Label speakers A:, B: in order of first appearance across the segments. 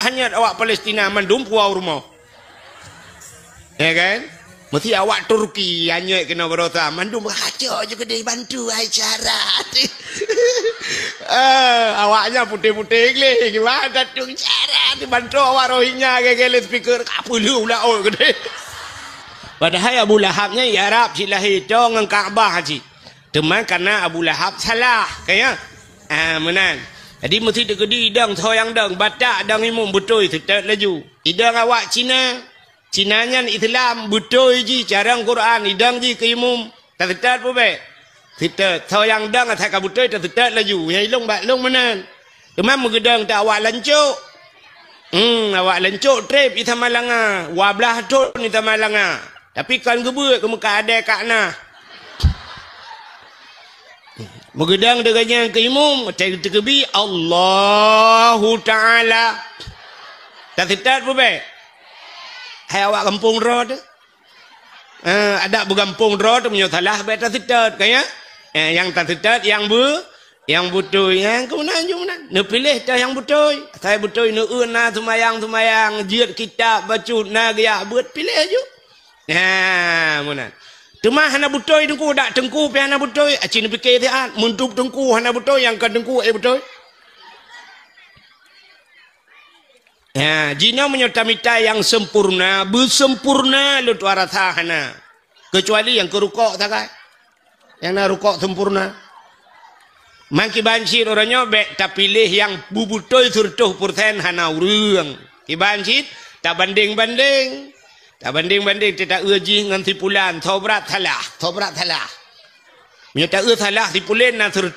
A: hanya awak Palestina mandum puau rumah. Ya kan? Mesti awak Turki hanya kena berota mandum kacau je kedai bantu ai cara. Awaknya putih-putih le gimana datung cara dibantu awak Rohingya gele speaker apa lu lah oh kedai. Padahal Abu Lahabnya ya Arab sila hijau dengan Kaabah haji. Teman karena Abu Lahab salah kaya. Menan. Jadi mesti degedi idang thoyang dang batak dang imum betul tetap laju. Idang awak Cina Cinanya Islam betul ji carang Quran idang ji ke imum tak tetap apa baik. Tetap thoyang dang atas kabutai tak tetap laju. Yang ilung bak long menan. Teman mengedang tak awak lancuk. Awak lancuk trip ita malanga. Wablah tu ita malanga. Tapi kan gebut ke muka ada kakna. Megedang dengannya ke imum, terkebi Allahu Ta'ala. Tak tetap apa baik? Hai awak kampung road. Ada bergampung road punya salah baik tak tetap. Kaya? Yang tak tetap, yang betul. Yang kemudian juga. Nak pilih dah yang betul. Saya betul, nak na tumayang. Jiat kitab, bacut, na gaya, buat pilih je. Kemudian. Cuma hana betul tengku dak tengku pi hana betul acin fikir dia muntuk tengku hana betul yang kan tengku betul. Jina menyerta yang sempurna bersempurna lu tu rasa hana kecuali yang kerukok tak kai. Yang nak rukok sempurna. Mangki banci orangnya be tak pilih yang betul 100% hana urang. Ki banci tak banding-banding. Tak banding-banding tidak uji dengan tipulan taubat salah menyata salah tipulan na 100%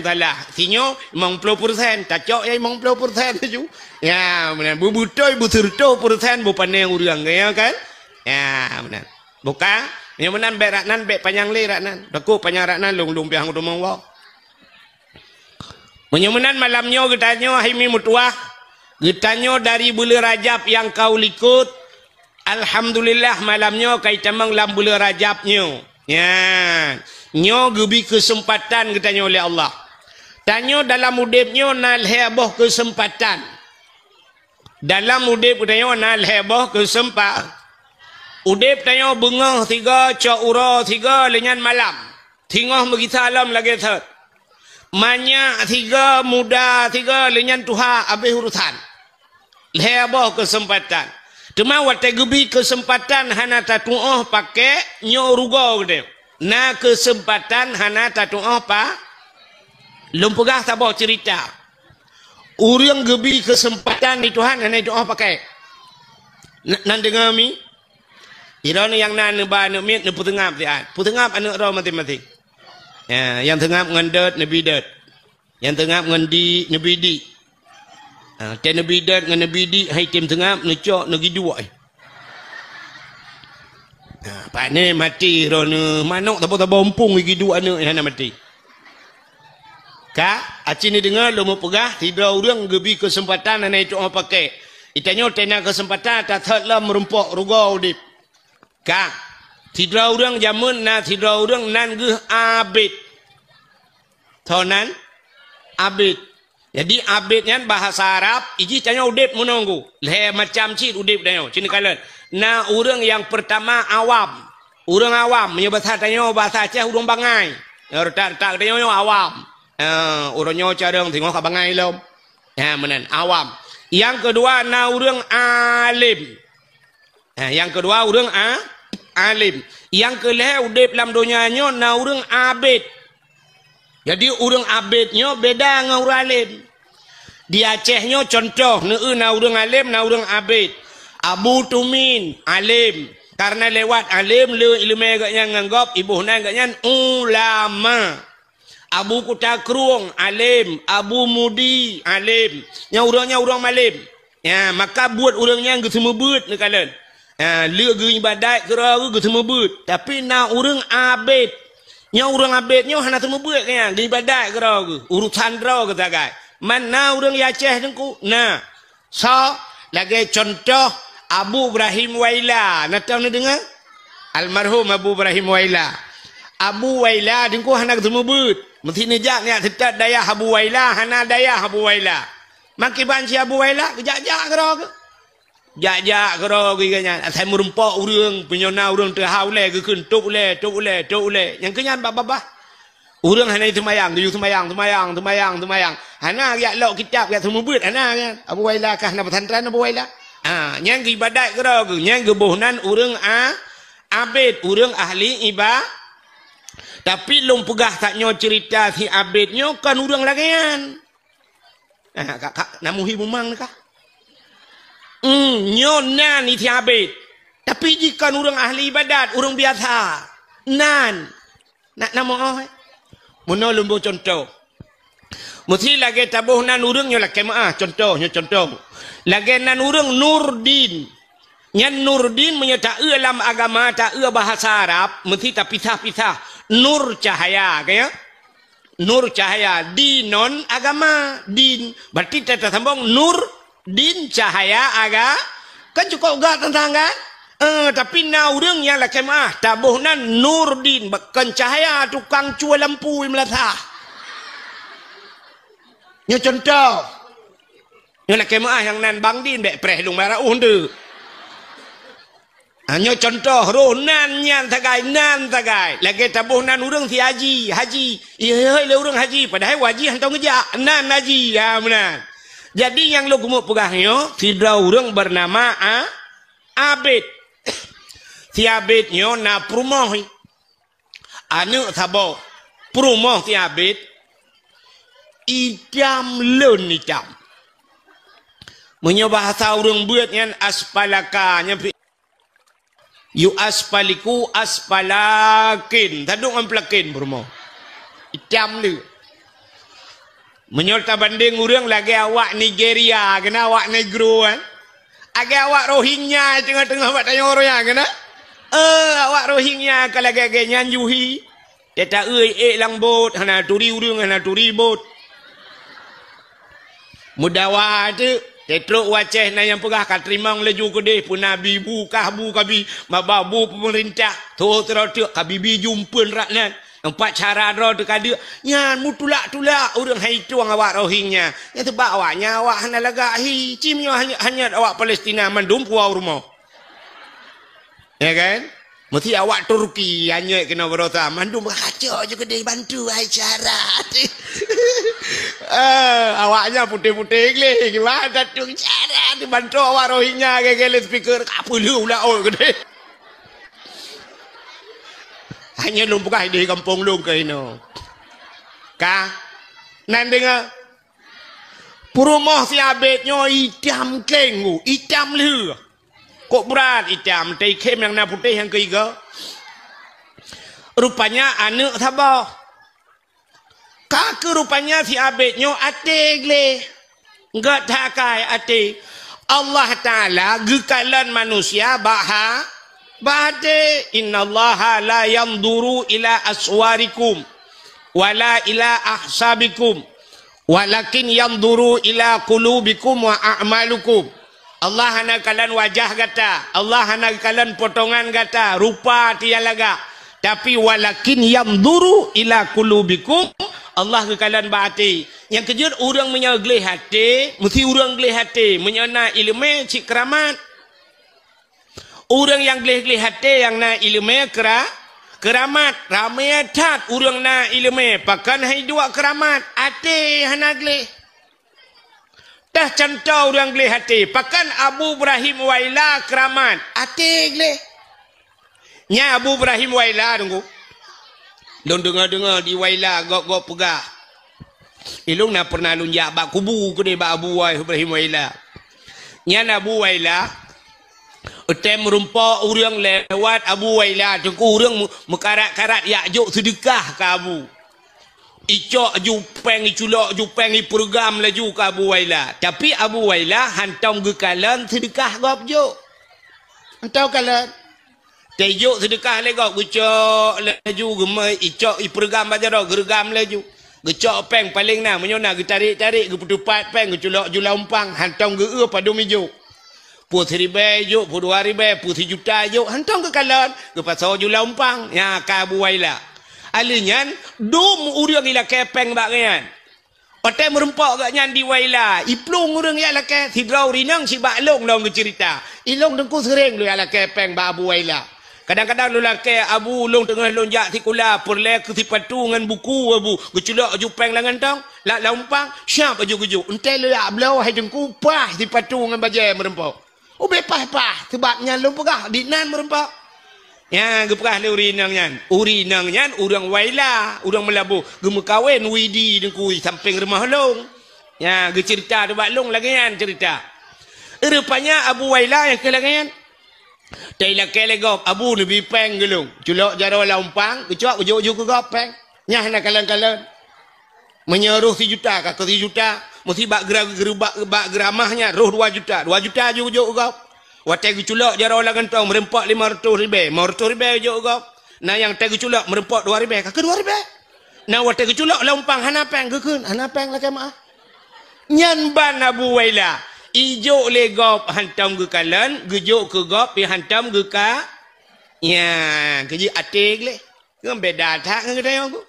A: salah sinyo 50% tak cok ya 50% tu ya benar betul 100% bukan urang ya kan ya benar bukan yang benar be raknan be panjang le raknan daku panjang raknan long piang rumah wa menyemenan malamnya getanyo himi mutuah getanyo dari bulan Rajab yang kau likut. Alhamdulillah malamnya kaitan lam bulan Rajabnya. Ya. Nyo gebi kesempatan katanya oleh Allah. Tanyo dalam udipnya nal heboh kesempatan. Dalam udip tanyo nal heboh kesempatan. Udip tanyo bengah 3 cok ura 3 lenyan malam. Tingah begitu alam lagi thot. Banyak 3 muda 3 lenyan tuha habis urusan. Heboh kesempatan. Cuma waktu gebi kesempatan hana tatu'oh pakai nyorugo gede. Na kesempatan hana tatu'oh pa lumpegah tabah cerita. Orang gebi kesempatan di Tuhan hana doa pakai. Nan dengar mi? Irana yang nan ba nak mit nak putengap dia. Putengap anak ro mati-mati. Ya, yang tengap ngendet nabi det. Yang tengap ngendi nabi di. Ten nabi dat dengan nabi di hai tim tengah necok negeri dua. Pak ni mati rona manok tabo-tabo ompung negeri dua anak yang mati. Kak, acin ni dengar lo mau pegah tidak orang gebi kesempatan ana itu orang pakai. Itanya tena kesempatan tak thotlah merumpok rugau dip. Kak, tidak orang jamun na tidak orang nan ge abid. Thonan abid. Jadi abidnya bahasa Arab, iji tanya udip menunggu. Le macam cik udip tanya. Cini kalian. Nah orang yang pertama awam. Orang awam. Menyebut tanya bahasa Aceh orang bangai. Tak tanya awam. Orangnya carang tengok ke bangai lom. Ya menan awam. Yang kedua nah orang alim. Yang kedua orang alim. Yang kelih udip dalam dunianya nah orang abid. Jadi orang abidnya beda dengan orang alim. Di Acehnya contoh, na orang alim, na orang abid. Abu Tumin, alim. Karena lewat alim, ilmu agaknya nganggap, ibu agaknya ulama. Abu Kutakrung, alim. Abu Mudi, alim. Yang orang malim. Ya, maka buat orangnya yang semua buat ni kalian. Lihat ibadat kira semua buat. Tapi na orang abid. Yang orang abidnya hanya semua buat kan. Ibadat kira urusan draw kata guys. Mana orang Aceh tengku? Nah, so lagi contoh Abu Ibrahim Waila. Nak tahu ni dengar? Almarhum Abu Ibrahim Waila. Abu Waila tengku hana ketemu but. Mesti nejak ni tetap daya Abu Waila, hana daya Abu Waila. Maki banci Abu Waila kejak-jak kero ke. Jak-jak kero ke kanya. Atai merempak urang penyona urang terhau le ke kentuk le, tuk le. Yang kenyan babah. Urang hana itu mayang, tu semayang. Hana ya lok kitab ya semua buat hana kan. Abu Waila kah na pesantren Abu Waila. Yang ibadat kero ke, yang bohnan urang abid, urang ahli ibadah. Tapi long pegah taknya cerita si abidnya kan urang lagian. Kak namuhi bumang kah? Nyonan ni si abid. Tapi jika urang ahli ibadat, urang biasa. Nan. Nak nama oh. Muna lumbu contoh. Mesti lagi tabuh nan urang nyo lagi contoh. Lagi nan urang Nurdin. Nyan Nurdin menyata dalam agama tak bahasa Arab, mesti tak pisah-pisah. Nur cahaya, kaya? Nur cahaya, dinon agama, din. Berarti kita sambung nur, din cahaya aga. Kan cukup gak tentang kan? Tapi na urang yang laki tabuhna nur din, bahkan cahaya tukang cua lampu melata. Nya contoh. Yang laki yang nan bang din bek preh lung marah undu. Hanya contoh ronan nan tagai lagi tabuh nan urang si haji iya le urang haji padahal wajib hantong ngejak nan haji ya benar. Jadi yang lo gemuk pegahnya sidra urang bernama Abid. Si Abidnya na perumoh anu sabo perumoh si Abid idam lun idam menyebah bahasa urang buatnya aspalakanya yu aspaliku aspalakin tadung amplakin bermo itam lu menyerta banding urang lagi awak Nigeria kena awak negro kan agak awak Rohingya tengah-tengah buat tanya orang yang kena awak Rohingya kalau lagi nyanjuhi dia tak lang bot hana turi urang hana turi bot mudawa tu Tetruk waceh na yang pegah kat terimang leju kedeh pun nabi bu kabi mababu pemerintah tu terus kabibi jumpa raknan empat cara ro tu kada nyan mutulak urang hai tuang awak Rohingya yang tebak awaknya awak hana laga hi cimnya hanya awak Palestina mandum puau rumah ya kan mesti awak Turki hanya kena berota mandum kacau je kedeh bantu hai cara awaknya putih-putih le gimana datung cara dibantu awak Rohingya gegel speaker apa lu lah gede hanya lumpukah di kampung lu ke ino ka nan dengar perumoh si abidnya hitam kengu hitam lu kok berat hitam tai kem yang na putih yang ketiga rupanya anak sabah Kaki rupanya si abidnya atik le. Enggak takai atik. Allah Ta'ala gekalan manusia bahade. Inna Allah la yanduru ila aswarikum. Wala ila ahsabikum. Walakin yanduru ila qulubikum wa a'malukum. Allah hana kalan wajah gata. Allah hana kalan potongan gata. Rupa tialaga. Tapi walakin yanduru ila qulubikum. Allah kekalan bahati. Yang kejut orang menyaglih hati, mesti orang gelih hati, menyana ilmu cik keramat. Orang yang gelih hati yang na ilmu keramat, ramai tat orang na ilmu, pakan hai dua keramat, hati hana gelih. Dah contoh orang gelih hati, pakan Abu Ibrahim Waila keramat, hati gelih. Nya Abu Ibrahim Waila tunggu. Long dengar-dengar di Waila gok pegah. Ilung nak pernah lunjak bak kubu ke dia bak Abu Ibrahim Waila. Nyan Abu Waila tem merumpak urang lewat Abu Waila tu urang mekarat-karat yak juk sedekah ke Abu. Icok jupeng iculok jupeng i program laju ke Abu Waila. Tapi Abu Waila hantong gekalan sedekah gop juk. Hantau kalan Tejuk sedekah legok gecok laju gemai icok i program baca dah gergam laju gecok peng paling nah menyona getarik-tarik geputupat peng geculok jula umpang hantong ge pada mijuk pu 1000 juk pu 2000 pu 1 juta juk hantong ke kalan ge pasal jula umpang nya ka Abu Waila alinyan dum urang ila kepeng bak kan Patai merempak kat nyan di waila. Iplung urang ya lake. Tidrau rinang si bak long long cerita. Ilong dengku sering lu ya lake peng ba abu waila. Kadang-kadang lu lake abu long tengah lonjak tikula. Perle ke tipatu ngan buku abu. Geculak jupeng langan tong. Lak laumpang. Siap aju-aju. Entai lu ya belau hai dengku. Pah tipatu ngan bajai merempak. Oh bepah-pah. Sebabnya lu pegah. Dinan merempak. Ya, gepah le urinang nyan. Urinang nyan urang waila, urang melabu. Gemu kawin widi dengkui samping rumah long. Ya, ge cerita tu bak long lagi nyan cerita. Rupanya Abu Waila yang kelangan. Taila kelegop Abu Nabi peng gelung. Culok jaro laumpang, gecok ujuk-ujuk ke gopeng. Nyah nak kalan-kalan. Menyeruh 1 juta ke 3 juta. Mesti bak geramahnya roh 2 juta. 2 juta ujuk-ujuk gop. Watai geculak jara orang gantong merempak 500 ribu. 500 ribu je gop. Nah yang tai geculak merempak 2 ribu. Kakak 2 ribu. Nah watai geculak laumpang hanapang gekun. Hanapang lah kemah. Nyan ban Abu Waila. Ijuk le gop hantam ke kalan. Gejuk ke gop pi hantam ke ka. Ya. Keji atik le. Kan beda tak kan kedai aku.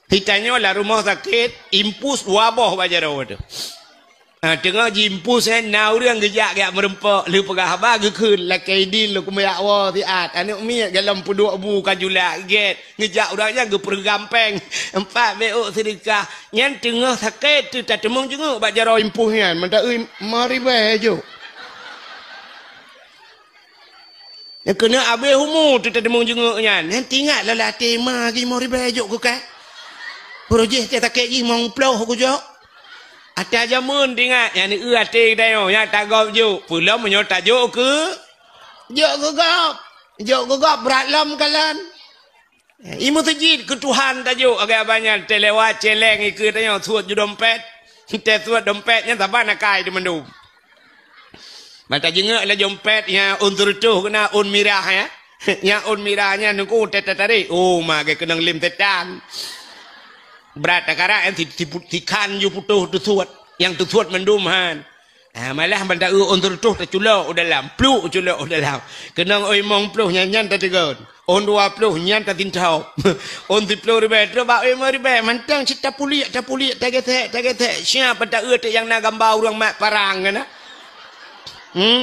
A: Hitanya lah rumah sakit. Impus wabah bajara tu. Tengah jimpus nau รื่องgejak gak merempak lu pegah ba gekun lakai din lu kumayak wa tiat anu mi dalam puduk abu kajula get ngejak urangnya ge pergampeng 4 beuk sedekah nyan tengah sakit tu tak temung jenguk bak jaro impuh nyan mendak euy mari bae jo ya kena abe humu tu tak temung jenguk nyan nanti ingat lah latih mari mari bae jo ku ka projek tak tak ji mong ploh ku jo. Ada jamun tingat yang ni ate dayo yang tak gop juk pulau menyo tak juk ke gop berat lam kalan imu tajid ke Tuhan tak juk agak banyak telewat celeng ikut dayo suat ju dompet te suat dompetnya tak ban nakai di mendum mata jengak la dompet yang untur tu kena un mirah ya yang un mirahnya nungku tetari oh mage kenang lim tetan berat takara yang tikan ju putuh tu suat yang tu suat menduman malah benda untuk tu terculok dalam pluk culok dalam kenang oi mong pluk nyanyan tak tegon on 20 nyan tak tintau on 30 ribu tu ba oi ribu mantang cita puliak tak kete siapa tak yang nak gambar orang mak parang kan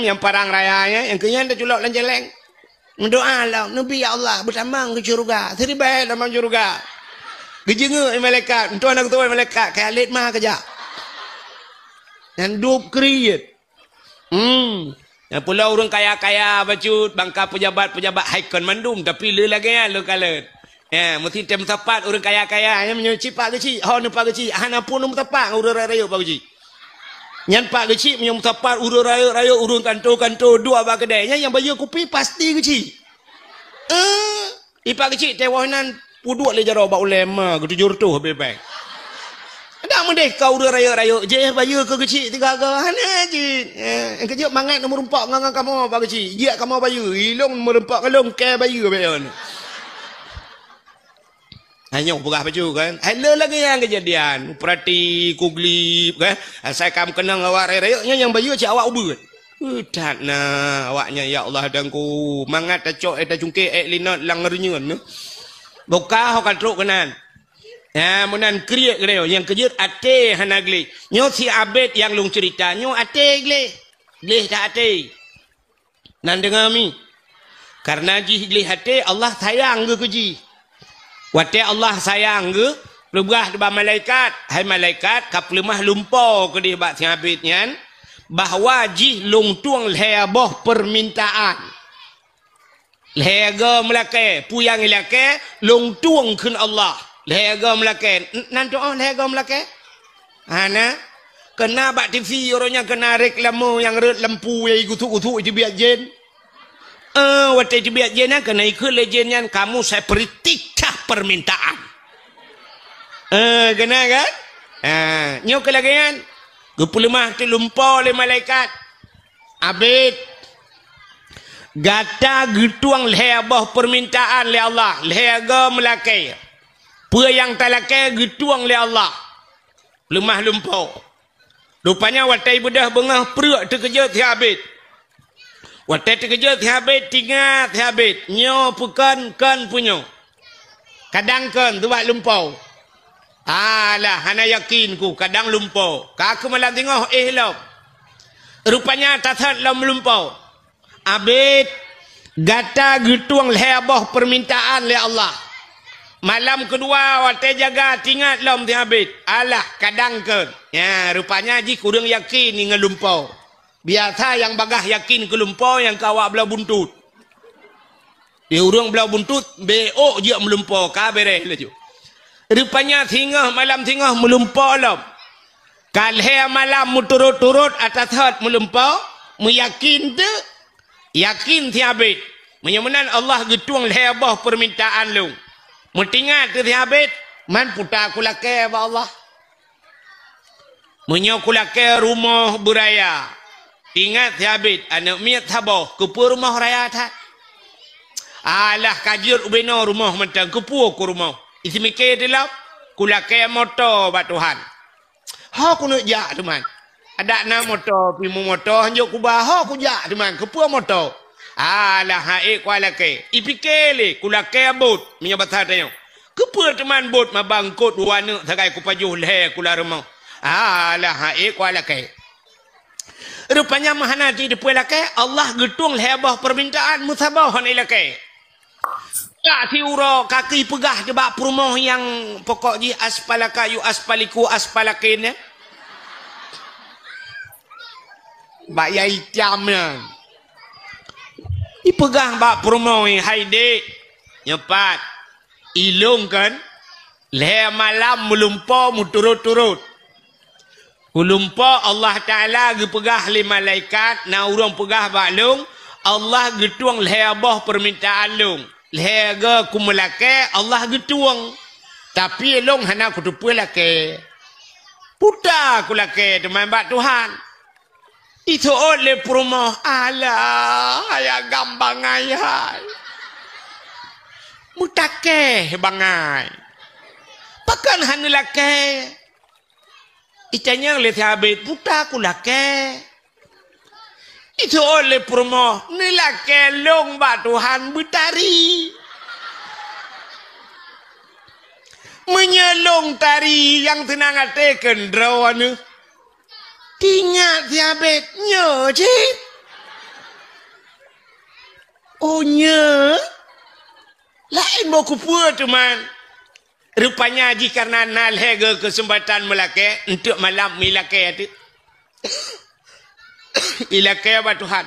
A: yang parang rayanya yang kenyan tak culok lan jeleng mendoa lah nabi ya Allah bertamang ke syurga seribai dalam syurga gejenga malaikat untuk anak tua malaikat kayak alit mah kerja yang dup kriet yang pula orang kaya-kaya bacut bangka pejabat-pejabat haikon mandum tapi le lagi ya lo kalet ya mesti tem tepat orang kaya-kaya yang menyuci pak kecil hon pak kecil hana pun tepat urang raya pak kecil nyan pak kecil menyum tepat urang raya urang kanto dua bak kedainya yang baju kopi pasti kecil ipak kecil tewanan puduk le jaro ba ulema ke 700 bebek. Ada mendeh kau ura raya je bayu ke kecil 3 ke hana je. Yang kejut mangat nomor 4 ngang kamu ba kecil. Dia kamu bayu ilong nomor 4 kalong ke bayu beon. Hanya pegah baju kan. Hello lagi yang kejadian. Perhati kuglip kan. Saya kam kenang awak raya yang bayu cak awak ubut. Tak nah awaknya ya Allah dangku mangat tacok eta jungke linot lang renyun. Buka hok truk kanan. Ya munan kriek greo yang kejut ate hanagli. Nyo si abet yang lung cerita nyo ate gle. Gle tak ate. Nan dengar mi. Karena ji gle ate Allah sayang ke keji. Wate Allah sayang ke pelugah depan malaikat. Hai malaikat kaplemah lumpo ke di bak si abet nyan bahwa ji lung tuang leboh permintaan. Lega melake puyang ilake long tuang kun Allah lega melake nan doa lega melake ana kena bak TV orangnya kena reklamu yang red lampu yang gutu-gutu itu biar jen waktu itu biar jen kena ikut lejennya kamu saya beri 3 permintaan kena kan nyok kelagian gepulemah tu lumpau oleh malaikat abid gata getuang lehebah permintaan le Allah lehega melakai pua yang talakai getuang le Allah lemah lumpau rupanya watai bedah bengah perut terkejut habis watai terkejut habis tinggal habis nyo pekan kan punyo kadang kan tu buat lumpau Alah, hana yakin ku kadang lumpur. Aku malam tengok lom. Rupanya tathat lom lumpur. Abid gata getuang lebah permintaan le Allah. Malam kedua waktu jaga tingat lom ti abid. Alah kadang ke. Ya, rupanya ji kurang yakin ni ngelumpur. Biasa yang bagah yakin ke lumpur yang kawak belah buntut. Dia urang belah buntut beok je melumpur ka beres laju. Rupanya malam tengah melumpur lom. Kalhe malam muturut-turut atas hat melumpur, meyakin tu, yakin tiabit. Menyemenan Allah getuang lebah permintaan lu. Mentingat tu tiabit, man puta kulake ba Allah. Menyokulake rumah beraya. Ingat tiabit, anak miat tabah, kepu rumah raya tak. Alah kajir ubeno rumah mentang, kepu ku rumah. Isi mikir dia kulake motor ba Tuhan. Ha ku nak jak teman. Ada na motor pimu motor hanjuk ku bah ha ku jak teman kepu motor. Alah haik kualake. Ipikir le kulake bot minya batah tanya. Kepu teman bot mabangkut warna sagai ku pajuh le kula rumah. Alah haik kualake. Rupanya mahana di depan lake Allah getung lebah permintaan musabah han ilake. Tak si ura kaki pegah jebak perumah yang pokok ji aspalaka yu aspaliku aspalakin ya. Bak yai jamnya. Ipegah bak perumah yang haide nyepat ilung kan le malam melumpur muturut-turut. Lumpur Allah Taala gepegah le malaikat na urang pegah bak lung Allah getuang lebah permintaan lung. Lega kumelake Allah getuang. Tapi long hana kutupu lake. Puta kulake teman bak Tuhan. Itu oleh perumah Allah ayah gambang ayah. Mutake bangai. Pakan hana lake. Itanya oleh habis puta kulake. Itu oleh perumah ni laki long bak Tuhan bertari. Menyelong tari yang tenang hati kendrawan ni. Tingat tiabet nye cik. Oh nye. Lain mau kupua teman. Rupanya haji karena nalhega kesempatan melake untuk malam milake itu. Ilake apa Tuhan?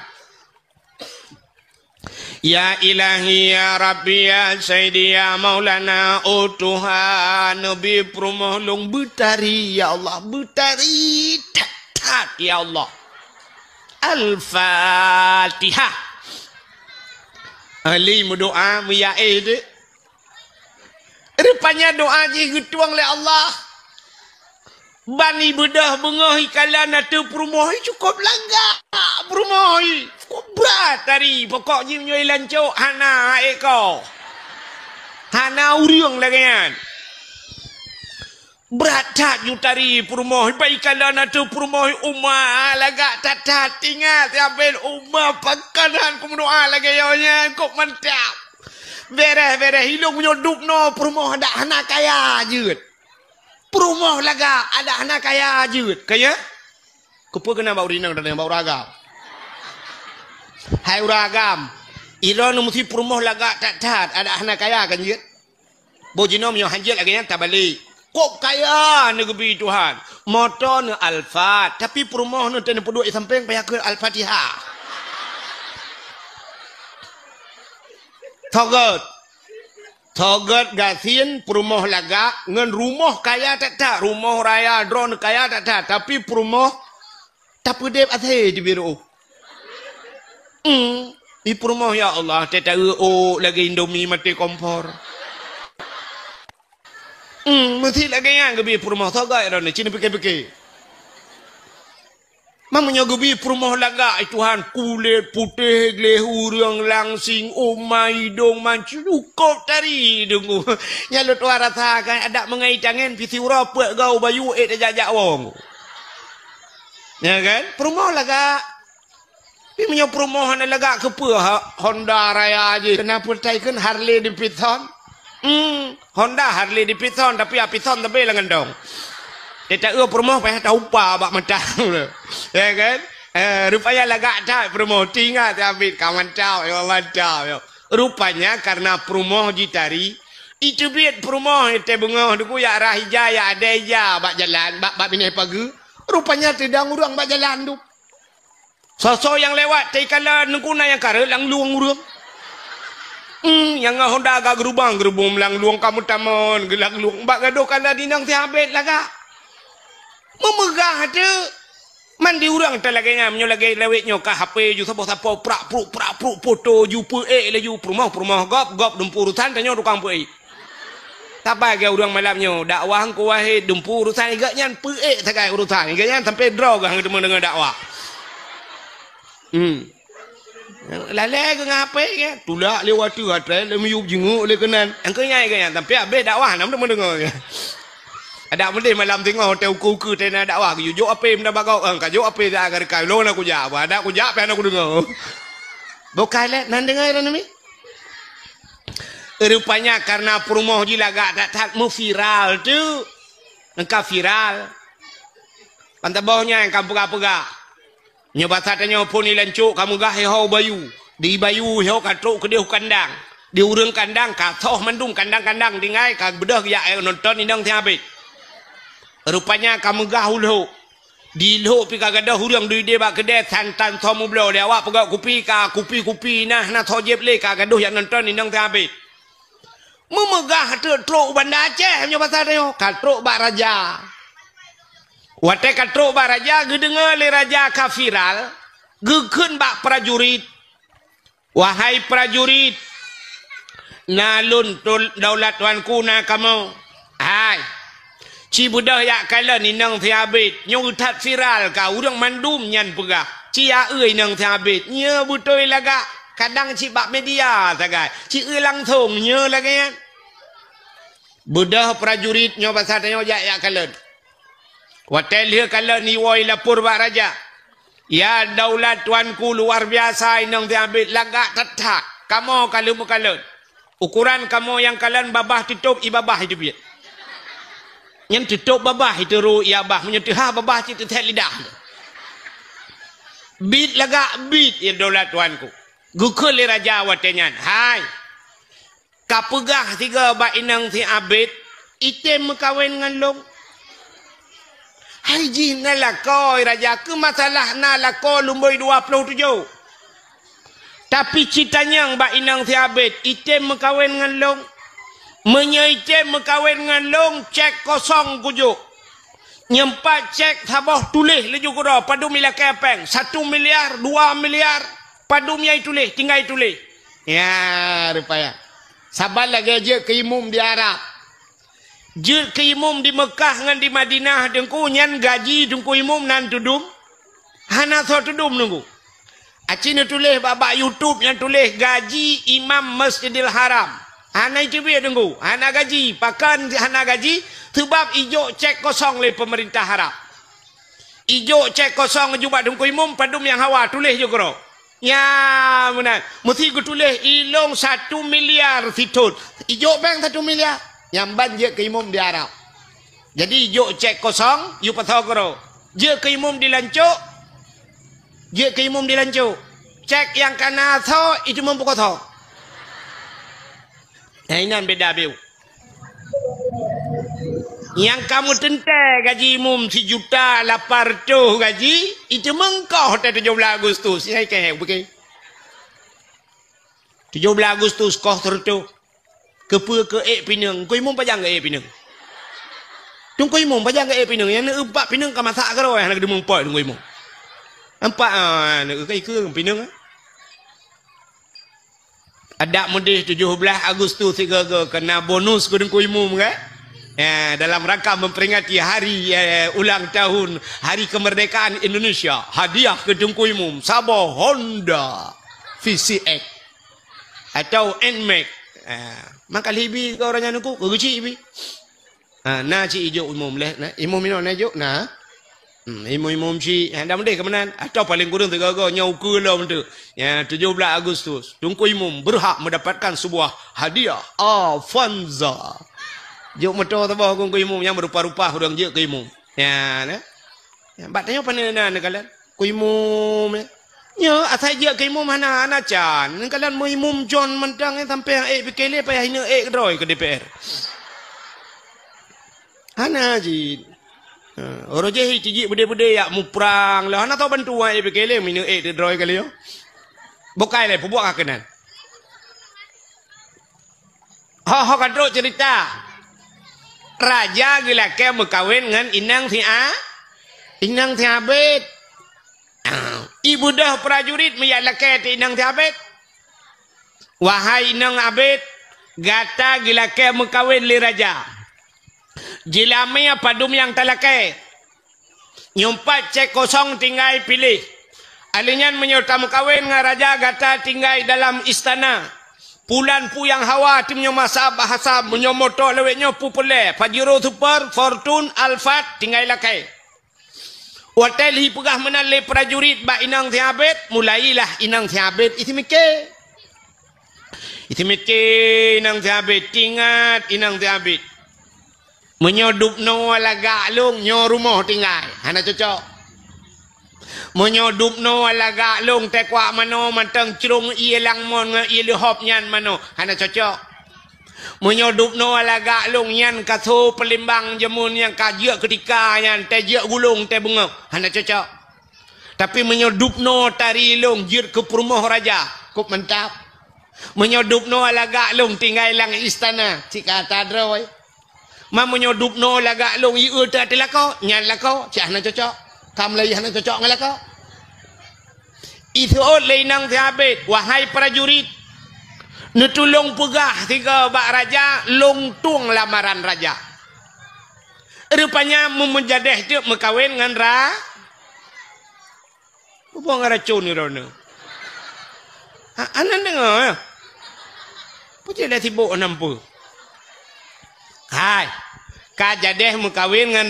A: Ya ilahi ya Rabbi ya Sayyidi ya Maulana. Oh Tuhan Nabi perumah long bertari ya Allah. Bertari tat ya Allah. Al-Fatihah. Ali berdoa meyai itu. Rupanya doa je getuang oleh Allah. Bani bedah bengahi kalan atau perumahi cukup langgar. Perumahi cukup berat tadi. Pokoknya menyoi lancuk hana eko. Hana uriung lagi kan. Berat tak you tadi perumahi. Baik kalan atau perumahi umah lagak tak ingat. Ambil umah pakanan ku mendoa lagi yonya. Kok mantap. Beres hilung menyoduk no perumah ada anak kaya je. Perumah laga ada anak kaya je. Kaya? Kepa kena bau rinang dan bau ragam. Hai ragam. Ira nu mesti perumah laga tak ada anak kaya kan je. Bojino menyo hanjil lagi tak balik. Kok kaya negeri Tuhan. Motor ni Alfa, tapi perumah ni tena peduk samping payah ke Al-Fatihah. Togat gasin perumah laga ngan rumah kaya tak rumah raya drone kaya tak tapi perumah tak pedep athe di biru. Di perumah ya Allah tak lagi Indomie mati kompor. Mesti lagi yang gebi perumah togat drone cina pikir. Mamanya gebi perumah laga Tuhan kulit putih glehu yang langsing umai dong mancu cukup tari dungu nyalo tua rasa kan ada mengai tangan pisi urapek gau bayu jajak wong ya kan perumah laga tapi punya perumahan laga kepa Honda Raya aja kenapa taikan Harley di Piton Honda Harley di Python tapi Python tapi lengan dong. Dia tak promo payah tahu apa bak mentah. Ya kan? Rupanya lagak tak promo tinggal tapi kawan tahu ya Allah tahu. Rupanya karena promo jitari itu biat promo itu bunga duku ya arah hijaya ada ya bak jalan bak bini pagi. Rupanya tidak ngurang bak jalan tu. Sosok yang lewat tikala nengkuna yang kare lang luang urang. Yang Honda agak gerubang lang luang kamu taman gelang luang bak gaduh kala dinang tiabet laga. Memegah tu mandi urang talaganya menyolagi lewetnya ke HP ju sapo prak foto ju le ju rumah gop dempur urusan tanya tukang pe. Tapi ke urang malamnya dakwah ko wae dempur urusan iganya pe sagai urusan iganya sampai draw gang dengan dakwah. Lale ke ngape ke tulak lewat tu atre le miyuk jenguk le kenan angkanya iganya sampai abe dakwah nam dengar. Ada mesti malam tengok hotel kuku tena dakwah yo apa minda bagau ka yo apa dah agar kai lo na ku ja ada ku ja pe na ku dengar bukan le nan dengar ni rupanya karena perumoh jilaga tak mau viral tu engkau viral pantai bawahnya yang kamu pega nyoba satanya pun ni lancuk kamu gah hau bayu di bayu hau katruk ke dia kandang di urang kandang ka toh mandung kandang-kandang dingai ka bedah ya nonton indang tiabit. Rupanya kamu gahul di lo pi kagada hurang duit dia bak kedai santan somu blo dia awak pegak kupi nah tojeb le kagado yang nonton indang tabe memegah truk Banda Aceh punya pasal dia katruk bak raja wate katruk bak raja gedengar le raja kafiral gekeun bak prajurit wahai prajurit nalun daulat tuanku na kamu hai ci budah yak kala ni nang thiabit nyong that viral ka urang mandum nyan pegah cia euy nang thiabit nya butoi laga kadang ci bak media sagai ci eulang thong nya laga budah prajurit nyo pasal nyo yak kala hotel dia kala ni woi lapor bak raja ya daulat tuanku luar biasa nang thiabit laga tatak kamu kalau mukalun ukuran kamu yang kalian babah tutup ibabah itu biar yang tutup babah itu ru ya bah menyentuh babah itu tet lidah bit laga bit ya daulat tuanku gukul le raja watenyan hai kapegah tiga bak inang si abid item kawin dengan long hai jin nalakoi raja ke masalah nalako lumboi 27 tapi citanya bak inang si abid item kawin dengan long menyaitem kawin dengan long cek kosong kujuk nyempat cek sabah tulis leju kura padu miliar kepeng 1 miliar 2 miliar padu miai tulis tinggal tulis ya rupanya sabar lagi je ke imum di Arab je ke imum di Mekah dengan di Madinah dengku nyan gaji dengku imum nan tudum hana so tudum nunggu acina tulis babak YouTube yang tulis gaji imam Masjidil Haram hana itu biar tunggu hana gaji pakan hana gaji sebab ijo cek kosong le pemerintah Arab ijo cek kosong juga dengku imum padum yang hawa tulis juga ya benar mesti ku tulis ilong 1 miliar fitut ijo bank 1 miliar yang banjir ke imum di Arab jadi ijo cek kosong you patau kero je ke imum dilancuk cek yang kana tho itu membuka tho nah ini beda beu. Yang kamu tentai gaji umum 1.800.000 gaji itu mengkau hotel 17 Agustus. Ini kayak begini. 17 Agustus kau tertu ke pinang. Kau umum pajang ke pinang. Tung kau umum pajang ke pinang. Yang empat pinang kamu masak ke roh yang nak demung poy tung kau umum. Empat nak ke pinang. Ada mudih 17 Agustus kena bonus ke dengku umum kan? Ya, dalam rangka memperingati hari ulang tahun Hari Kemerdekaan Indonesia, hadiah ke dengku umum Sabah Honda VCX atau NMAX. Maka libi ke orangnya nuku, kecil ibi. Nah cik hijau umum leh, imum minum najuk nah. Imam Syi anda mendeh ke mana atau paling kurang tiga-tiga nyauku lah tu ya 17 Agustus Tunku Imam berhak mendapatkan sebuah hadiah Avanza juk motor tabah Tunku Imam yang berupa-rupa orang je ke Imam ya nah ya batanya panenan kalian ku Imam ya asal je ke Imam mana anacan kalian mau Imam John mentang sampai BKL payah ini kedoi ke DPR ana ji orang je ciji bude-bude yak mu perang lah ana tahu bantu ai bekele minu te droi kali yo bokai le pubuak akenan ha kadro cerita raja gila ke mekawin dengan inang ti abet ibu dah prajurit meyak lake ti inang ti abet wahai inang abet gata gila ke mekawin li raja Jilame padum yang talakai nyumpat cek kosong tinggal pilih alinyan menyerta mukawin dengan raja gata tinggal dalam istana pulan pu yang hawa timnya masa bahasa menyomoto lewetnya pu pule Pajero Super Fortune Alphard tinggal lakai hotel hi pegah menale prajurit ba inang tiabet mulailah inang tiabet itu mikir inang tiabet ingat inang tiabet menyodup no laga long nyo rumah tinggal hana cocok menyodup no laga long tekwa mano manteng cerung ie lang mon ie lehop nyan mano hana cocok menyodup no laga long nyan katho pelimbang jemun yang kajia ketika nyan te jia gulung te bunga hana cocok tapi menyodup no tari long jir ke perumah raja kup mantap menyodup no laga long tinggal lang istana cika tadroy mamunyo dupno laga long i uta telako nyan lako cah na cocok kam lai hana cocok ngalako itu oleh nang tiabet wahai prajurit netulong pegah tiga bak raja long tung lamaran raja rupanya memenjadeh tu mekawin dengan apa ngaracun ni rona anan dengar puji dah sibuk nampu hai kajadeh mukawin dengan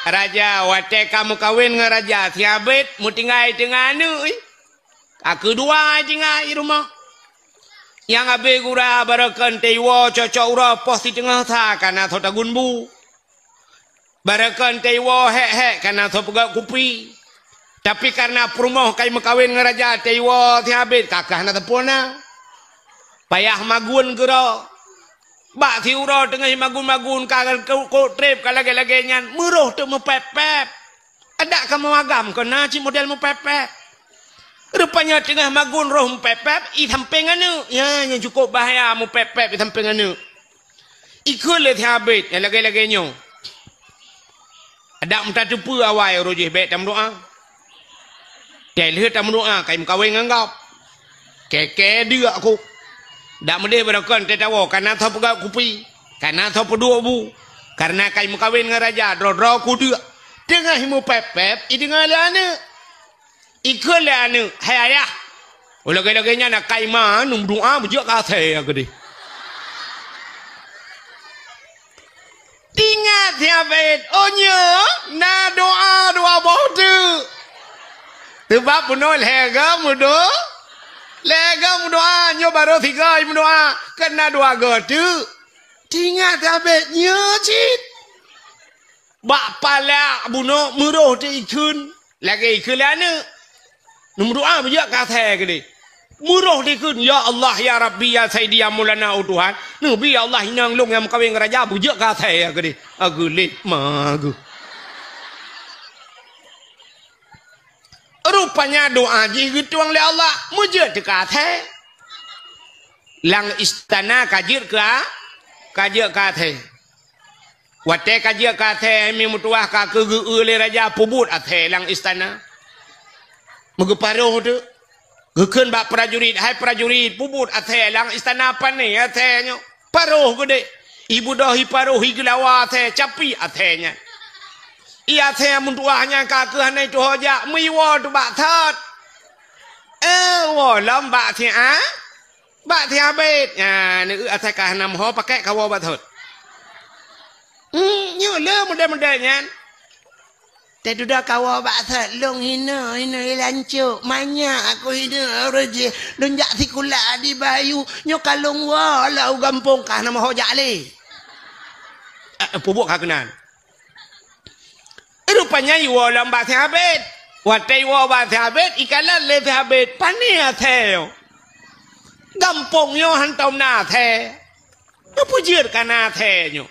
A: raja wate kamu kawin dengan raja tiabet mu tinggal dengan anu aku dua tinggal di rumah yang abe gura barakan tewo cocok ura pos di tengah ta karena thot gunbu barakan tewo hek karena thot pegak kupi tapi karena perumah kai mukawin dengan raja tewo tiabet kakah na tepona payah magun gero bak thiuro tengah magun-magun kagal ko trip kalage-lage nyan muruh tu mepep-pep ada kamu agam kena ci model mepep-pep rupanya tengah magun roh mepep-pep i samping anu ya yang cukup bahaya mepep-pep i samping anu ikut le habit yang lage-lage nyo ada mta tupu awai rojih bet tam doa tel he tam doa kai mkawin nganggap keke dia aku dak medeh berakan tetawo karena tho pegak kupi karena tho pedua bu karena kai mukawin dengan raja dro ku dia tengah himu pepep i dengar lana ikut lana hai ayah lagi nya nak kai ma num doa bujak ka the gede ingat ya bet onyo na doa boh tu sebab punol hega mudo lega doa nyo baru tiga doa kena doa gotu tinggal tabe nyocit bak pala buno muruh te ikun lagi ikun lana num doa bijak kata gede muruh dikun ya Allah ya Rabbi ya Sayyidi ya Maulana Tuhan nabi ya Allah inang long yang kawin raja bijak kata gede aku lit magu rupanya doa jigituang le Allah mujud dekat lang istana kajir ka wate kajir ka mi mutuah ka ke le raja pubut athe lang istana megeparuh tu gekeun bak prajurit hai prajurit pubut athe lang istana apa ni athe nyo paruh gede ibu dohi paruh higlawa athe capi athenya ia saya muntuahnya kakek hanai tu hoja miwo tu bak thot wo lam bak thia bet ni asai kah nam ho pakai kawo bak thot nyo le model-model nyan Tak dah kawa baksa long hina lancuk banyak aku hina reje don jak sikula di bayu nyo kalong wala gampong kah nama hojak le pubuk kakenan rupanya iwa lamba habet watai wa ba habet ikalan le habet pania theo gampong yo hantam na the apa jer kana the nyo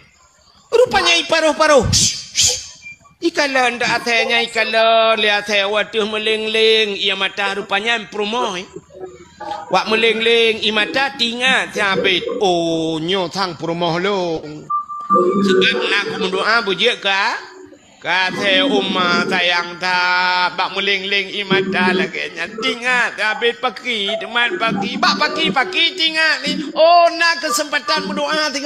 A: rupanya iparuh-paruh ikalan dak athenya ikalan le athe waduh meleng-leng ia mata rupanya promoy wak meleng-leng i mata tingat habit oh nyo thang promoh lo sebab aku mendoa bujik ka the umma sayang ta bak meleng-leng i mata lagi tingat habit pagi teman pagi bak pagi tingat ni oh nak kesempatan mendoa 3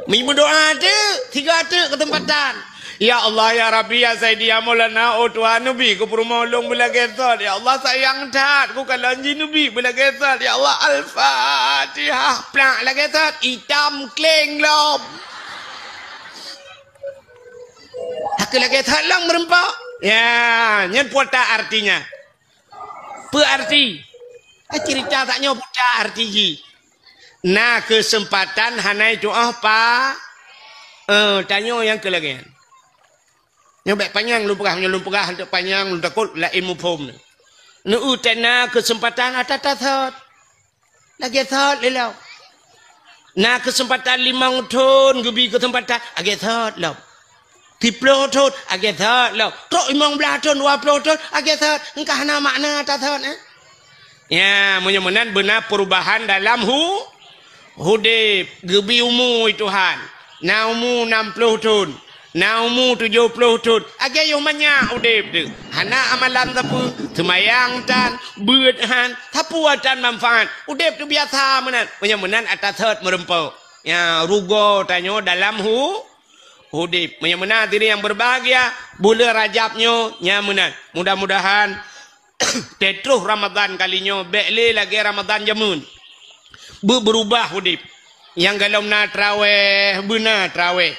A: detik berdoa ada 3 detik kesempatan. Ya Allah ya Rabbi ya Sayyidi ya Maulana oh Tuhan Nabi ku permolong bila gesat ya Allah sayang tat ku kalau anji Nabi bila gesat ya Allah Al-Fatihah plak la gesat hitam kleng lom. Hak lagi thalang merempak. Ya, nyen puata artinya. Apa arti? Cerita taknya puata arti. Nah kesempatan hanai doa pa tanya yang kelagian nyobek panjang lu pegah untuk panjang lu takut la ilmu phom nu utana kesempatan atatat lagi thot lelau nah kesempatan 5 tahun gebi kesempatan agi thot lau 10 tahun agi thot lau tok 15 tahun 20 tahun agi thot engkah na makna tatat ya mudah-mudahan benar perubahan dalam hudib gebi umur Tuhan na umur 60 tahun na umur 70 tahun agak yang banyak hudib tu hana amalan tapu semayang tan beut han tapu dan manfaat hudib tu biasa menan atas third merempau ya rugo tanyo dalam hudib menan diri yang berbahagia bulan Rajabnya nya menan mudah-mudahan tetruh Ramadan kalinya bekle lagi Ramadan jamun berubah hudib yang galau na traweh benar traweh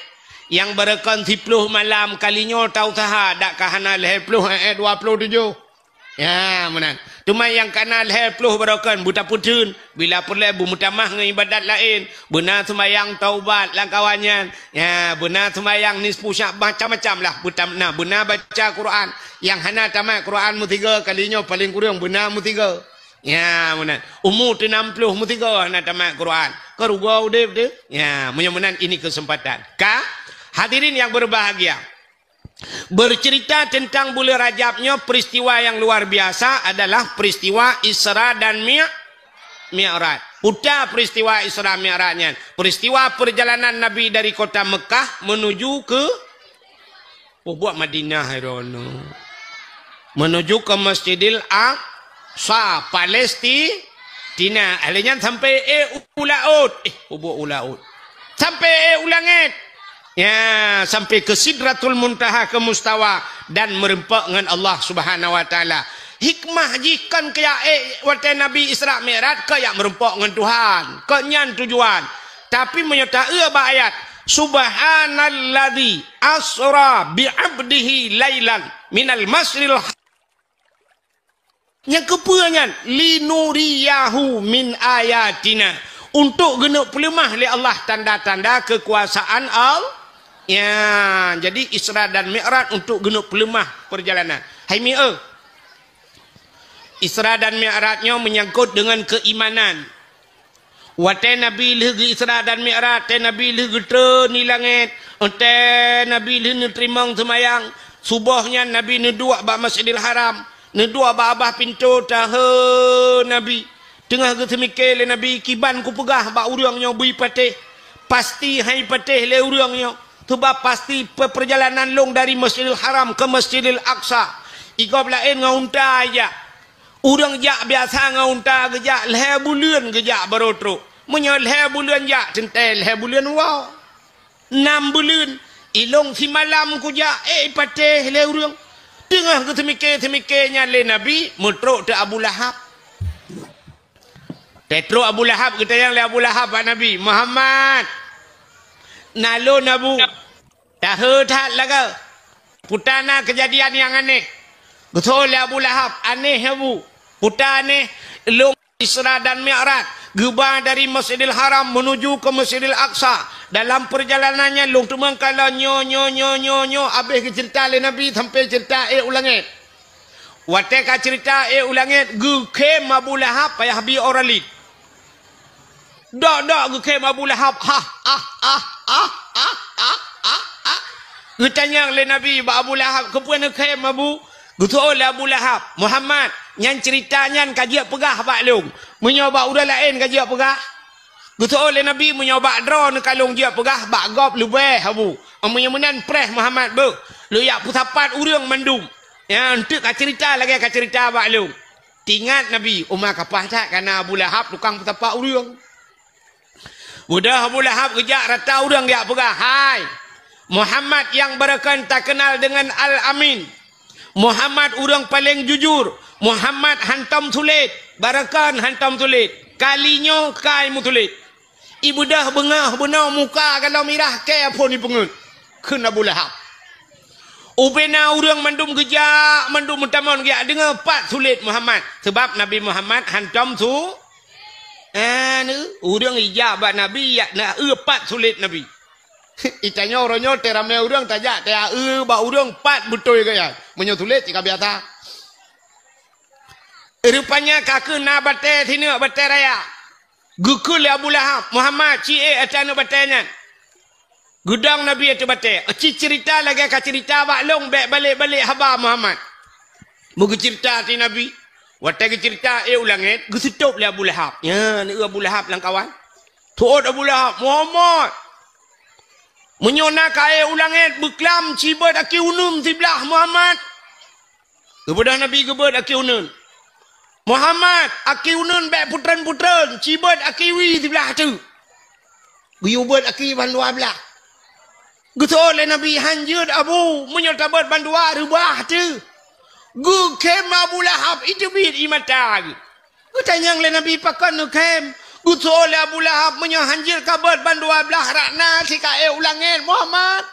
A: yang berekan 10 malam kalinya tahu taha dak kahana 20 27 ya menan cuma yang kana 20 berekan buta putun bila perlu mutamah dengan ibadat lain benar sembahyang taubat lang kawannya ya benar sembahyang nisfu Sya'ban macam-macam lah benar baca Quran yang hana tamat Quran mu 3 kalinya paling kurang benar mu 3 ya menan umur 60 mutiga nak tamat Quran ke ruga udip tu ya mudah-mudahan ini kesempatan hadirin yang berbahagia bercerita tentang bulan Rajabnya peristiwa yang luar biasa adalah peristiwa Isra dan Mi'raj putar peristiwa Isra Mi'rajnya peristiwa perjalanan Nabi dari kota Mekah menuju ke buat Madinah menuju ke Masjidil Palestina alenya sampai ulaut ulaut sampai ulangit ya sampai ke Sidratul Muntaha ke Mustawa dan merempak dengan Allah Subhanahu wa taala hikmah jikan kaya waktu Nabi Isra Mi'raj kaya merempak dengan Tuhan kenyan tujuan tapi menyerta ayat subhanalladzi asra bi'abdihi lailan minal masjidil yang kepuangan linuriyahu min ayatina untuk genuk pelemah oleh Allah tanda-tanda kekuasaan Allah ya jadi Isra dan Mi'raj untuk genuk pelemah perjalanan hai mi'e Isra dan Mi'rajnya menyangkut dengan keimanan watai Nabi lagi Isra dan Mi'raj tai Nabi lagi ni langit tai Nabi lagi terimang semayang subuhnya Nabi nedua ba Masjidil Haram nedua abah pintu tahu Nabi tengah ketemikir le Nabi kiban ku pegah ba urangnya bui patih pasti hai patih le urangnya sebab pasti perjalanan long dari Masjidil Haram ke Masjidil Aqsa ikop lain ngaunta aja urang jak biasa ngaunta gejak le bulan gejak barotro menyal le bulan jak centel le bulan wow 6 bulan ilong si malam ku jak patih le urang tengah ketemikir-temikirnya le Nabi mutruk te Abu Lahab tetro Abu Lahab kita yang le Abu Lahab Pak Nabi Muhammad nalo nabu Dah laga. Putana kejadian yang aneh. Betul ya Abu Lahab. Aneh ya Bu. Putar aneh. Long Isra dan Mi'raj. Gebah dari Masjidil Haram menuju ke Masjidil Aqsa. Dalam perjalanannya long tu mengkala nyo. Habis ke cerita oleh Nabi sampai cerita ulangit. Wateka cerita ulangit. Gukem Abu Lahab payah bi oralid. Dak gukem Abu Lahab. Tanya oleh Nabi Abu Lahab kepuan gukem Abu. Betul Abu Lahab. Muhammad yang ceritanya kajian pegah bak long. Menyoba udah lain kajian pegah. Betul oleh Nabi menyoba drone kalung dia pegah bak gop lebih Abu. Menyemenan preh Muhammad bu. Lu yak putapat urang mandum. Ya untuk cerita lagi cerita bak long. Tingat Nabi Umar kapah tak karena Abu Lahab tukang putapat urang. Mudah Abu Lahab kejak rata urang dia pegah. Hai. Muhammad yang berakan tak kenal dengan Al-Amin. Muhammad orang paling jujur. Muhammad hantam tulit. Barakan hantam tulit. Kalinya kai mu tulit. Ibu dah bengah benar muka kalau mirah ke apa ni pengut. Kena Abu Lahab. Ubena orang mandum gejak. Mandum mentamon gejak. Dengar 4 tulit Muhammad. Sebab Nabi Muhammad hantam tu. Orang ijabat Nabi. Nak 4 tulit Nabi. Itanya orangnya teramai orang tajak tea ba orang 4 betul ke ya menyotulit jika biasa rupanya kakek na bate sini bate raya gukul Abu Lahab Muhammad cie acana batenya gudang Nabi itu bate cerita lagi ka cerita bak long balik haba Muhammad mugu cerita ti Nabi wata cerita ulangit gusutup le Abu Lahab ya ni Abu Lahab lang kawan tuot Abu Lahab Muhammad menyona kaya ulangit beklam cibat aki unum sebelah Muhammad. Kepada Nabi gebet aki unun. Muhammad aki unun baik putran cibat aki wi sebelah tu. Guyubat aki bandua belah. Getol Nabi hanjut Abu menyotabat bandua rubah tu. Gu kem Abu Lahab itu bid imata. Gutanya le Nabi pakan nu kem. Betul Abu Lahab menyohanjir kabar bandua belah rakna si kae ulangin Muhammad.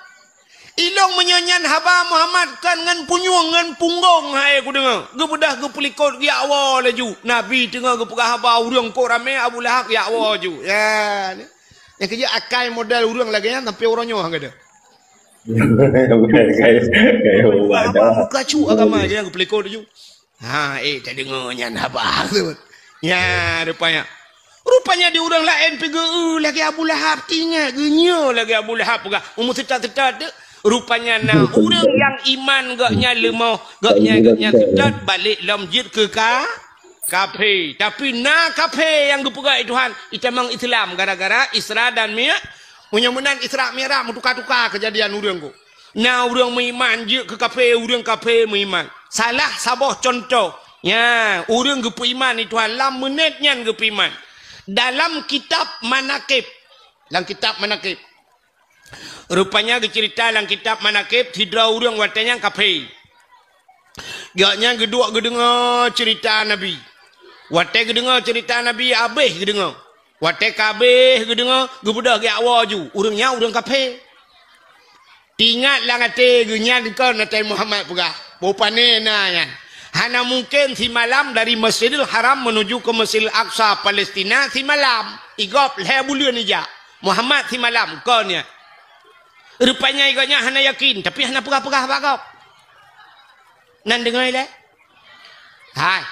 A: Ilong menyonyan haba Muhammad kan ngan punyung ngan punggong hai ku dengar. Gebedah ge pelikot ge awa laju. Nabi tengah ge pegah haba urang kok rame Abu Lahab ge awa ju. Ya. Yang kerja akai modal urang lagi ya tapi orangnya hang ada. Buka cu agama je ge pelikot ju. Ha tak dengar nyan haba. Ya rupanya di orang lain pergi lagi Abu Lahab tinggal genyo lagi Abu Lahab pegah umur tetat rupanya nah orang yang iman gaknya lemah gaknya tetat balik lamjid ke kafir tapi nah kafir yang gepegah Tuhan itu memang Islam gara-gara Isra dan Mi'raj menyemenan Isra Mi'raj tukar-tukar kejadian orang ku nah orang meiman je ke kafir orang kafir meiman salah sabah contoh ya orang gepu iman itu lam menit nyan gepu iman dalam kitab manakib rupanya cerita dalam kitab manakib tidak orang watanya kafir gaknya gedua gedengar cerita Nabi wate gedengar cerita Nabi abih gedengar wate kabeh gedengar gebudah ge awaju urangnya urang kafir ingat lang ate genya dikon ate Muhammad pegah bopane na yan hana mungkin si malam dari Masjidil Haram menuju ke Masjidil Aqsa Palestina si malam igop le bulan ija Muhammad si malam konnya rupanya iganya hana yakin tapi hana pegah-pegah bagop nan dengar le hai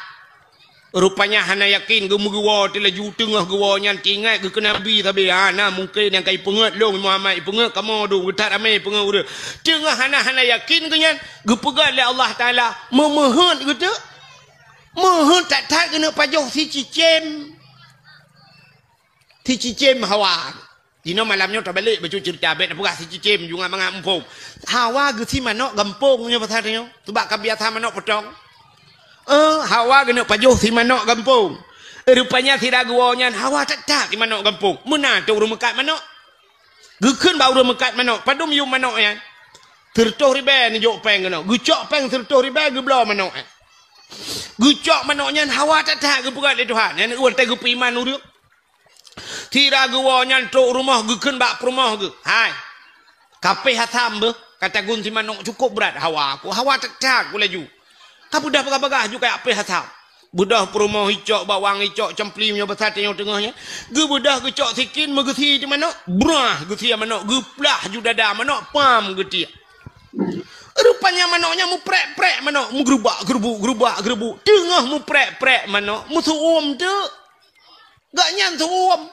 A: rupanya hana yakin gemugewa tela ju tengah gewa nyan tingat ke Nabi tapi hana mungkin yang kai pengat long Muhammad pengat kamu do getat ramai pengat udah tengah hana yakin ke nyan gepegah le Allah Taala memohon gitu mohon tak kena pajoh si cicem Hawa dino malamnya tak balik baju cerita bet pegah si cicem juga mangap empung Hawa ge si manok gampung nya pasarnya sebab kebiasaan manok potong Hawa kena pajuh si manok gampung. Rupanya tidak guanya Hawa tak di manok gampung. Mana tu urang mekat manok? Gekeun ba urang mekat manok. Padum yu manok ya. Tertuh ribe ni jok peng kena. Gucok peng tertuh ribe geblo manok. Gucok manoknya Hawa tak gepugat le Tuhan. Yang urang teh gepu iman urang. Tidak guanya tu rumah gekeun ba rumah ge. Hai. Kapeh hatam be. Kata gun si manok cukup berat hawa aku. Hawa tak-tak aku laju. Kamu dah bagah-bagah juga apeh hatam. Budah perumah hicok, bawang hicok, cempli punya besar tengok tengahnya. Ge budah gecok sikin, megeti di manok. Brah geti manok. Ge plah judada manok. Pam geti. Rupanya manoknya mu prek-prek manok. Mu gerubak. Tengah mu prek-prek manok. Mu suum tu. Gak nyan suum.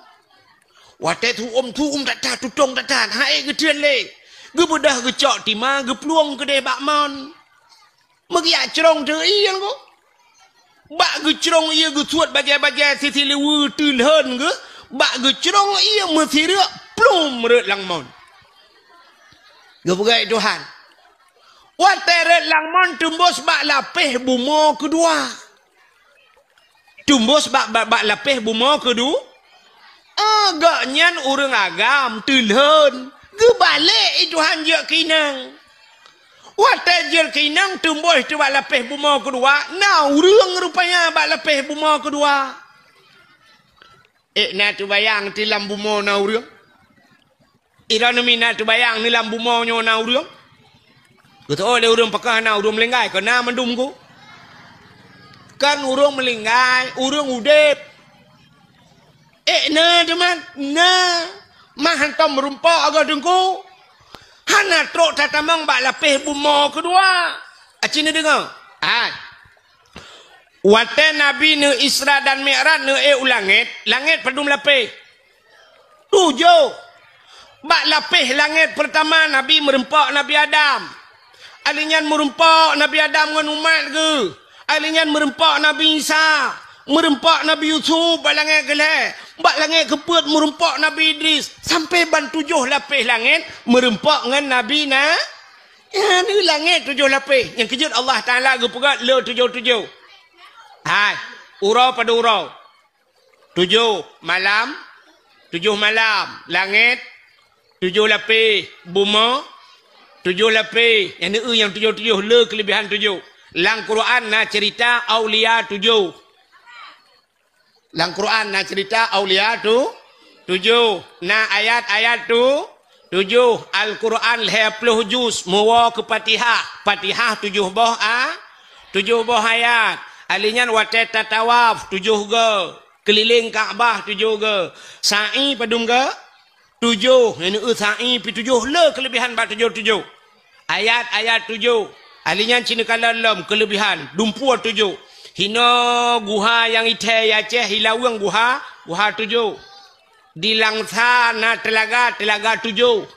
A: Watai suum tak tutong tak. Hai getian le. Ge budah gecok tima. Ge peluang gede bakmon. Magiak cerong tu iyan ko. Bak ge cerong ia ge suat bagai-bagai sisi lewu tulhen ge. Bak ge cerong ia mesti rek. Plum rek langmon. Ge pegai Tuhan. Wateret langmon tumbus bak lapih bumo kedua. Tumbus bak lapih bumo kedua. Agak nyan urang agam tulhen. Ge balik Tuhan je kinang. Watet je kinang tumbus tu bak lapih bumo kedua. Nah urang rupanya bak lapih bumo kedua. Na tu bayang tilam bumo na urang. Iranumi na tu bayang nilam bumo nyo na urang. Kata oleh urang pakah na urang melinggai kena mendum ku. Kan urang melinggai, urang udep. Na teman, na mahantam merumpak agak dengku. Hana trok tatamang bak lapih bumo kedua. Acina dengar. Wate Nabi ne Isra dan Mi'raj ne langit padum lapih. Tujuh. Bak lapih langit pertama Nabi merempak Nabi Adam. Alinyan merempak Nabi Adam dengan umat ke. Alinyan merempak Nabi Isa. Merempak Nabi Yusuf. Bak langit gelap. Bak langit keput merempak Nabi Idris. Sampai ban tujuh lapis langit. Merempak dengan Nabi na. Ya ni langit tujuh lapis. Yang kejut Allah Ta'ala ke pegat le tujuh-tujuh. Hai. Urau pada urau. Tujuh malam. Langit. Tujuh lapis. Buma. Tujuh lapis. Yang tujuh-tujuh. Le kelebihan tujuh. Lang Quran na cerita aulia tujuh. Lang Quran na cerita aulia tu tujuh. Na ayat-ayat tu tujuh. Al-Quran 20 juz. Muwa ke Fatihah. Fatihah tujuh boh tujuh boh ayat. Alinyan watet tatawaf tujuh ge. Keliling Kaabah tujuh ge. Sa'i padum ge tujuh. Yang sa'i pi tujuh. Le kelebihan bak tujuh-tujuh. Ayat-ayat tujuh. Alinyan Cina kalam kelebihan. Dumpua tujuh. Hino guha yang ite Aceh hilawang guha tujuh. Di Langsa na telaga tujuh.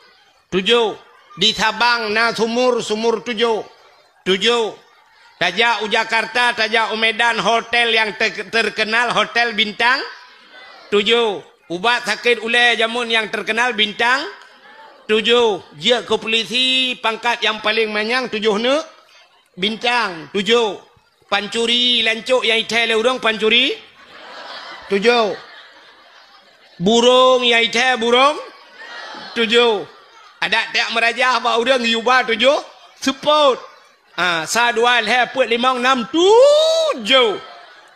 A: Di Sabang na sumur tujuh. Tajak Jakarta, tajak Medan hotel yang terkenal hotel bintang tujuh. Ubat sakit ulai jamun yang terkenal bintang tujuh. Dia ke polisi pangkat yang paling manyang tujuh ne bintang tujuh. Pancuri lancuk yang ite le urang pancuri tujuh. Burung yang ite burung tujuh. Ada tak merajah ba urang yuba tujuh. Support. Sa dua le put limang enam tujuh.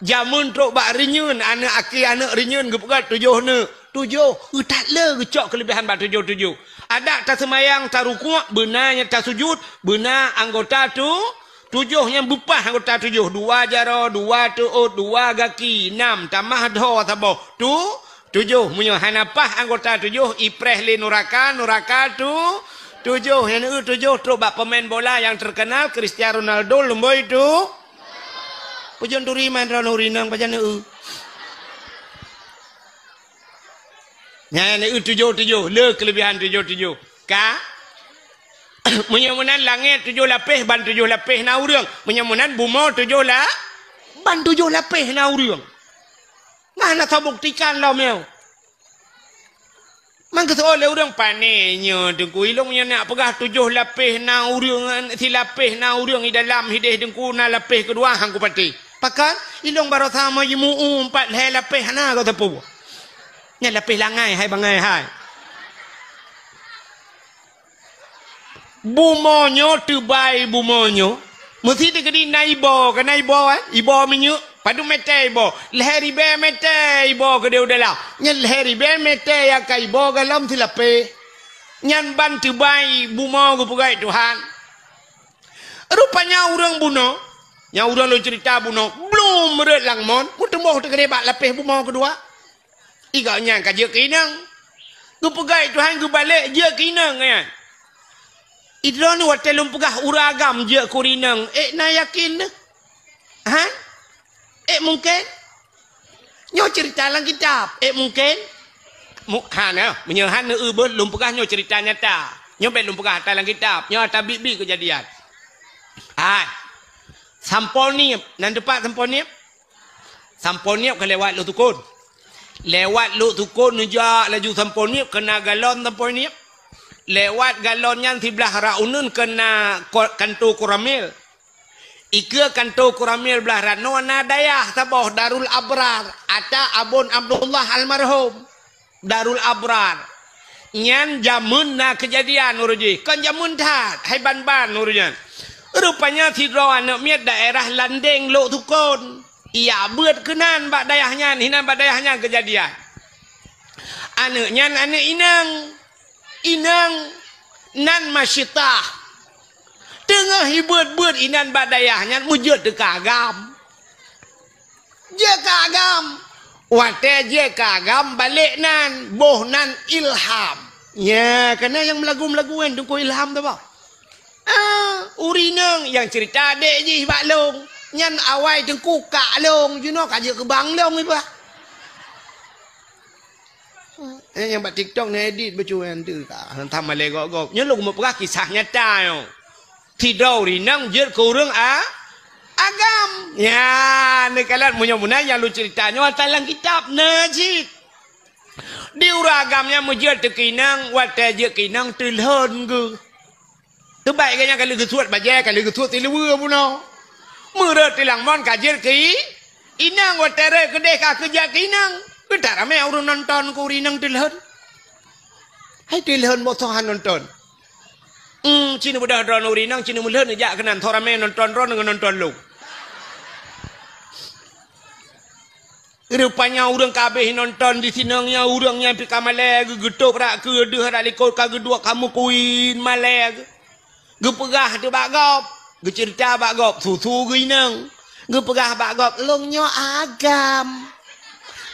A: Jamun trok bak renyun anak aki anak renyun gepegat tujuh ne. Tujuh. Tak le gecok kelebihan bak tujuh. Ada tak semayang tak rukuk benarnya tak sujud benar anggota tu tujuh yang bupah anggota tujuh. Dua jaro, dua tuut, dua gaki, enam tamah doh taboh. Tujuh punya hanapah anggota tujuh. Ipreh le nuraka tu tujuh. Yang tujuh terus bak pemain bola yang terkenal Cristiano Ronaldo lemboi tu. Pujon turiman ronourinang pajan Yang tujuh. Le kelebihan tujuh. Ka menyamunan langit tujuh lapis ban tujuh lapis na urang. Menyamunan buma tujuh lah ban tujuh lapis na urang. Mana tahu buktikan lah meu. Man kata oleh urang panenya dengku ilung nya nak pegah tujuh lapis na urang si lapis na urang di dalam hidih dengku na lapis kedua hang ku pati. Pakan ilung baru sama yimu empat hai lapis na kau tepu. Nya lapis langai hai bangai hai. Bumonyo tebai bumonyo. Mesti dia kena naibo ibo minyu. Padu mete ibo. Leheri be mete ibo ke dia udah lah. Nya leheri be mete ya kai ibo galam silape. Nyan bantu bayi buma ku pegai Tuhan. Rupanya orang bunuh. Yang orang lu cerita bunuh. Belum meret langmon. Ku tembuh terkerebak lapis buma kedua. Igaknya kaja kinang. Ku pegai Tuhan ku balik je kinang kan. Idro ni watelum pegah uragam je kurinang. Na yakin dah. Ha? Mungkin. Nyo cerita dalam kitab. Mungkin. Menyehan lum pegah nyo cerita nyata. Nyo belum pegah dalam kitab. Nyo atas bibi kejadian. Samponiep. Nan depan samponiep. Samponiep ke lewat lu tukun. Lewat lu tukun nujak laju samponiep kena galon samponiep. Lewat galon yang sebelah raunun kena kantor kuramil. Ika kantor kuramil belah rano nadayah sabah Darul Abrar. Ata Abun Abdullah almarhum. Darul Abrar. Nyan jamun na kejadian uruji. Kan jamun tak. Hai ban-ban urujan. Rupanya sidro anak miat daerah Landeng Lok Tukun. Ia buat kenan bak dayahnya. Hinan bak dayahnya kejadian. Anaknya anak inang. Inang nan masyitah. Tengah hibut-but inan bak dayahnya. Mujud dekagam. Je kagam. Wate je kagam balik nan. Boh nan ilham. Ya, kena yang melagu-melaguan tunggu ilham tu apa? Urinang yang cerita dek je bak long. Nyan awai tengku kak long. You know kaje kebang long ni bah. Yang buat TikTok ni edit bercuan tu kak. Hantam malai gok-gok. Nyan long mau perah kisah nyata yo. Tidak urinang je kurang agam. Ya, ni kalian punya yang lu ceritanya dalam kitab najib. Di uragamnya mujud tekinang, wate je kinang tilhon ke. Terbaik kayaknya kalau kesuat bajai, kalau kesuat tiluwa pun no. Murah tilang mon kajer ki. Inang wate re kedeh ka kerja kinang. Kita ramai orang nonton ku rinang tilhon. Hai tilhon motohan nonton. Cina budak drone urinang, cina mulhon aja kenan thorame nonton drone dengan nonton lu. Rupanya orang kabeh nonton di sinangnya orangnya pika maleg getuk rak ke deh rak likor ka gedua kamu kuin maleg. Gepegah tu bagop, gecerita bagop susu ginang. Gepegah bagop longnyo agam.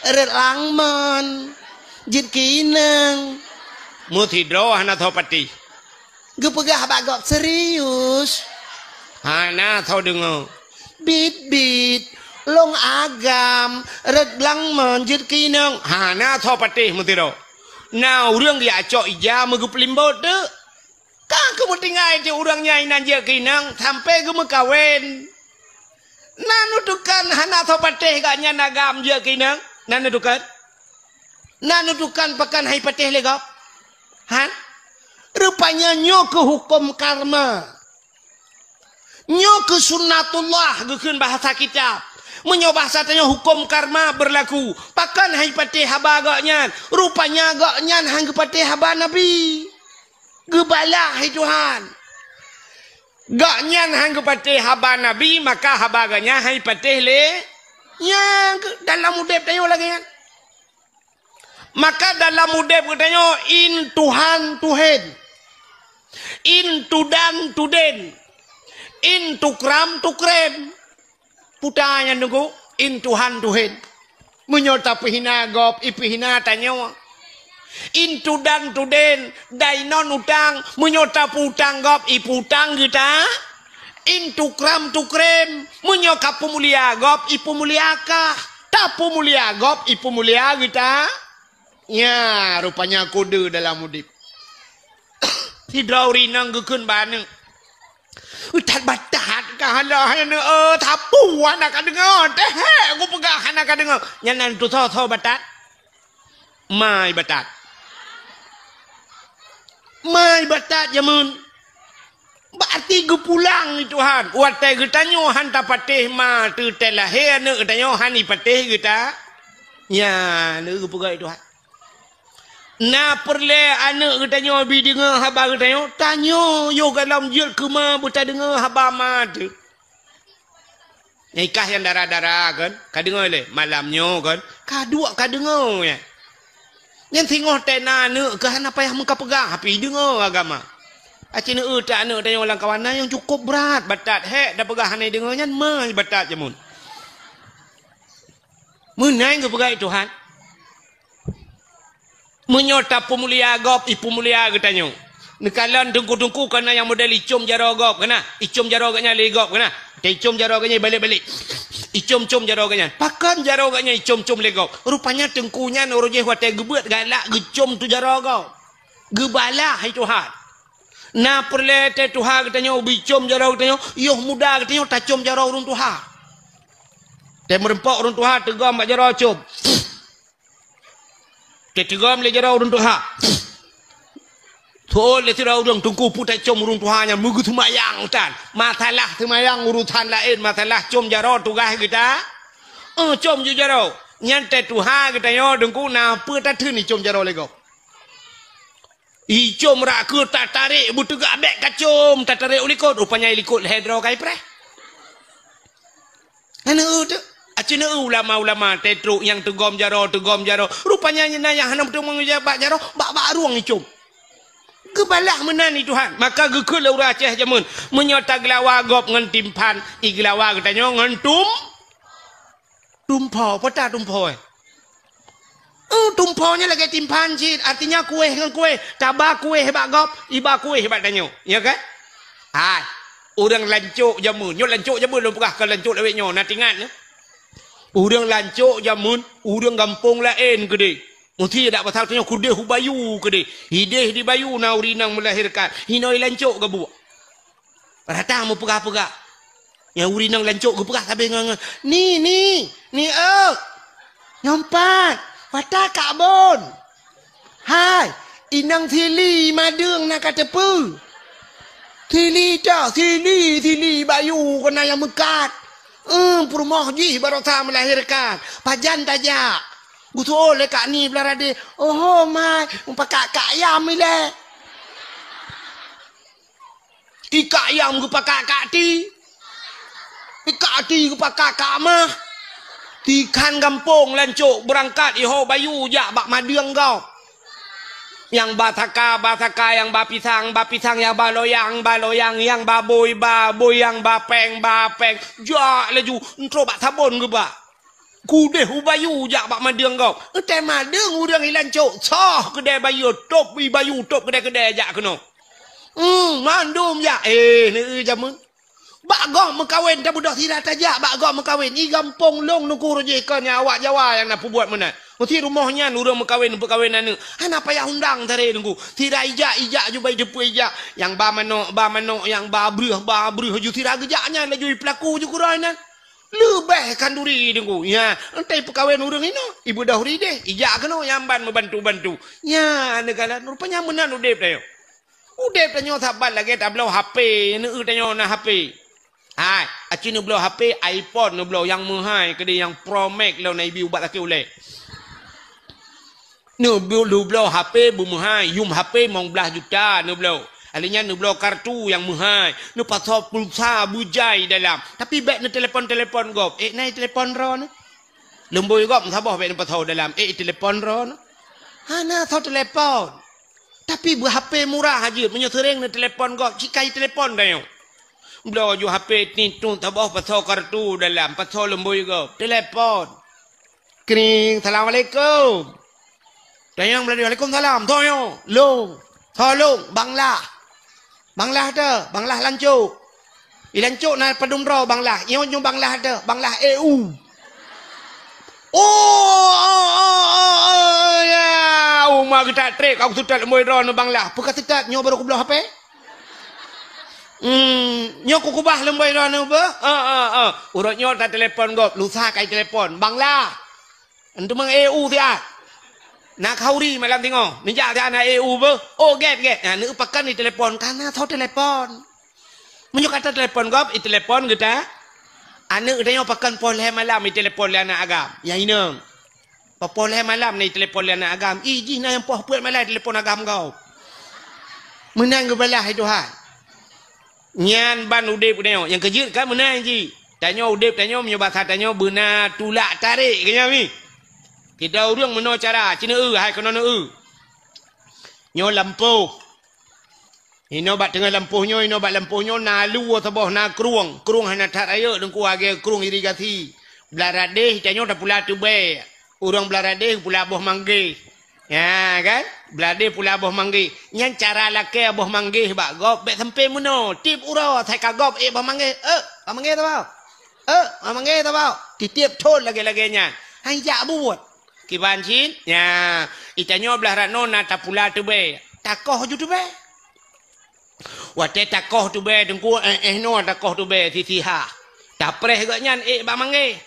A: Relangman. Jit kinang. Mutidro hana thopati. Gepegah bagop serius. Hana thau dengar. Bit-bit. Long agam, redlang menjit kinang, hana thau patih mutiro. Now orang dia acok ija megu pelimbot tu. Kang kamu tinggal je orangnya inan je kinang sampai kamu kawin. Nanutukan hana thau patih gaknya nagam je kinang. Nanutukan pakan hai patih legap. Han? Rupanya nyo ke hukum karma. Nyo ke sunnatullah gukun bahasa kitab. Menyobah satanya hukum karma berlaku. Pakan hai patih haba gaknya. Rupanya gaknya hang patih haba Nabi. Gebalah hai Tuhan. Gaknya hang patih haba Nabi. Maka haba gaknya hai patih le. Yang dalam udep tayo lagi kan. Maka dalam udep katanya. In Tuhan Tuhan. In Tudan Tuden. In Tukram Tukrem. Putanya nunggu in Tuhan Tuhan menyota pihina gop ipihina tanyo in tudan tuden dainon utang menyota putang gop iputang kita in tukram tukrem menyoka pemulia gop ipemuliaka tapu mulia gop ipemulia kita ya rupanya kode dalam mudip hidrauri nang gukun baneng Utat batat kahala tapu anak dengar teh aku pegah anak dengar nyanan tu tho batat mai batat jamun berarti gue pulang ni Tuhan watai kita nyo han tapateh ma tu telah he ne kita nyo han ipateh kita ya ne gue pegah Tuhan na perle anak kita nyo bi dengar haba kita nyo tanyo yo dalam jil kema buta dengar haba ma tu nikah yang darah-darah kan ka dengar le malamnyo kan ka dua ka dengar ya Yang tengok tena ne ke apa yang muka pegang api dengar agama. Acina tak ne tanya orang kawan yang cukup berat batat hek dah pegang hanai dengarnya mai batat jamun. Menai ke pegang Tuhan. Menyota pemulia gop ipu mulia ke tanya. Nekalan dengku-dengku kena yang model icum jaro gop kena. Icum jaro ganya legop kena. Icum jaro ganya balik-balik. Icum-cum jaro ganya. Pakan jaro ganya icum-cum legop. Rupanya tengkunya noroje wate gebeut galak gecum tu jaro gop. Gebalah hai Tuhan. Na perlete Tuhan katanya bicum jaro katanya yoh muda katanya tacum jaro urun Tuhan. Te merempok urun Tuhan tegam mak jaro cum. Te tegam le jaro urun Tuhan. Thol le tira urang tungku putai com urung Tuhannya mugu tumayang tan. Matalah tumayang urutan lain matalah com jaro tugas kita. Com ju jaro. Nyante Tuhan kita yo dengku na pe ta thun ni com jaro lego. I com ra ke tak tarik butu ga bek ka com tak tarik ulikot rupanya ilikot hedro kai pre. Ana tu acina ulama-ulama tetru yang tegom jaro rupanya nyana yang hanam tu mengujabat jaro bak ruang ni com. Kebalah menani Tuhan. Maka gekul ura Aceh jamun. Menyota gelawa gop ngan timpan. I gelawa katanya ngan tumpau. Peta tumpau tumpaunya lagi timpan cid. Artinya kue ngan kue. Tabah kue hebat gop. Iba kue hebat tanya. Ya kan? Hai. Orang lancuk jamun. Nyok lancuk jamun. Lu pekah ke lancuk lewek nyo. Natingan. Orang lancuk jamun. Orang gampung lain gede. Muti tak pasal tanya kudeh bayu ke dia. Hideh di bayu nauri nang melahirkan. Hinoi lancuk ke buat. Rata mau pegak-pegak. Yang uri nang lancuk ke pegak sampai ngang. Ni nyompat. Wata kabon. Hai. Inang thili madung nak kata pu. Thili dah. Thili bayu kena yang mekat. Perumah ji baru tak melahirkan. Pajan tajak. Gutu le kak ni belara de. Oh mai, pakai kak ayam ni le. Ika ayam gu pakai kak ti. Ika ti gu pakai kak mah. Tikan kampung lancuk berangkat iho bayu jak bak madeng kau. Yang bataka yang bapisang yang baloyang yang baboy yang bapeng. Jak laju entro bak sabun ke bak. Kudeh bayu jak bak madeng kau. Te madeng urang ilan cok. Soh kedai bayu top bayu top kedai jak kena. Mandum jak. Ni jamun. Bak gom mengkawin tak budak tidak tajak bak gom mengkawin. I gampong long nuku rojekan awak Jawa yang nak buat mana. Mesti rumahnya urang mengkawin perkawinan ni. Ana payah undang tare nunggu. Tidak ijak ju bai depu ijak. Yang ba manok yang ba brih ju tidak gejaknya laju pelaku ju kurainan. Lebih kanduri dengku. Ya, entai perkawin urang ini. Ibu dahuri deh. Ijak kena yamban membantu-bantu. Ya, negara rupanya menan udep dah. Udep tanya sabar lagi tak belau HP. Ni tanya nak HP. Hai, aci ni belau HP iPhone ni belau yang mahal ke dia yang Pro Max lau naik biu buat laki oleh. Ni belau HP bu mahal. Yum HP mong belah juta ni belau. Alinya nu blok kartu yang mahal. Nu pasal pulsa bujai dalam. Tapi baik nu telefon gop. Naik telefon ron. Lemboi gop sabah baik nu pasal dalam. Telefon ron. Hana thau telefon. Tapi bu HP murah aja. Menyereng nu telefon gop. Cikai telefon dah yo. Blok ju HP ni tu sabah pasal kartu dalam. Pasal lemboi gop. Telefon. Kering. Assalamualaikum. Dayang Waalaikumsalam. Thau yo. Long. Tolong Banglah ada, Banglah lancuk. Lancuk na padumro Banglah. Iyo nyo Banglah ada, Banglah EU. Ya, umah kita trek aku sudah moy ron Banglah. Pukat tidak nyo baru kublah HP. Nyo ku kubah lemboy ron ba? Urut nyo ta telefon gop, lusa kai telefon Banglah. Antu mang EU dia. Nak kauri malam tengok. Minjak dia anak EU ber. Oh get. Ni upakan ni telefon. Karena tahu telefon. Menjuk kata telefon gop. Telefon kita. Anak dia upakan poleh malam ni telefon dia anak agam. Yang ini. Poleh malam ni telefon dia anak agam. Iji na yang poh puat malam telefon agam kau. Menang ke belah itu ha. Nyan ban udip dia. Yang kejut kan menang ji. Tanya udip tanya menyebab tanya benar tulak tarik kenyam ni. Tidak orang meno cara. Cina hai kena nyo lampu. Ino bat tengah lampuhnya, ino bat lampuhnya nalu atau na kruang hana tak raya dengku age kruang irigasi. Belarade hitanyo dah pula tu be. Orang belarade pula boh mangge. Ya kan? Belarade pula boh mangge. Nyan cara lake boh mangge bak gop bet sampai meno. Tip ura thai kagop boh mangge. Boh mangge tau bau. Boh mangge tau bau. Titip thon lagi-lagi nya. Hai ja buat. Kiban chin. Ya, itanyo belarano na tak pula tu be. Takoh ju tu be. Wate takoh tu be dengku no takoh tu be sisiha. Tak preh agaknya bak mangge.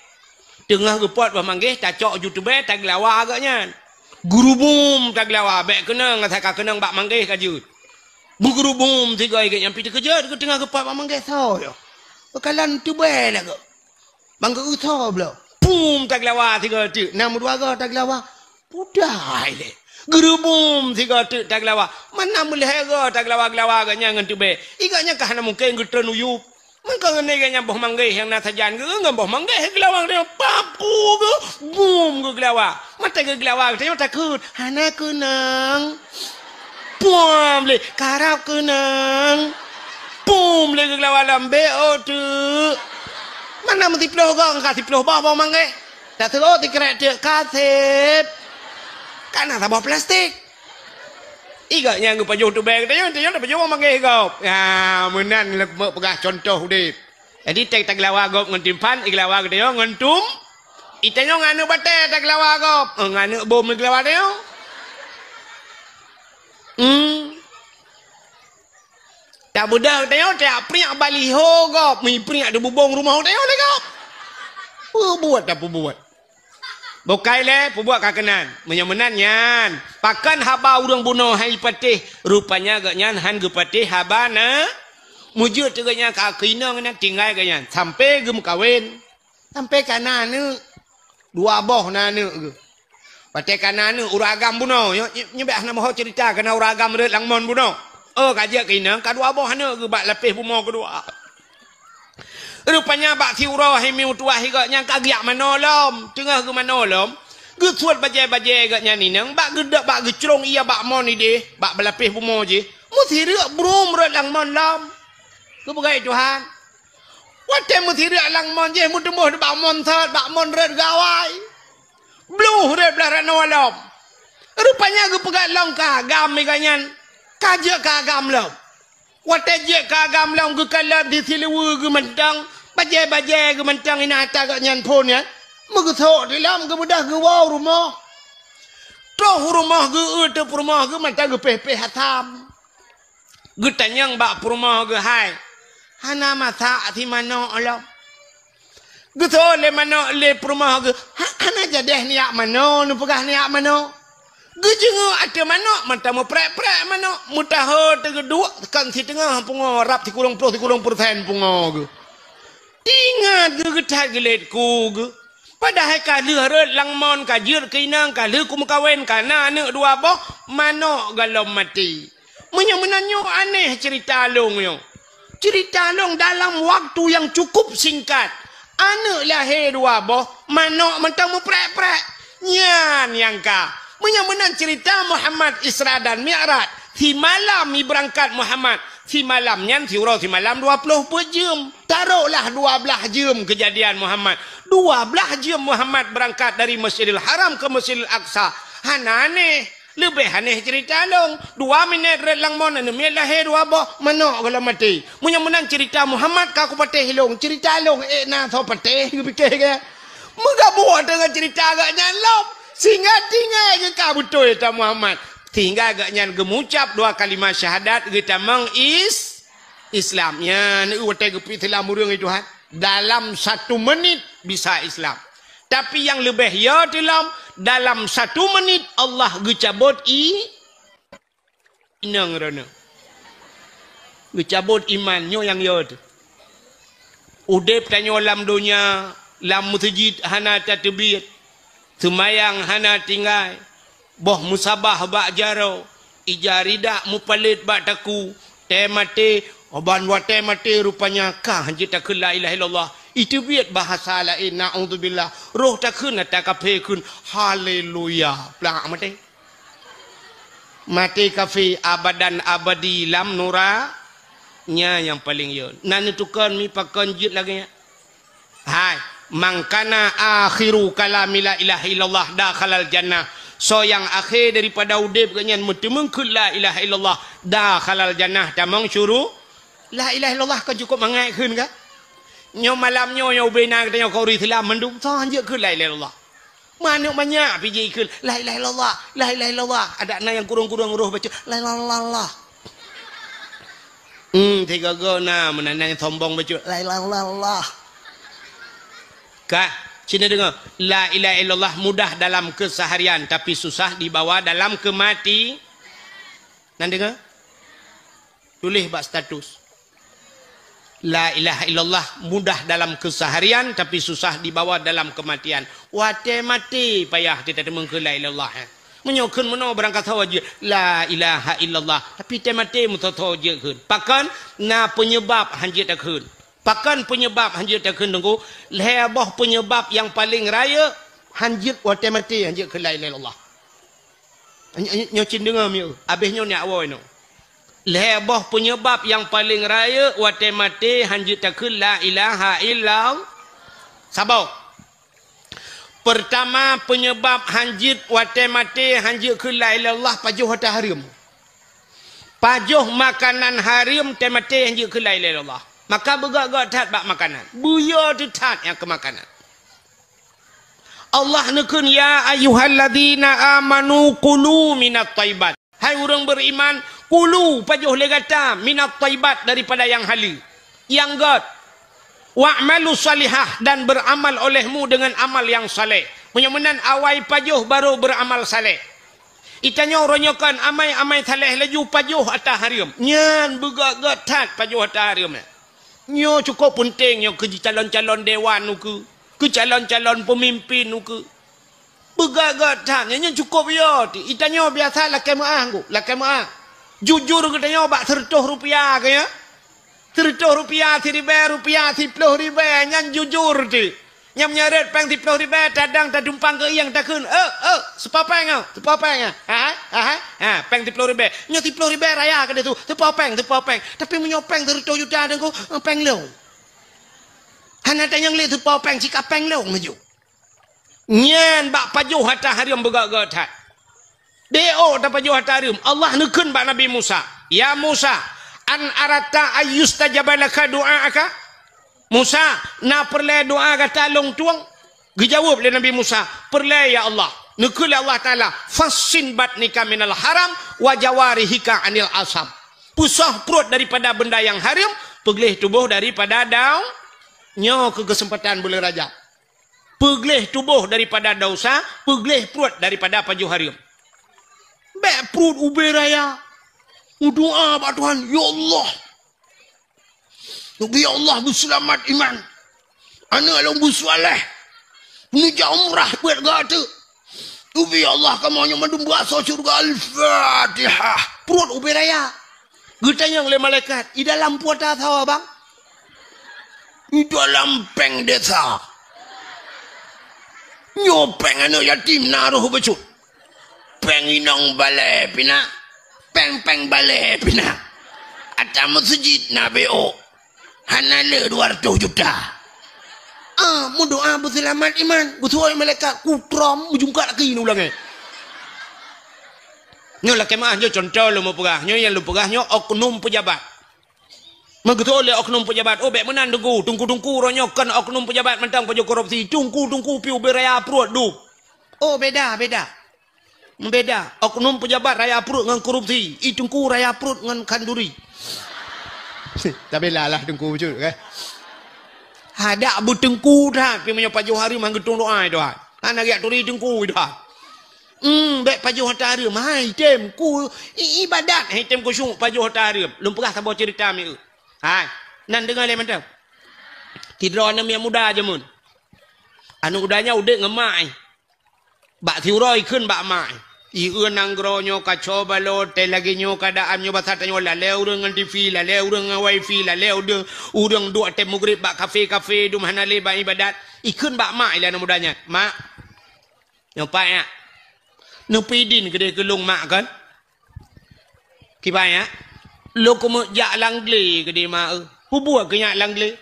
A: Tengah repot bak mangge tak cok ju tu be tak lawa agaknya. Guru bum tak lawa bek kena ngatai ka kena bak mangge kajut. Bu guru bum tiga agaknya pi kerja dekat tengah repot bak mangge so yo. Bakalan tu be lah ke. Bangga utho blo. Bum tak lawa tiga tu. Nam dua ga tak lawa. Pudai le. Gerubum tiga tu tak lawa. Mana boleh ga tak lawa agaknya ngan tu be. Igaknya kahana mungkin getron uyup. Maka ngene ganya boh mangge yang na sajan ge ngam boh mangge gelawang dia papu ge bum ge gelawa. Mata ge gelawa dia takut. Hana kunang. Pum le karap kunang. Pum le ge gelawa lambe o tu. Mana mesti ploh ga kasih ploh boh mangge. Tak terus dikerek dia kasih. Karena tak bawa plastik. Igaknya ngu pajuh tu beg dia dah pajuh mangge gop. Ya, menan mek pegah contoh dip. Jadi tak lawa gop ngan timpan iglawa dia ngan tum. Itanyo nganu bate tak lawa gop. Nganu bom iglawa dia. Tak budak dia tak priak baliho gop. Mi priak de bubong rumah dia gop. Buat tak buat. Bukai le, buat kakenan. Menyemenan nyan. Pakan haba urang bunuh hai patih. Rupanya gak nyan han ge patih haba na. Mujud tu gak nyan ka kina ngana tinggal gak nyan. Sampai gem kawin. Sampai kana ne. Dua boh na ne ge. Patih kana ne uragam bunuh. Nyebek nama ho cerita kana uragam re langmon bunuh. Kajak kina ka dua boh ne ge bak lepih bumoh kedua. Rupanya bak siurah hai miu tuah igaknya kagiak manolom. Tengah ke manolom. Ge suat bajai-bajai igaknya ni nang bak gedak bak gecrong ia bak mon ni deh. Bak belapih bumo je. Mesti riak brum rat lang mon lam. Ke bagai Tuhan. Wate mesti riak lang mon je mu temuh bak mon sat bak mon rat gawai. Bluh rat belah manolom. Rupanya ge pegat long kagam igaknya. Kajak kagam lam. Wate je kagam lam ge kalap di silewu ge mentang. Bajai-bajai ke mentang ini atas kat nyan pun ya. Mengetok di dalam ke bedah ke wow rumah. Toh rumah ke utep rumah ke mentang ke peh-peh hatam. Ke tanyang bak rumah ke hai. Hana masak di mana alam. Ke toh le mana le rumah ke. Hana jadeh niak mana. Nupegah niak mana. Ke jenguk ada mana. Mata mu prek-prek mana. Mutaho tegeduk. Kan si tengah pungo rap di kurung persen pungo ke. Ingat ke getat gelet ku ke. Padahal kalau red langmon kajir keinang kalau ku mengkawin kana anak dua boh mano galom mati. Menyenanyo aneh cerita long yo. Cerita long dalam waktu yang cukup singkat. Anak lahir dua boh mano mentang muprek-prek. Nyan yang ka. Menyemenan cerita Muhammad Isra dan Mi'raj. Di malam mi berangkat Muhammad. Si malamnya, si malam 20 jam. Taruhlah 12 jam kejadian Muhammad. 12 jam Muhammad berangkat dari Masjidil Haram ke Masjidil Aqsa. Hana aneh. Lebih aneh cerita long. 2 minit red lang mon. 1 minit lahir 2 boh. Mana kalau mati. Menang cerita Muhammad kaku patih long. Cerita long. Na so patih. Fikir ke. Mengabuh dengan cerita agaknya long. Sehingga tinggal ke kabutoy ta Muhammad. Sehingga agaknya gemucap 2 kalimat syahadat kita Islam. Ya, ni wate gepi Islam urang itu Tuhan. Dalam 1 menit bisa Islam. Tapi yang lebih ya dalam 1 menit Allah gecabut inang rana. Gecabut imannya yang ya tu. Udep tanya lam dunia, lam masjid hana tatbir. Semayang hana tinggal. Boh musabah bak jaro. Ijarida mupalit bak taku. Temate. Oban wa temate rupanya kah. Jita ke la ilaha illallah. Itu biat bahasa lain. Na'udzubillah. Roh tak kun tak kafe kun. Haleluya. Pelang mati. Mati kafe abadan abadi lam nura. Nya yang paling yun. Nani tukar mi pakan jit lagi ya. Hai. Mangkana akhiru kalami la ilaha illallah dakhalal jannah. So yang akhir daripada udip kanyan mutimengkul la ilaha illallah dakhalal jannah tamang syuru la ilaha illallah kan cukup mangai khun ka nyo malam nyo bena kata nyo kau Islam mendung so anje khun la ilaha illallah manuk banyak piji khun la ilaha illallah la ilaha illallah ada na yang kurung-kurung roh baca la ilaha illallah tiga gona menandang sombong baca la ilaha illallah ka sini dengar, la ilaha illallah mudah dalam keseharian tapi susah dibawa dalam kemati. Nanti dengar? Tulis bak status. La ilaha illallah mudah dalam keseharian tapi susah dibawa dalam kematian. Wate mati payah kita temung ke la ilaha illallah. Menyokun meno berangkat wajib la ilaha illallah tapi temati mutoto je kun. Pakan na penyebab hanjit akun. Pakan penyebab hanjit takun tunggu leboh penyebab yang paling raya hanjit wate mati hanjit ke la ilaha illallah. Nyocin dengar mi habis nyo ni awoi no. Leboh penyebab yang paling raya wate mati hanjit takun la ilaha illallah. Sabar. Pertama penyebab hanjit wate mati hanjit ke la ilaha illallah pajuh harta haram. Pajuh makanan haram te mati hanjit ke la ilaha illallah. Maka begak-gak tat bak makanan. Buya tu tat yang ke makanan. Allah nekun ya ayyuhalladzina amanu kulu minat taibat. Hai orang beriman, kulu pajuh legata minat taibat daripada yang halal. Yang god. Wa'malu salihah dan beramal olehmu dengan amal yang saleh. Menyemenan awai pajuh baru beramal saleh. Itanya ronyokan amai-amai saleh laju pajuh atas haram. Nyan begak-gak tat pajuh atas haram. Nyo cukup penting nyo ke calon-calon dewan nu ke calon-calon pemimpin nu ke begagak tan nyo cukup yo ti itanyo biasa la kemaah ku la kemaah jujur ke tanyo bak 100 rupiah ke ya 100 rupiah 1000 rupiah 10 ribu nyan jujur ti nyam nyaret pang 10 ribu tadang tadumpang ke yang takun sepapeng pang 10 ribu nyo 10 ribu raya ke tu sepapeng tapi menyopeng 100 juta dan ko peng lo hana tanyang le sepapeng cika peng lo maju nyen bak pajuh hatta harim begak-gak tat deo ta pajuh hatta harim Allah nekun bak Nabi Musa ya Musa an arata ayyustajabalaka du'aaka Musa, na perle doa kata long tuang. Dijawab oleh Nabi Musa, perle ya Allah. Nekul Allah Ta'ala, fassin batnika minal haram, wa jawarihika anil asam. Pusah perut daripada benda yang haram, pegelih tubuh daripada daun. Nyo ke kesempatan boleh raja. Pegelih tubuh daripada dosa, pegelih perut daripada pajuh haram. Bek perut ube raya. Doa pak Tuhan, ya Allah. Ya Allah berselamat iman. Anak long bersoleh. Menuju umrah buat gata. Ya Allah kamu hanya mandum bahasa surga Al-Fatihah. Perut ubi raya. Getanya oleh malaikat. Di dalam puata tahu bang? Di dalam peng desa. Nyopeng anak yatim naruh becut. Peng inong balai pina. Peng balai pina. Atau masjid nabeo. Hanale 200 juta. Mu doa berselamat iman. Betul malaikat kutram mujungkat lagi ni ulangnya. Nyo lah kemah nyo contoh lu mau pegah. Nyo yang lu pegah nyo oknum pejabat. Betul oleh oknum pejabat. Oh bek menan tunggu ronyokan oknum pejabat mentang pajak korupsi. Tunggu piu beraya perut du. Oh beda. Oknum pejabat raya perut dengan korupsi. Tunggu raya perut dengan kanduri. Tapi lah tengku betul kan. Ada bertengku dah. Pergi menyapa pajuh hari manggetung doa itu. Anak yak turi tengku itu. Bek pajuh hari mai tem ku ibadat. Hai tem ku syung pajuh hari. Lum pegah sabar cerita mi. Hai. Nan dengar le mantap. Tidra ana yang muda je mun. Anu udahnya udah ngemai. Bak tiuroi keun bak mai. Ieu nanggro nyo kaco balot lagi nyo kadaan nyo basat nyo laleu dengan TV laleu dengan wifi laleu de urang dua tem maghrib bak kafe du mana le ba ibadat ikun bak mak ila mudanya mak nyopa ya nupi din gede kelung mak kan kibai ya lo komo ja langle gede mak hubua kenya langle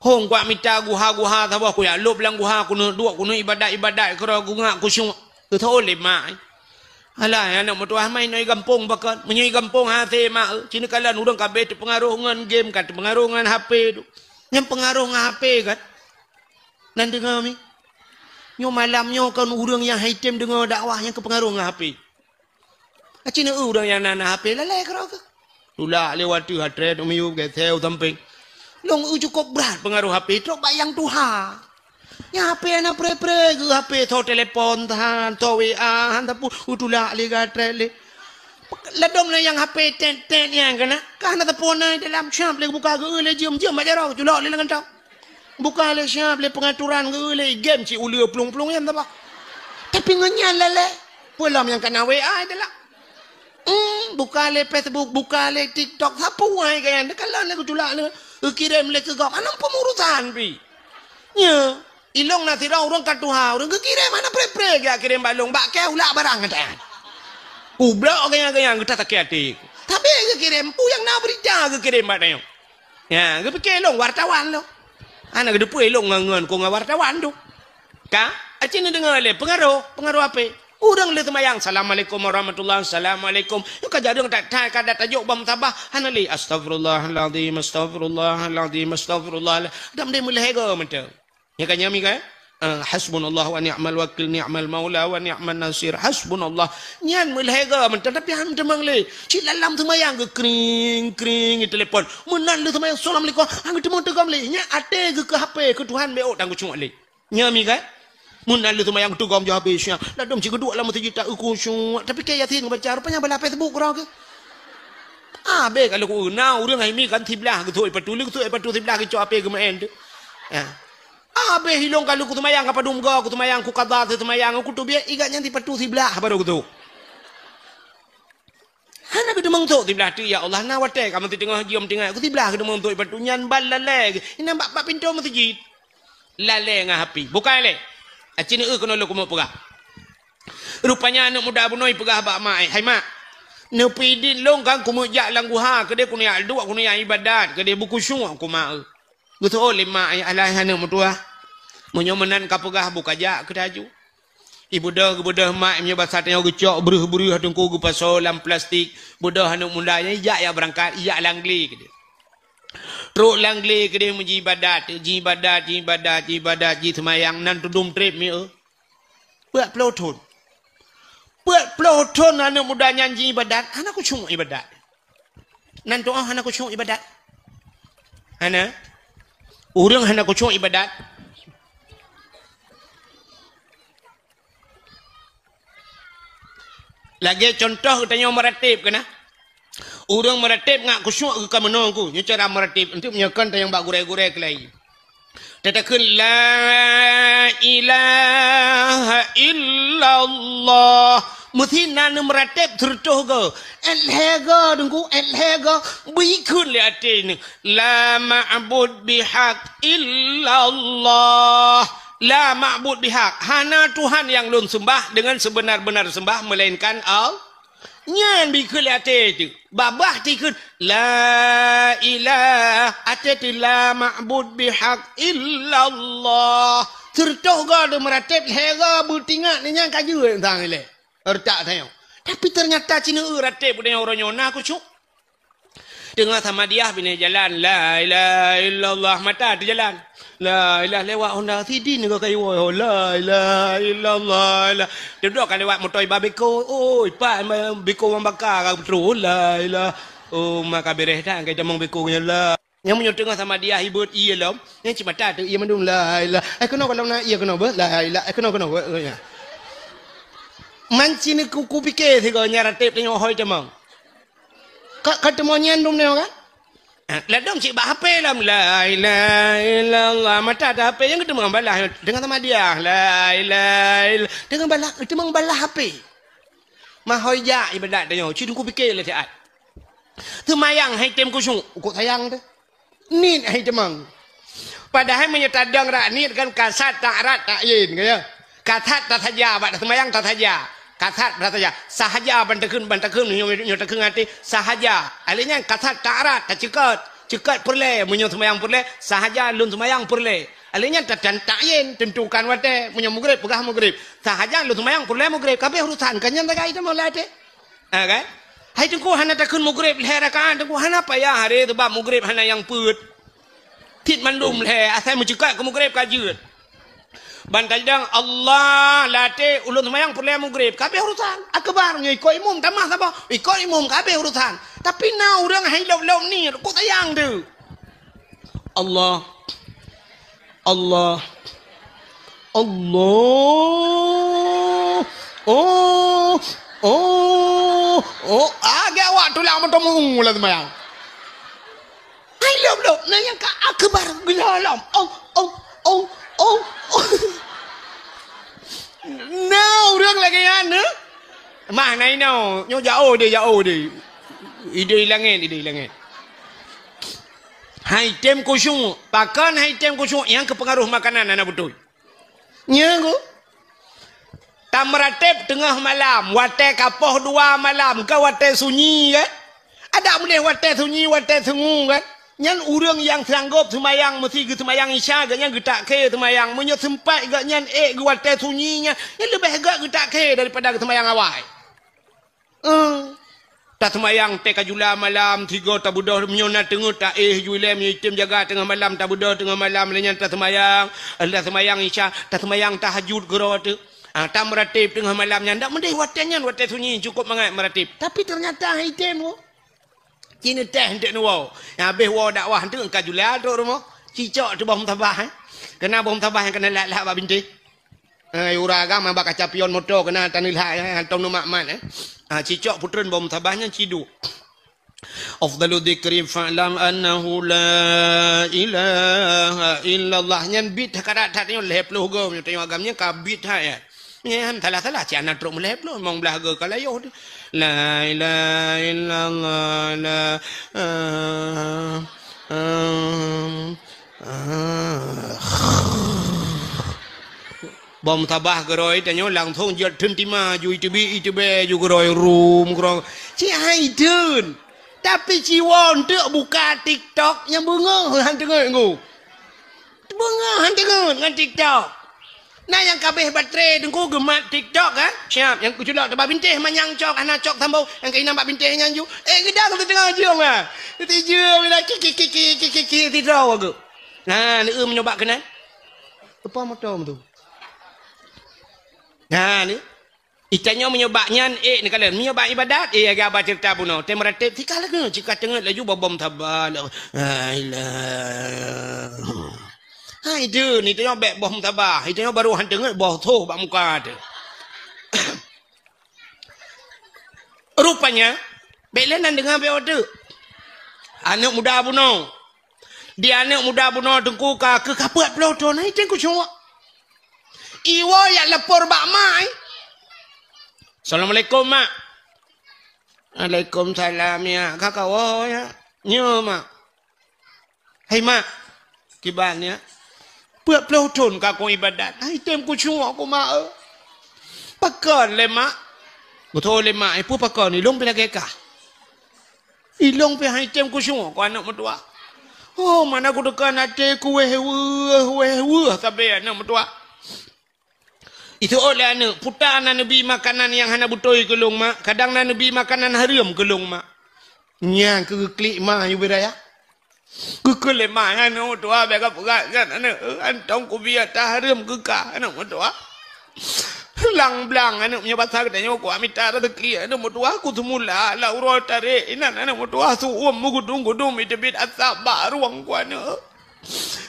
A: hong kwa mita guha thawa ku ya lob lang guha kuno dua kuno ibadat kero gunga kusyung tu thole mak alah anak mutuah main noi gampung bakat menyoi gampung hati mak cina kalan urang kabeh tu pengaruh ngan game kan pengaruh ngan HP tu yang pengaruh ngan HP kan nan dengar mi nyo malam nyo kan urang yang hitam dengar dakwah yang kepengaruh ngan HP cina urang yang nana HP lalai kerau ke tula lewat tu hatre tu miu ke theo samping long cukup berat pengaruh HP tu bayang Tuhan ya HP anak pre-pre ke HP tho telepon tahan tho WA han tapu utula liga trele ladong na yang HP ten yang kana kana tapon na dalam syam le buka ke le jam majaro julak le dengan tau buka le syam le pengaturan ke le game ci ulia plung-plung yang apa tapi ngenyan lele pulam yang kana WA adalah buka le Facebook buka le TikTok sapu ai kan kalau le julak le kirim le ke gok anang pengurusan pi nya ilong na tirau urang katuha urang kirim mana pre ya kirim balong bak ke ulak barang kan ublok gaya kita tak hati tapi kirim pu yang na berita kirim batang ya ke pikir long wartawan lo anak gede pu ilong ngan ko wartawan tu ka acin dengar le pengaruh apa urang le temayang assalamualaikum warahmatullahi assalamualaikum yo ka jadung tak kada tajuk bam tabah hanali astagfirullahalazim astagfirullah dam de mulai go mata ya kan nyami kan hasbunallah wa ni'mal wakil ni'mal maula wa ni'man nasir hasbunallah nyan mulhega men tapi ham demang le ci lalam tumayang ke kring telepon menan le tumayang assalamualaikum ang demang tegam le nya ate ke HP ke Tuhan beo tang ku le nyami kan menan le tumayang tegam jo habis nya ladom ci kedua lam tu juta ku tapi ke yatin baca rupanya bala Facebook ro ke be kalau ku na urang ai mi kan tiblah ke tu patu tiblah ke cho ape ke maen tu abe hilong kalau ku tumayang apa dumga ku tumayang ku kada tumayang ku tu biar iganya di patu sebelah baru ku tu hana bedu mang tu sebelah tu ya Allah na wate kamu tu tengah jiom tengah ku sebelah ku demang tu patu nyan bal lale ina bak pintu masjid lale ngah api bukan le acin kono lo ku mau pegah rupanya anak muda bunoi pegah bak mai hai mak ne pidin long kan ku mujak lang guha ke dia ku ni dua ku ni ibadat ke dia buku syung ku mak betul lima ayat Allah hana mutua menyomenan kapegah bukaja kedaju ibu dah mak nya basatnya gecok beruh tungku gu pasolam plastik budah hanu mundanya ijak ya berangkat ijak langli ke dia truk langli ke dia muji ibadat ji semayang nan tudum trip mi buat peloton anak muda nyanyi ibadat anak ku cung ibadat nan doa anak ku cung ibadat ana urang hendak kucung ibadat lagi contoh tanya meratib kena urang meratib ngak kusyuk ke menungku nya cara meratib untuk menyakan tayang bak gure-gure kelai tetakeun la ilaha illallah muthina ne meratib tertuh go elhega dengku elhega bikun le ate ni la ma'bud bihaq illallah la ma'bud bihaq hana Tuhan yang lun sembah dengan sebenar-benar sembah melainkan Allah nyan bikun le ate tu babah tikun la ilaha ate tu la ma'bud bihaq illallah tertuh go de meratib hega butingat ni nyang kaju tang le ertak tayang tapi ternyata cina ratib dengan orang nyona aku cuk dengan Ahmadiyah bini jalan la ilaha illallah mata di jalan la ilaha lewat Honda Sidin ke kayu la ilaha illallah dia duduk kan lewat motor babeko oi pak beko membakar terus la ilaha maka beres dah kai demong beko nya la yang menyotengah sama dia hibut iya lom yang cuma mata tu ia mendung la ilaha kena kalau nak ia kena la ilaha kena manci ni ku fikir sih kau nyaratif tengok hoi cemang. Kau temu nyandung ni kan? Ladang cik bak HP lah. La ilaha illallah. Mata ada HP yang ketemu balah dengan sama dia. La ilaha illallah. Dengan balah ketemu balah HP. Mahoya ibadat dah nyo. Cik ku fikir lah siat. Tu mayang hai tem ku syung. Kok sayang tu. Ni hai temang. Padahal menyetadang rak ni kan kasat tak rat tak yin kaya. Katat tak saja bak semayang tak saja. Katat tak saja. Sahaja bantakun nyo takun ati sahaja. Alihnya katat tak rat tak cekat perle munyo semayang perle sahaja lun semayang perle. Alihnya tak yin tentukan wate munyo mugrib pegah mugrib. Sahaja lun semayang perle mugrib kabeh urusan kanyan tak itu molate. Kan? Hai tengku hana takun mugrib leherakan tengku hana payah hari tu bab mugrib hana yang put. Tit mandum leh asal mencekat ke mugrib kajut. Bantajang Allah latih ulun semayang perle mugrib kabeh urusan. Akbar nyo ikut imam tamah sapa? Ikut imam kabeh urusan. Tapi na urang hai lauk ni kok sayang tu. Allah agak waktu lah mentomung lah semayang. Hai lauk na yang ka akbar gelam. Now orang lagi ana. Mah nai no, nyo jauh dia. Ide langit. Hai tem kusyung, pakan hai tem kusyung yang kepengaruh makanan anak betul. Nya go. Tamratib tengah malam, wate kapoh 2 malam, ke wate sunyi kan? Ada boleh wate sunyi, wate sengu kan? Nyan urang yang sanggup semayang mesti ke semayang isya gaknya getak ke semayang menyo sempat gaknya ge wate sunyinya yang lebih gak getak ke daripada ke semayang awal. Tak semayang te kajula malam 3 tabudah menyona tengah tak juile menyitim jaga tengah malam tabudah tengah malam lenyan tak semayang Allah semayang isya tak semayang tahajud gero tu. Tak meratib tengah malamnya ndak mendih watenya wate sunyi cukup mangat meratib. Tapi ternyata item Cina teh hendak nuau. Yang habis wau dakwah tu engkau jual tu rumah. Cicak tu bom tabah. Kena bom tabah yang kena lat bab binti. Ura agama bak kaca pion motor kena tanilha hantong nu makmat cicak putren bom tabahnya cidu. Afdalu dzikri fa'lam annahu la ilaha illallah. Nyan bit karat tatnya leploh go nyo tengok agamnya ka bit ha ya. Nyan salah ciana truk meleploh mong belaga kalayo. La ilaha illallah bom tabah geroi tanyo langsung jat tentima ju itbe ju geroi room geroi ci hai dun tapi ci won tu buka TikTok yang bunga han tengok ngu bunga han tengok ngan TikTok. Nah yang kabeh baterai dengku gemat TikTok kan? Siap yang kuculak tebak bintih manyang cok anak cok tambau yang kena nampak bintih nyanju. Gedak tu tengah jom ah. Tijung bila kiki tidraw aku. Nah, ni menyoba kena. Apa motor tu? Nah ni itanya menyobaknya ni kalian menyoba ibadat agak baca cerita puno. Tem meratib tikal lagi jika tengah laju bom tabal. Hai tu ni tengok beg bom tabah. Tengok baru han tengok boh tu bak muka tu. Rupanya belenan dengan beg tu. Anak muda puno. Dia anak muda puno tengku ka ke kapat pelo tu nai tengku cuma. Iwo ya lepor bak mai. Assalamualaikum mak. Waalaikumsalam ya. Kakak wo ya. Nyo mak. Hai mak. Kibannya. Buat peloton kakak ibadat. Hai tem ku cuma aku mak. Pakan le mak. Betul le mak. Ipu pakan ilong pina kekah. Ilong pina hai tem ku cuma aku anak mertua. Oh mana aku dekan hati ku weh sampai anak mertua. Itu oleh anak putar Nabi makanan yang hana butoi kelung mak. Kadang Nabi makanan haram kelung mak. Nyang ke klik mak you beraya. Kekele mak anak tua bega pegat kan anak antong ku biar tak haram kekah anak tua. Lang blang anak punya bahasa katanya ku amita rezeki anak tua ku semula la urut tarik inan anak tua suum gudung itu bit asap baruang ku anak.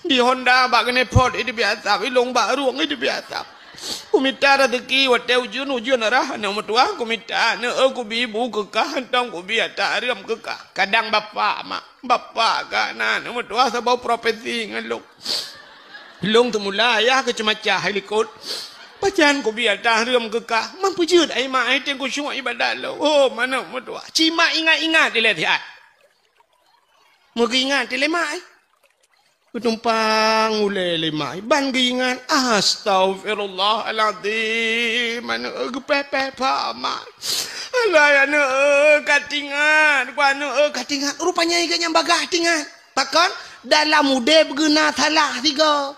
A: Di Honda bak kene pot itu biasa ilong baruang itu biasa. Ku minta rezeki wate ujun arah anak mertua ku minta ne aku bibu kekah entong ku biar tak haram kekah. Kadang bapa mak bapa kana anak mertua sebab profesi ngaluk. Long temula ya ke cemacah helikot. Bacaan ko biar dah rem kekah. Mampu je ai mak ai tengok syuk ibadat lo. Oh mana mutua. Cima ingat-ingat dia lihat. Megi ingat dia mak ai. Penumpang ulai lemai. Ban ge ingat. Astagfirullahaladzim. Mana gepepe pak mak. Alah ana katingan. Kuana katingan. Rupanya iganya bagah tingan. Takkan dalam muda berguna talah tiga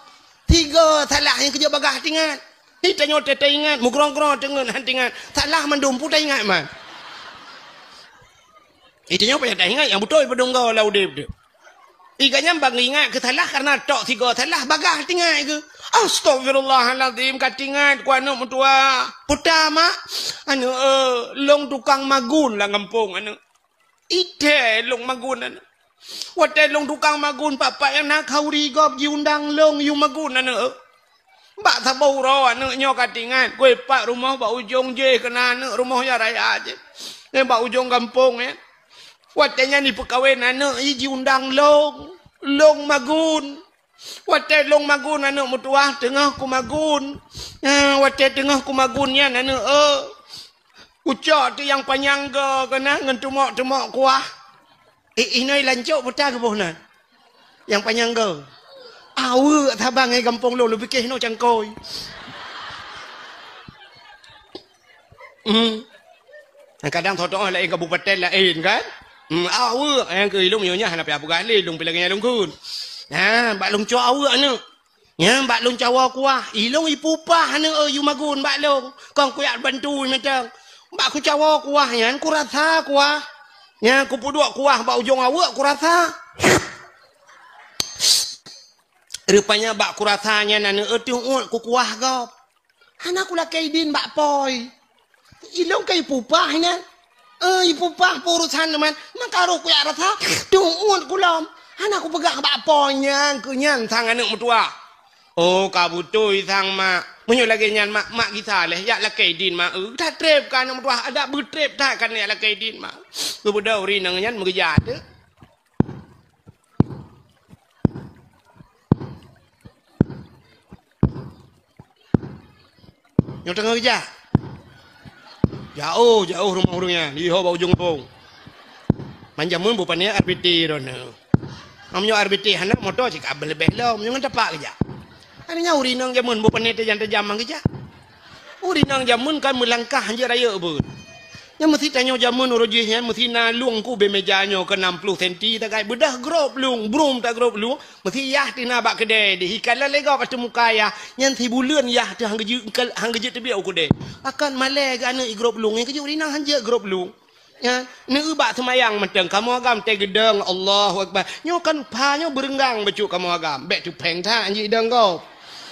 A: talah yang kerja bagah tingan. Kita nyote tak ingat, mukrong-krong dengan hantingan. Taklah mendumpu tak ingat man. Itu nyote tak ingat yang betul pada engkau lah udah betul. Iganya bang ingat ke talah karena tok tiga talah bagah tingat ke. Astagfirullahaladzim katingat ku anu mentua. Puta mak anu long tukang magun lah kampung anu. Ite long magun anu. Wate long tukang magun papa yang nak kauri gop diundang long yu magun anu. Mbak tabau rawa nyo katingan. Kue pak rumah bak ujung je kena anak rumahnya raya aje. Bak ujung kampung ya. Watenya ni pekawin anak iji undang long magun. Wate long magun anak mutuah tengah ku magun. Wate tengah ku magunnya anak ucap tu yang panyangga kena ngan tumak kuah. Ini lancuk putar ke bohna. Yang panyangga. Awe tabang ai kampung lo lu fikir no cangkoi. Kadang thotong lai kabupaten lain kan. Awe yang ke ilung nyonya hana apa kali lung pilangnya lungkun. Nah, bak lung cho awe anu. Ya, bak lung cawa kuah. Ilung ipupah anu yu magun bak lung. Kong kuyak bantu macam. Bak ku cawa kuah yan ku rasa kuah. Ya, ku puduk kuah bak ujung awe ku rasa. Rupanya bak kurasanya nana tiung ku kuah gop. Hana kula kaidin bak poi. Ilong kay pupah nan. Ipupah purusan man. Mangkaro ku ya rasa tiung kulam. Hana ku pegak bak poi nyan kunyan sang anak mutua. Oh kabutui sang mak. Munyo lagi nyan mak kita leh ya la kaidin mak. Tak trep kan anak mutua ada betrep tak kan ya la kaidin mak. Ku budau ri nang nyan mengejat de. Yang tengah kerja. Jauh rumah orangnya. Di bawah ujung kampung. Manjamun bukannya RBT rono. Namanya RBT hendak motor cik kabel lebih lah. Jangan tepak kerja. Adanya urinang jamun bukannya terjam kerja. Urinang jamun kan melangkah hanya raya pun. Yang mesti tanya jamun urujihnya mesti nalung ku bemejanya ke 60 cm tak kai bedah grop lung brum tak grop lung mesti yah tina bak kedai di hikala lega pas muka ya yang tibulan yah tu hang geje tebiau ku de akan male gana i grop lung yang keju rinang hanja grop lung ya ne bak semayang menteng kamu agam te gedeng Allahu akbar nyo kan panyo berenggang becu kamu agam bek tu peng tha anji deng kau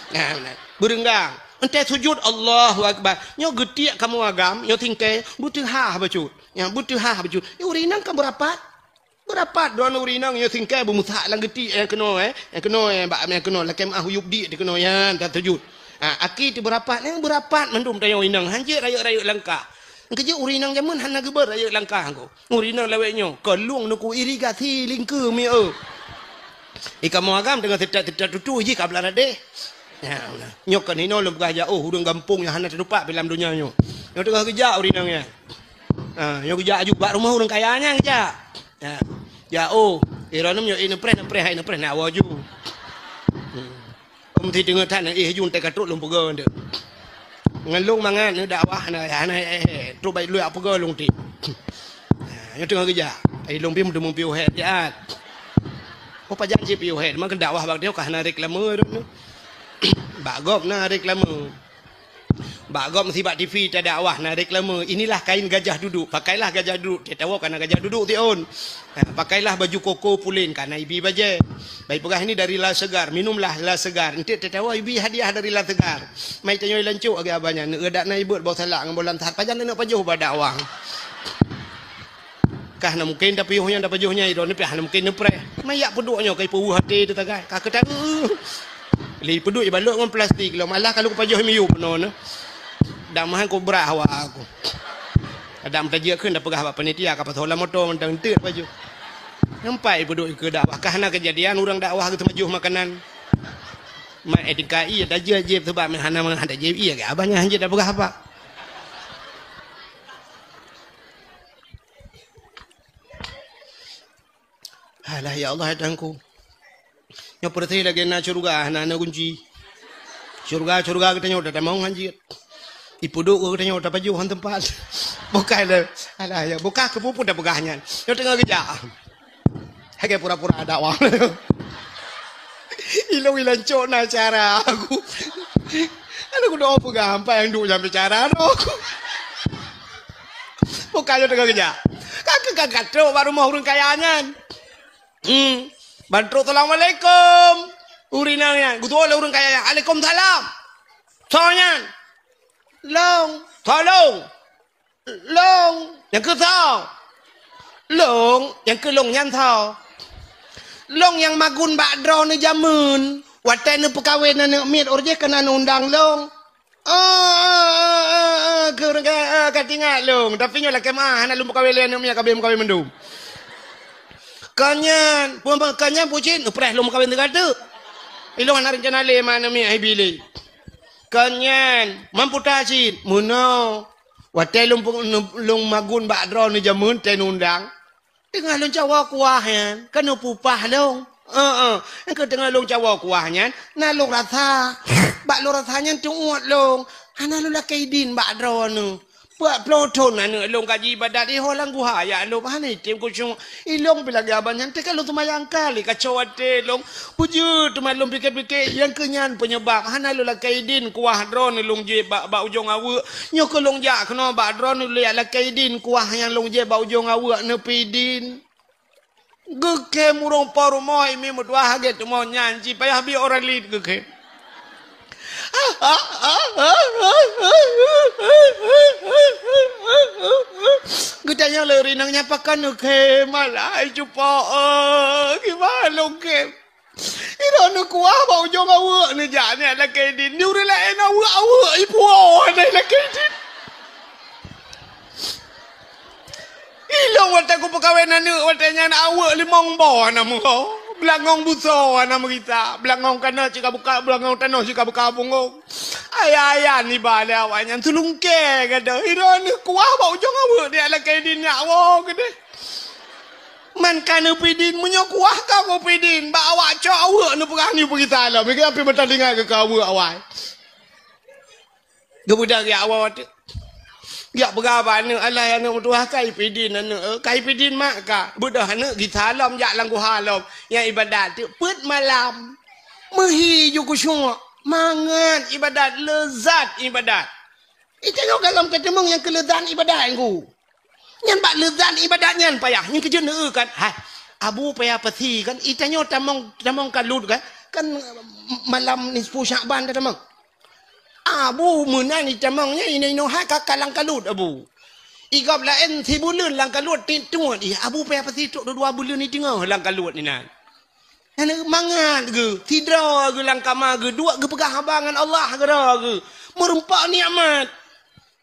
A: nah berenggang ente sujud Allahu akbar nyo getiak kamu agam nyo tingke butuh ha bacut ya butuh ha bacut urinang kan berapat don urinang nyo tingke bumusak lang geti yang keno yang keno bak yang keno lakem ahuyub di keno ya tak sujud aki tu berapat mendum tayo urinang hanje rayuk langkah kerja urinang jamun hana geber rayuk langkah ko urinang laweknyo kelung nuku irigasi lingke mi kamu agam dengan tidak tutu ji kabla deh. Ya, nyok kan hino lum gajah hudung kampung yang hana terlupa dalam dunia nyo. Nyo tengah kerja urinangnya. Nyo kerja juga rumah orang kayanya kerja. Ya. Jauh. Iranum nyo ine preh nak waju. Ti dengar tan jun te katrut lum pege ndek. Ngalung mangan dakwah na tu bai lu apa ge lung ti. Nyo tengah kerja. Ai lum pi mung piu het jaat. Apa janji piu het man dakwah bak dia kah na reklame tu. Bagop na reklame. Bagop mesti bak TV tak dakwah na reklame. Inilah kain gajah duduk. Pakailah gajah duduk. Dia tahu karena gajah duduk tiun. Pakailah baju koko pulin karena ibi baje. Baik pegah ini dari La Segar. Minumlah La Segar. Nanti dia tahu ibi hadiah dari La Segar. Mai tanyo lancuk agak abanya. Ngedak na ibut bawa salak ngambolan tahat pajan nak pajuh ba dakwah. Kah na mungkin tapi yuhnya da pajuhnya idon ni pah na mungkin nepre. Mayak peduknya kai puhu hati tu tagai. Ka ketan li peduk balok dengan plastik lo malah kalau ku pajuh miu penon dak mahan ku berah wa aku adam tajia keun dak pegah bak panitia ka patola motor mentang teut pajuh nampai peduk ke dakwah kana kejadian urang dakwah ke majuh makanan ma etika iya dah je sebab men hana men hada je iya ke abahnya hanje dah berapa alah ya Allah hadangku nya perti lagi na surga hana kunci surga kita nyoda dah mau hanje ipuduk kita nyoda baju han tempat bukai le alah ya buka kepupu dah begahnya yo tengah kerja hage pura-pura ada wang ilang cok na cara aku aku doa pegang apa yang dulu sampai cara aku bukannya tengah kerja kakak tuh baru mau urun kayanya bantu assalamualaikum urinanya gue tuh urun kayanya waalaikumsalam soalnya tolong yang ke tau yang ke long nyan tau long yang magun bakdro ni jamun watai ni perkahwinan ni mit orje kena undang long katingat long tapi nyolah kemah nak lu perkahwinan ni kabeh perkahwinan mendum kanyan pucin upreh long perkahwinan tegada ilong nak rencana le mana mi ai bili kanyan mampu tajin muno watai long magun bakdro ni jamun ten undang tengah long cawa kuahnya kan pupah long engkau tengah long cawa kuahnya na long rasa bak long rasanya tuut long hana lu lakai din bak drone buat ploton anu long kaji ibadat di holang guhaya long hana tim kucung ilong bila gabannya teka long tumayang kali kacau ate long puju tumayang long pikir-pikir yang kenyan penyebab hana lu lakai din kuah drone long je bak ujung awu nyok long jak kena bak drone lu lakai din kuah yang long je bak ujung awu nepi din geke murong paru moi mi mudwa hage tu mo nyanji payah bi orang lid geke gudanya leri nang nyapakan geke malai cupa gimana lo geke iro kuah bau ujung awu ni jane la kedin ni uri la ena awu ipu ni la kedin ilong wata ku perkahwinan ni watanya nak awak limong bo nama kau belangong buso nama kita belangong kana cika buka belangong tanah cika buka bungo ayah ni bala awaknya tulung ke kada iron kuah bau jong awak dia la kedin nyawo gede man kana pidin munyo kuah ka ko pidin ba awak cok awak nu perang ni kita lah mikir api bertandingan ke kau awak gebudak ya awak ya berapa ni Allah yang nak tuah kai pidin anu kai pidin mak ka budah anu kita alam ya langgu halam yang ibadat tu put malam mehi ju kusyuk mangan ibadat lezat ibadat tengok dalam ketemung yang kelezatan ibadat engku nyan bak lezat ibadat nyan payah nyan kerja ne kan hai abu payah peti kan itanyo tamong kalut kan malam nisfu Syaban dah tamong abu menan ni tamangnya ini no ha kalang kalut abu igap lain 3 bulan lang kalut tengok abu payah pasti tok 2 bulan ni tengok lang kalut ni nan ana mangan ke tidra ke lang kamar ke dua ke pegah abangan Allah ke merempak nikmat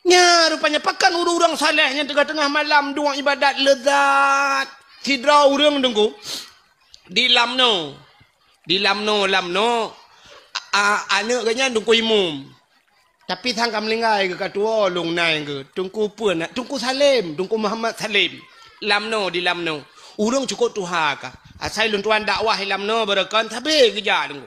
A: nya rupanya pakan urang salehnya tengah-tengah malam dua ibadat lezat tidra urang dengku di lamno anak kanya dengku imum tapi thang kamlingai ke katua long nai ke tungku puan tungku Salim tungku Muhammad Salim di lamno urang cukup tuha ka asai lun tuan dakwah lamno berakan tapi kerja tunggu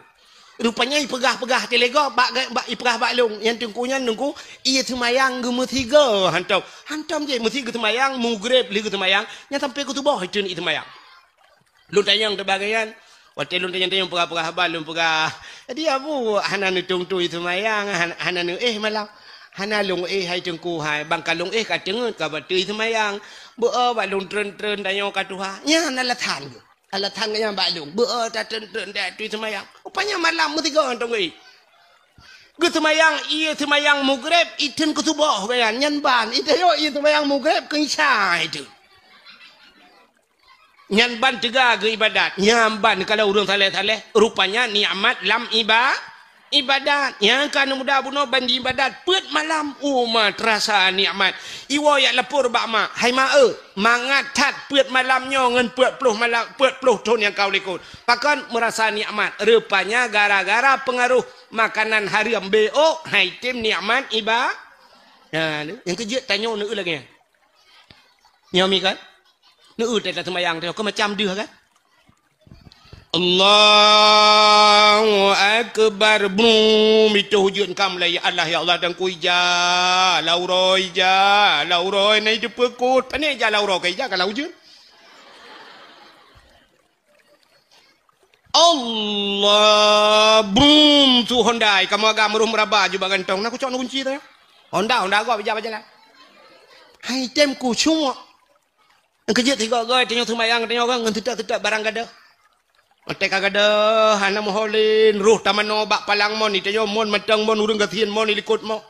A: rupanya ipegah telega bak ipegah bak long yang tungkunya nungku ia semayang ge metiga hantam je metiga semayang mugrib li ge semayang nya sampai ke tubuh itu ni semayang lun tayang terbagaian waktu lun tayang pegah habal lun pegah dia abu hanan tung tu itu mayang hanan malam hanalung hai tengku hai bangkalung ka tengut ka batu itu mayang bu ba lung tren dayo ka tuha nya alatan nya ba lung bu ta tren da tu itu mayang rupanya malam mutiga antong ge semayang iya semayang mugrib iten kutuboh kayan nyan ban itayo iya semayang mugrib ke isya itu nyan ban tiga ke ibadat nyan ban kalau urang saleh rupanya nikmat lam ibadat yang kan mudah buno banji ibadat put malam umat terasa nikmat iwo yak lepur bak mak hai ma mangat tat put malamnya ngen put puluh malam put puluh tahun yang kau likut pakan merasa nikmat rupanya gara-gara pengaruh makanan haram bo hai tim nikmat iba nah yang kerja tanya nu lagi nyomi kan nu tak sembahyang tu kau macam dia kan Allahu Akbar brum itu hujud kam lah ya Allah ya Allah dan ku ija lauroi nai de pekut pane ja lauro kai ja kalau hujud Allah brum tu Hondai kamu agak merum meraba juga gantong nak ku cok kunci tu Honda gua baca lah hai tem ku semua kerja tiga goi tengok sembahyang tengok orang tidak barang gada Mate kagada hana moholin ruh tamano bak palang mon ite yo mon matang mon urang gatien mon likut mo.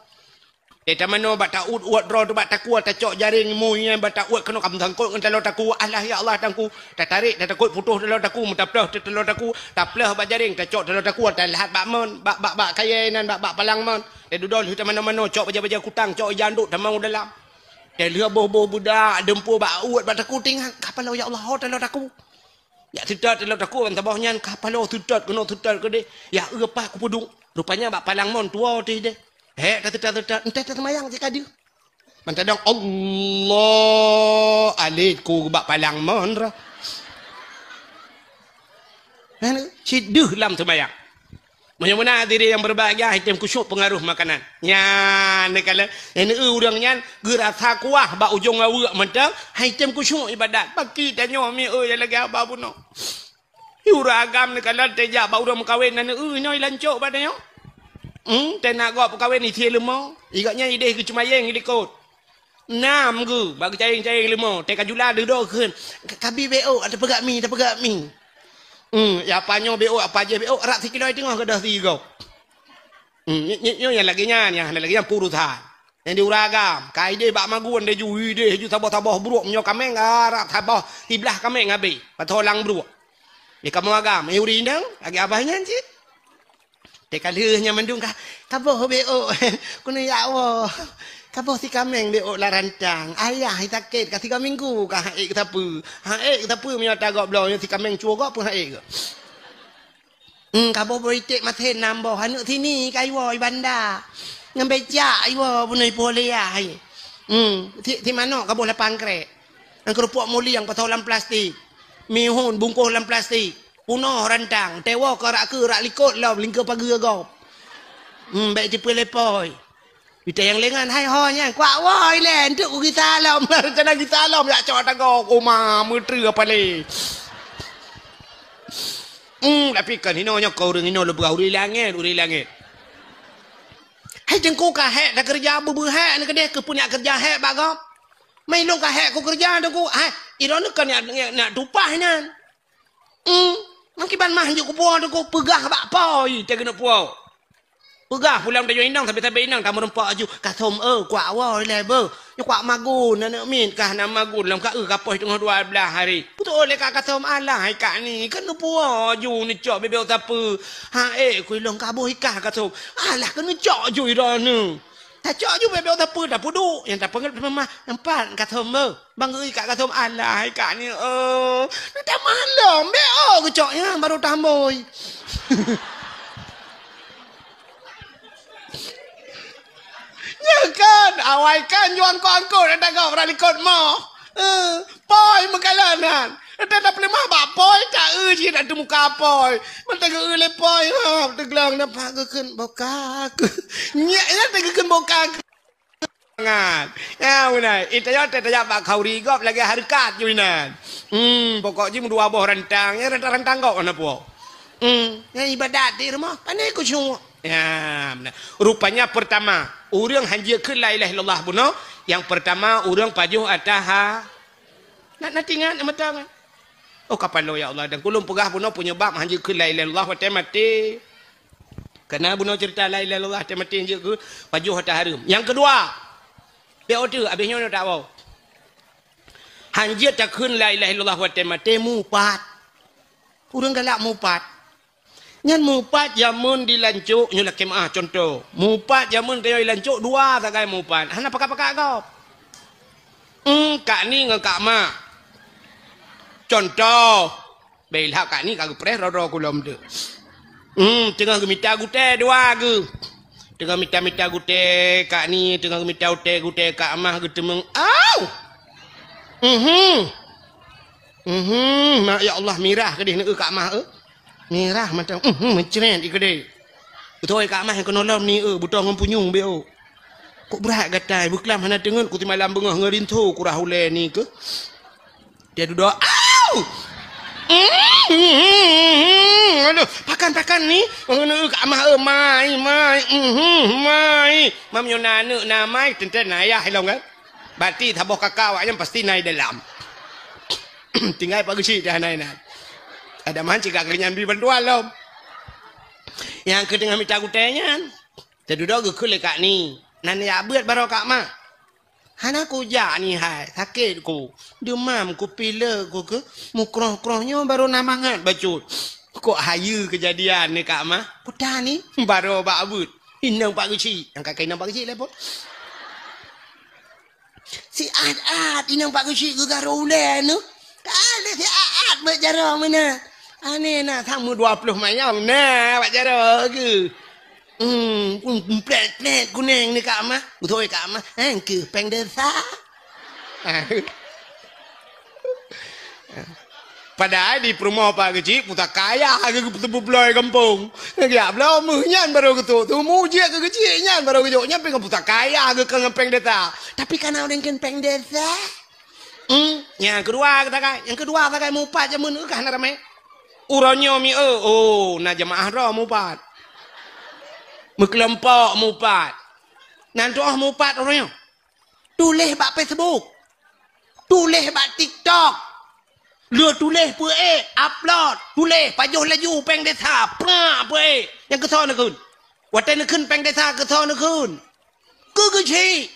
A: Te tamano bak ta uat ro bak takua ta cok jaring mu nya bak ta uat keno kam tangkut ngan talo taku Allah ya Allah tangku ta tarik ta takut putus talo taku mutaplah talo taku taplah bak jaring ta cok talo taku ta lahat bak mon bak kayenan bak palang mon. Te dudol hu tamano cok baja kutang cok janduk tamang dalam. Te liha boh budak dempu bak uat bak taku tinggal kapal ya Allah talo taku. Ya tidak dalam takut kan tabahnya kapalo tidak kena tidak ke deh ya apa aku pudung rupanya bak palang mon tua teh deh tidak entah semayang jika dia mantadang Allah alaiku bak palang mon ra siduh lam semayang mana diri yang berbahagia hitam kusyuk pengaruh makanan nya nekala ini urangnya gerasa kuah bak ujung awak mentang hitam kusyuk ibadat bagi tanyo mi yang lagi apa puno uragam nekala teja bak urang kawin nan noi lancok badanyo tenak gop kawin ni tie lemo igaknya ide ke cumayeng likut nam ge bak caing lemo teka jula dedo keun kabi bo ada pegak mi ya panyo bo apa je bo rak tikiloi tengah kedah tiga nyo yang lagi nya purutan yang diuragam kai de bak maguan de ju tabah buruk nyo kameng arak tabah tiblah kameng abi patolang buruk ni kamu agam uri ndang agi abahnya cik tekaleuhnya mendung ka kaboh bo kuno ya Allah kaboh si kameng bo larantang ayah sakit ka 3 minggu ka haik ketapa nya tagak blau nya si kameng cuogok pun haik ke kaboh politik mathen nambo hanuk sini kai woi banda ngambeja iwo bunai polea hai ti mano kaboh lapang krek ang kerupuk muli yang patolan plastik mihun bungkus dalam plastik punoh rantang tewa rak likut law lingkar pagi agop baik tipu lepoi kita yang lengan hai honya kuak woi len tu kita lam rencana kita lam ya cok tagok oma mutri apa le tapi kan hinonya kau ring hino lebih uri langit hai jengku ka hek dah kerja bubu hek ni kedeh ke punya kerja hek bagop mai long ka hek ku kerja tu ku hai iron kan nak tupah nan makiban mah juk ku puau tu ku pegah bak poi te kena puau pegah pulang dah indang tapi indang tamu rempak aju kasom kuak woi le be kuak magun nak min kah nama magun lam ka kapoi tengah 12 hari betul le ka kasom alah hai kak ni kan puau aju ni cok bebe apa ha ku long ka boh ikah kasom alah kan cok aju ira ni tak cok aju bebe apa dah puduk yang tak pengen mama nampak kasom bang kak kasom alah hai kak ni tak malam be ku coknya baru tamboi kan awai kan juang ko dah kau ralikot mo poi mengkalanan dah boleh mah bak poi tak je nak temu kapoi mentang le poi teglang nampak keun boka nya tegeun boka ngan ya unai itaya bak kauri gop lagi harkat juinan pokok je dua boh rantang ya rantang kau ana po ya ibadat di rumah pandai ku semua ya rupanya pertama orang hanjikan la ilaha illallah buno yang pertama orang pajuh atas nak tinggal matang kapan lo ya Allah dan kulum pegah buno punya bab hanjikan la ilaha illallah wa mati karena buno cerita la ilaha illallah mati hanjikan pajuh atas harum yang kedua dia tu habisnya nak tahu hanjit takun la ilaha illallah wa mati mupat orang galak mupat Nyan mupat jamun dilancuk nyola kemah contoh. Mupat jamun tayo dilancuk dua tak kaya mupat. Hana pakak-pakak kau. Kak ni dengan kak mak. Contoh. Baiklah kak ni kak pres roro kulam tu. Tengah gemita gute dua ke. Tengah mita-mita gute kak ni, tengah gemita gute kak mah gitu meng. Au. Mak ya Allah mirah ke dia nak kak mah mirah macam mencret ikut dia. Betul kak mah yang kena lam ni buta ngempunyung be kok berat gatai buklam hana tengen ku ti malam bengah ngerintu ku rahule ni ke. Dia duduk au. Aduh, pakan ni ngene kak mah mai. Mam yo nana na mai tenten ayah hilong kan. Berarti taboh kakak awaknya pasti naik dalam. Tinggal pagi si dah naik. Ada mancing kak kenyan beli bantuan lom. Yang ke tengah minta kutenya. Terduduk ke kak ni. Nani abet baru kak mak. Hana ku jak ni hai. Sakit ku. Demam ku pila ku ke. Mukroh-krohnya baru namangat bacut. Kok haya kejadian ni kak mak. Kudah ni. Baru bak abut. Inang pak kecil. Yang kakak inang pak kecil lah pun. Si Ad inang pak kecil ke garulan tu. Tak ada si Ad berjarah mana. Aneh nak sama 20 mayam nah buat cara ke. Plet kuning ni kak mah. Betul kak mah. Ke peng desa. Padahal di rumah pak kecil putar kaya ke putar kampung. Ya belum nyan baru ketuk. Tu mujia ke kecil nyan baru ketuk. Nyan pengen putar kaya ke peng desa. Tapi kan orang kan peng desa. Yang kedua kata mupat je mun kah nak ramai. Uranyo mi na jemaah ra mupat. Berkelompok mupat. Nan doa mupat orangnya. Tulis bak Facebook. Tulis bak TikTok. Lu tulis pu upload. Tulis pajuh laju peng desa. Pra pu yang keson nak kun. Watan nak kun peng desa keson nak kun. Ke cik.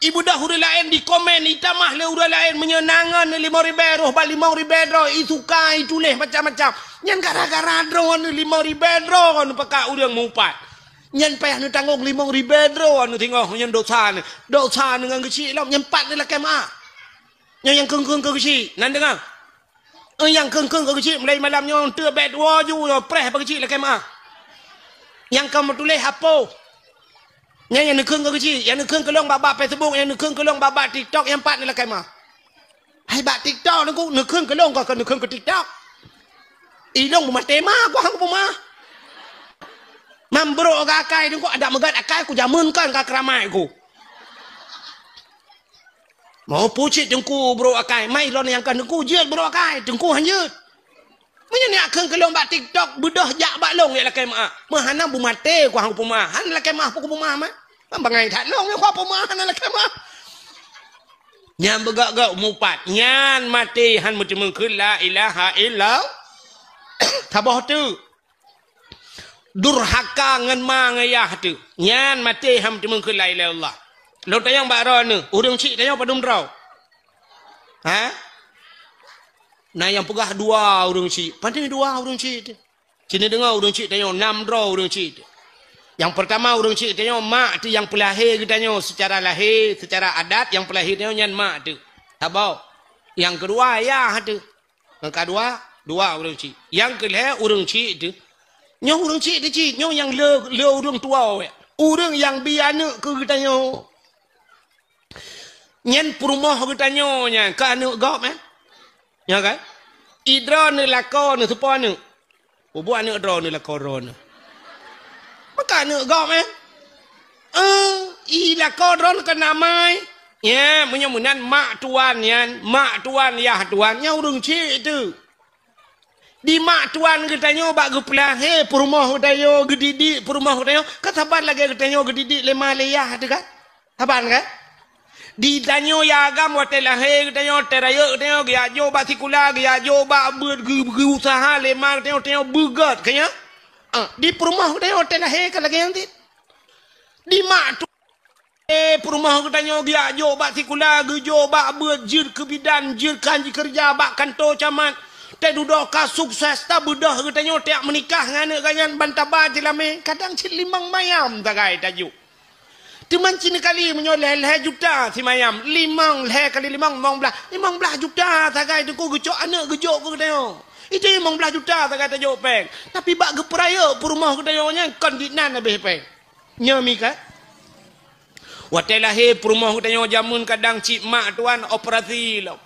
A: Ibu dah huri lain di komen itamah le huri lain menyenangan 5.000 roh bal 5.000 roh isukai tulis macam-macam. Nyan gara-gara drone 5.000 roh kan pakak urang mupat. Nyan payah nu tanggung 5.000 roh anu tengok nyan dosa ni. Dosa dengan kecil lah nyan pat lah kemah. Yang keng-keng ke kecil nan dengar. Yang keng-keng ke kecil mulai malam nyon te bed waju preh pa kecil lah kemah. Yang kamu tulis apa? Yang nekeng ke kecil, yang nekeng kelong babak Facebook, yang nekeng kelong babak TikTok, yang empat ni lah kemah. Hai bak TikTok ni ku nekeng kelong kau nekeng ke TikTok. Ilong rumah tema ku hang rumah. Mambrok ke akai ni ku ada megat akai ku jamunkan ke keramai ku. Mau pucit dengku bro akai, mai lon yang kan dengku jeut bro akai, dengku hanjeut. Menya ni akeng kelong bak TikTok bedah jak bak long ya lah kemah. Mahana bu mate ku hang rumah. Han lah kemah ku rumah mah. Bangai tak long ni ku rumah han lah kemah. Nyan begak-gak mupat. Nyan mati han macam mengkul la ilaha illallah. Tabah tu. Durhaka ngan ma ngayah tu. Nyan mati han macam mengkul la ilaha illallah. Lo tayang bakra ni, urang cik tayang padum draw. Ha? Nah yang pegah dua urang cik. Pandai dua urang cik. Sini dengar urang cik tayang 6 draw urang cik. Yang pertama urang cik tayang mak tu yang pelahir katanya secara lahir, secara adat yang pelahir tayang nyan mak tu. Tabau. Yang kedua ayah tu. Yang kedua dua urang cik. Yang kelih urang cik tu. Nyo urang cik tu cik, nyo yang le urang tua we. Urang yang biana ke katanya. Nyan perumah katanya nya ka anu gop ya kan? Idra ni lako ni supa ni. Buat ni idra ni lako ro ni. Maka ni gop i lako ro kan namai. Ya, menyamunan mak tuan yan, mak tuan ya tuan nya urang cik tu. Di mak tuan katanya bak gepelah perumah katanya gedidik perumah katanya kataban lagi katanya gedidik lemah leyah tu kan? Taban kan? Di tanyo ya agam watelah katanya teraya katanya dia jo bak sikula dia jo bak berusaha lemah katanya begat katanya. Di perumah katanya hotel lah kan lagi nanti. Di mak tu perumah katanya dia jo bak sikula jo bak berjir ke bidan jir kanji kerja bak kantor camat. Teh dudoka sukses ta bedah katanya tiak menikah ngane kanyan bantaba jelame kadang cilimang mayam tagai tajuk. Teman cini kali menyoleh leh juta si mayam 5 leh kali 5 15 juta tagai tu ku gejok anak gejok ku katanya. Itu 15 juta tagai tajuk peng. Tapi bak geperaya rumah katanya kan dinan habis peng. Nyami ka? Watai lahir rumah katanya jamun kadang cik mak tuan operasi lah.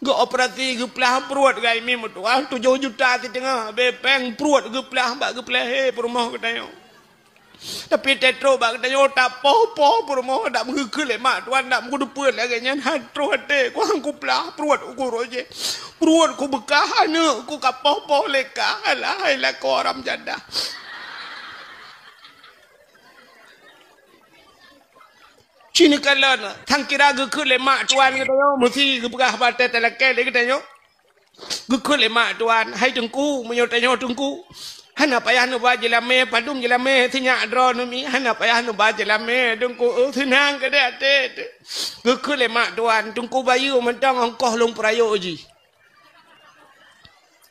A: Gak operasi geplah perut gai mim tuan 7 juta ti tengah bepeng perut geplah bak geplah rumah katanya. Tapi tetro bak katanya tak poh rumah dak mengekul mak tuan dak mengkudu pun lagi nyan hatro hate ku hang geplah perut ku roje. Perut ku bekah ane ku kapoh leka alah alah ko orang jadah. Cini kalon thang kira gekul mak tuan katanya mesti gebegah batai telake le katanya gekul mak tuan hai tengku menyotanya tengku hana payah nu ba jelame padum jelame tinyak dro nu mi hana payah nu ba jelame tengku senang ke dak te gekul mak tuan tengku bayu mentang ongkoh long prayo ji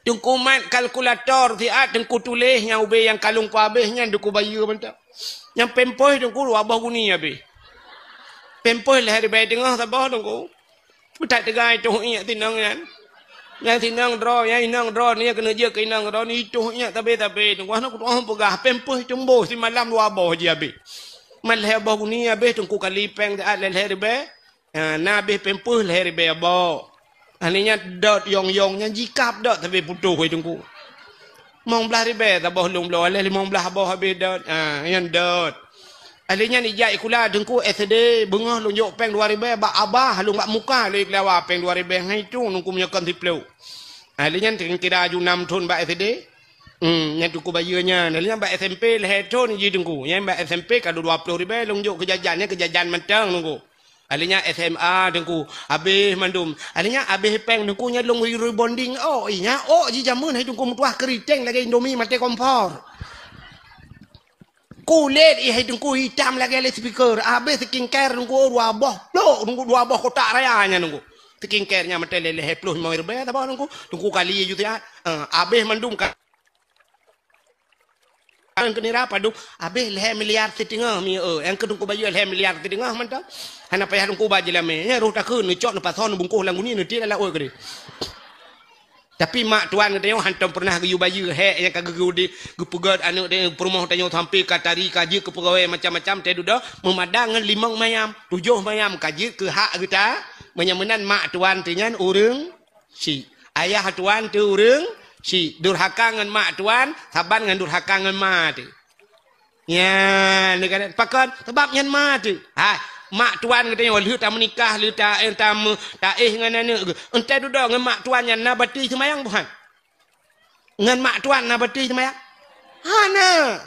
A: tengku mat kalkulator ti at tengku tulis yang ube yang kalung ku habisnya tengku bayu mentang yang pempoi tengku abah guni habis Pempoi lah hari bayi tengah sabah tunggu. Tak tegai tu ingat tinang kan. Yang tinang draw, yang inang draw ni kena je ke inang draw ni tu ingat tapi tunggu anak tu orang pegah pempoi cumbo si malam dua abah je habis. Malah abah ni habis tunggu kali peng tak ada hari bayi. Na habis pempoi lah hari bayi abah. Aninya dot yong nya jikap dot tapi putuh tunggu. Mong belah hari bayi abah lung belah alih 15 abah habis dot. Yang dot. Alinya ni jai kula dengku SD bengah lunjuk peng 2000 bak abah lung bak muka le lawa peng 2000 hai tu nungku menyakan tipleu. Alinya kira ju 6 tahun bak SD. Yang tuku bayunya alinya bak SMP le tahun ji dengku. Yang bak SMP kadu 20,000 lunjuk kejajan mentang nungku. Alinya SMA dengku habis mandum. Alinya habis peng dengku nya lung rebonding inya ji jamun hai dengku mutuah keriteng lagi Indomie mate kompor. Kulit hai tungku hitam lagi le speaker habis skincare tungku dua boh lo tungku dua boh kotak rayanya tungku skincare-nya mate lele plus mau irbe ta bah tungku kali ju ya habis mandum kan kenira padu habis le miliar setengah mi yang ke tungku baju le miliar setengah mantap hana payah tungku baju lame nya ruh takun ni cok na pason bungkuh lang ni ti la oi gede. Tapi mak tuan katanya hantam pernah geyu baju yang kagak di gepugat anak dia perumah tanya sampai katari kaji ke pegawai macam-macam teh duda memadang 5 mayam 7 mayam kaji ke hak kita menyamenan mak tuan tingan urang si ayah tuan tu urang si durhaka ngan mak tuan saban ngan durhaka ngan mak tu ya ni kan pakon sebab nyan mak tu mak tuan katanya lu tak menikah lu tak ngan ane entai duda ngan mak tuan yang nabati semayang bukan ngan mak tuan nabati semayang hana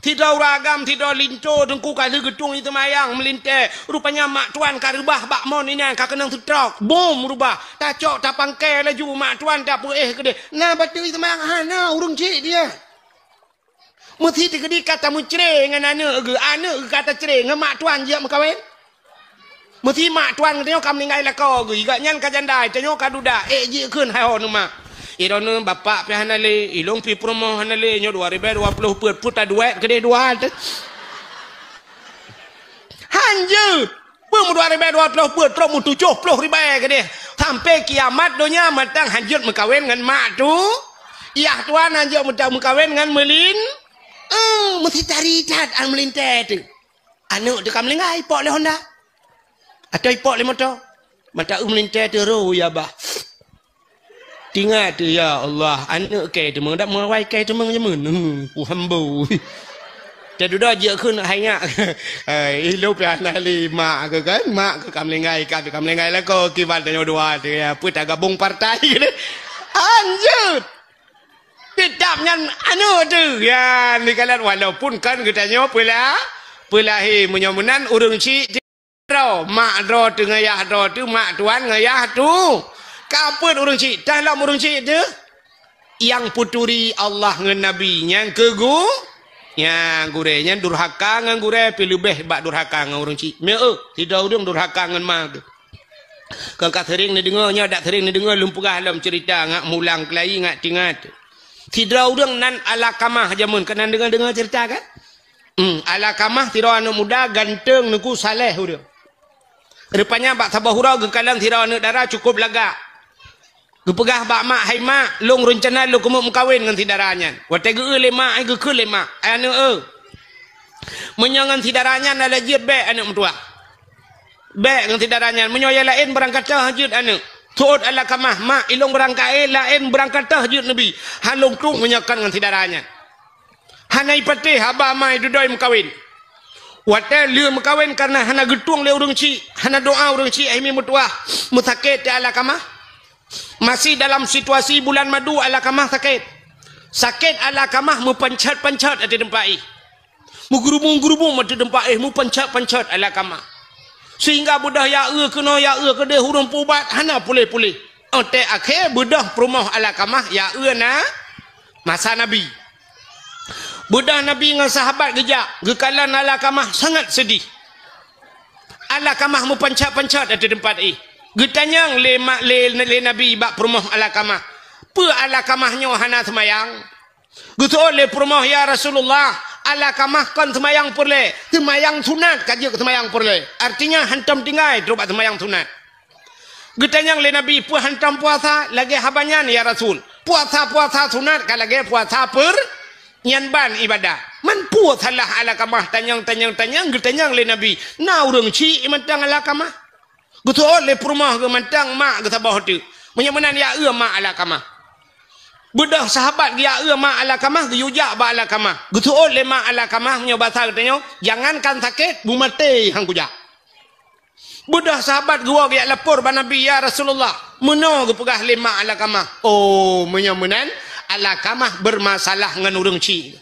A: tidak ragam tidak linto tengku kali gedung itu semayang melinte rupanya mak tuan karubah bak mon ini ka kenang setrok bom rubah tak cok tak pangkai laju mak tuan tak gede nabati semayang hana urung cik dia mesti digedi kata mucre dengan anak kata cere dengan mak tuan dia mekawin mesti mak tuan katanya kam ningai la ko ge gak nyan ka jandai tanyo ka duda ji keun hai hon mak iron bapak pi hanale ilong pi promo hanale nyo 2020 put puta duit gede dua hanje pun 2020 put promo 70,000 gede sampai kiamat donya matang hanjut mekawin dengan mak tu iya tuan hanjut mekawin dengan melin mesti cari cat an melintai tu. Anu tu kam lengai pok le Honda. Atau ipok le motor. Mata melintai tu ro ya bah. Tinggal tu ya Allah. Anu ke tu meng dak mewai ke tu meng jemun. Ku hambu. Jadi dah je kun hanya hidup ya nali mak ke kan mak ke kam lengai lah ko kibat tanyo dua tu ya put gabung partai gitu. Anjut. Tidaknya anu tu ya ni kalian walaupun kan katanya pula menyamunan urung si dro mak dro tu ngayah dro tu mak tuan ngayah tu kapun urung si dalam urung si tu yang puturi Allah ngan nabi yang kegu yang gurenya durhaka ngan gure pilih beh bak durhaka ngan urung si me tidak urung durhaka ngan mak tu Kalau kat sering ni dengarnya, dak sering ni dengar lumpurah dalam cerita ngak mulang kelai ngak tingat. Tidra urang nan Alakamah jamun kena dengar cerita kan? Alakamah tira anak muda ganteng nuku saleh urang. Rupanya bak tabahura gekalang tira anak dara cukup laga. Gepegah bak mak hai mak long rencana lu kemuk mengkawin dengan tidaranyan. Wate ge lemak ai ge ke lemak. Anu menyangan tidaranyan ala jid be anak mertua. Be dengan tidaranyan menyoya lain berangkat tahajud anak. Tuut Alakamah mak ilong berangkat lain berangkat tahajud Nabi. Halong tung menyakan dengan tidaranyan. Hanai patih haba mai dudoi mengkawin. Wate lieu mengkawin karena hana getung le urang ci, hana doa urang ci ai mi mertua. Mutakit te Alakamah. Masih dalam situasi bulan madu Alakamah sakit. Sakit Alakamah mu pancat-pancat ada tempat ai. Mu gerubung-gerubung ada tempat ai, mu pancat-pancat Alakamah. Sehingga budah ya kena ya ke dia hurung pubat hana pulih-pulih. Ote akhir budah perumah Alakamah ya na masa Nabi. Budah Nabi dengan sahabat gejak, gekalan Alakamah sangat sedih. Alakamah mu pancat-pancat ada tempat ai. Getanyang le Nabi bak perumah Alakamah. Pe Alakamahnya hana semayang. Getu le perumah ya Rasulullah. Alakamah kan semayang perle. Semayang sunat kaji semayang perle. Artinya hantam tinggai terus semayang sunat. Getanyang le Nabi pu hantam puasa lagi habanyan ya Rasul. Puasa sunat kan lagi puasa per nyanban ibadah. Man pu salah Alakamah tanyang getanyang le Nabi. Na urang ci imantang Alakamah. Betul le perumah ke mantang mak ke tabah tu. Menyemenan ya mak Alakamah. Budak sahabat dia mak Alakamah ke yujak ba Alakamah. Betul le mak Alakamah punya bahasa katanya, jangankan sakit bu mati hang kujak. Budak sahabat gua dia lapor ba Nabi ya Rasulullah. Meno ke pegah le mak Alakamah. Oh, menyemenan Alakamah bermasalah dengan urang ci.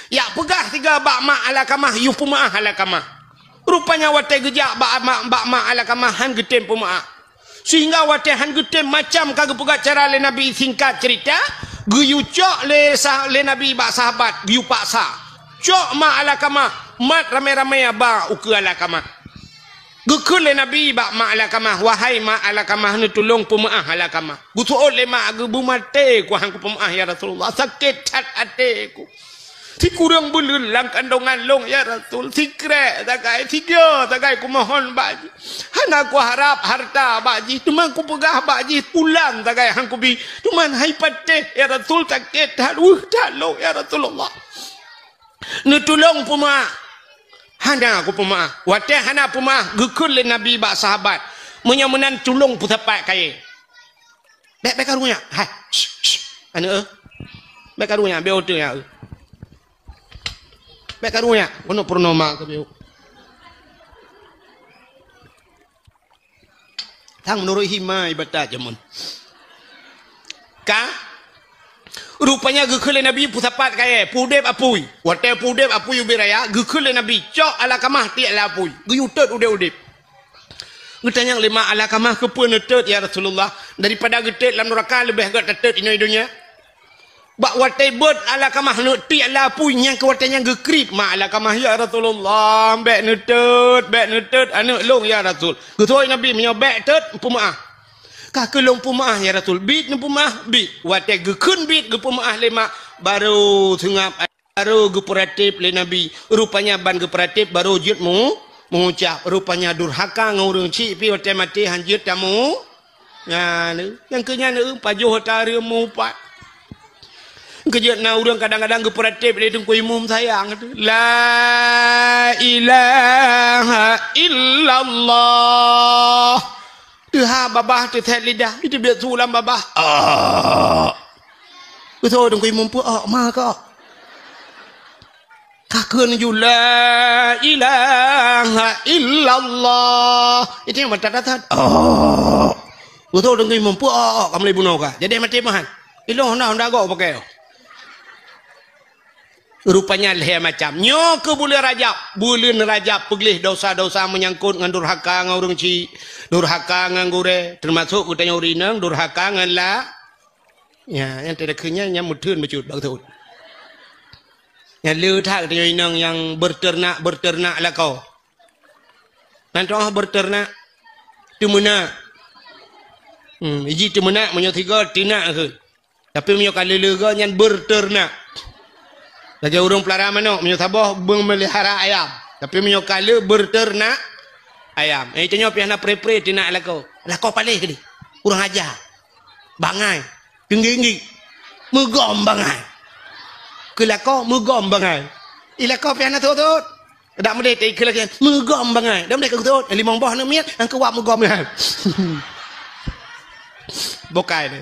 A: Ya pegah tiga bak mak Alakamah yu pemaah Alakamah. Rupanya wate gejak bak mak Alakamah han getem pemaah. Sehingga wate han getem macam kagak pegak cara le Nabi singkat cerita, geyu cok le Nabi bak sahabat, geyu paksa. Cok mak Alakamah, mat ramai-ramai ba uke Alakamah. Gekul le Nabi bak mak Alakamah, wahai mak Alakamah ni tolong pemaah Alakamah. Gutu le mak gebu mate ku hang ku pemaah ya Rasulullah, sakit cat ateku. Si kurang belul lang kandungan long ya Rasul. Si krek tagai, tiga tagai ku mohon baji. Hana ku harap harta baji. Cuma ku pegah baji pulang tagai hang ku bi. Cuma hai pateh ya Rasul sakit talong ya Rasulullah. Nu tolong pemaah. Hana ku pemaah. Wate hana pemaah gekul le Nabi bak sahabat. Menyamunan tolong putapat kaya. Bek karunya. Hai. Anu bek karunya be otu ya. Baik karunya, kono purnama ke biu. Tang menurut hima ibadah jamun. Ka rupanya gekele Nabi pusapat kaya pudep apui. Wate pudep apui ubiraya gekele Nabi cok Alakamah ti ala apui. Geyutet udep. Getanyang lima Alakamah ke pun netet ya Rasulullah daripada getet dalam neraka lebih agak tetet ini dunia. Bak watai bot Alakamah nuti ala punya ke watanya gekrip mak Alakamah ya Rasulullah bek netet anak long ya Rasul. Getoi Nabi menyo bek tet pemaah. Ka kelong pemaah ya Rasul. Bit ne pemaah bit. Watai gekun bit ge pemaah lemak baru tengap baru geperatif le Nabi. Rupanya ban geperatif baru jut mengucap rupanya durhaka ngurung ci pi watai mati hanjut tamu. Ya ni yang kenya ni pajuh tari mu pat. Kejut na urang kadang-kadang geperatif dia tungku imum sayang la ilaha illallah tuha babah tu thet lidah itu biar sulam babah betul tungku imum pu ma ka kakeun ju la ilaha illallah itu yang mata-mata betul tungku imum pu kamle bunuh ka jadi mati mahan iloh na ndak go pakai rupanya leh macam nyo ke bulan Rajab peglih dosa-dosa menyangkut ngan durhaka ngan urang ci durhaka ngan gure termasuk utanya urinang durhaka ngan la ya yang tidak kenya yang mudun becut betul yang leu thak utanya urinang yang berternak lah kau nanti berternak tu mana Iji tu menak menyo tiga tinak ke. Tapi menyo kali lega nyan berternak. Lagi urang pelihara manok menyo tabah memelihara ayam. Tapi menyo kali berternak ayam. Tanya piah nak pre-pre tinak lako. Lako palih ke ni. Urang ajar. Bangai. Tinggi-tinggi. Megom bangai. Kelako megom bangai. Ilako piah nak tut. Dak mede te kelak megom bangai. Dak mede ke tut. Limong boh nak miat ang kuat megom bangai. Bokai ni.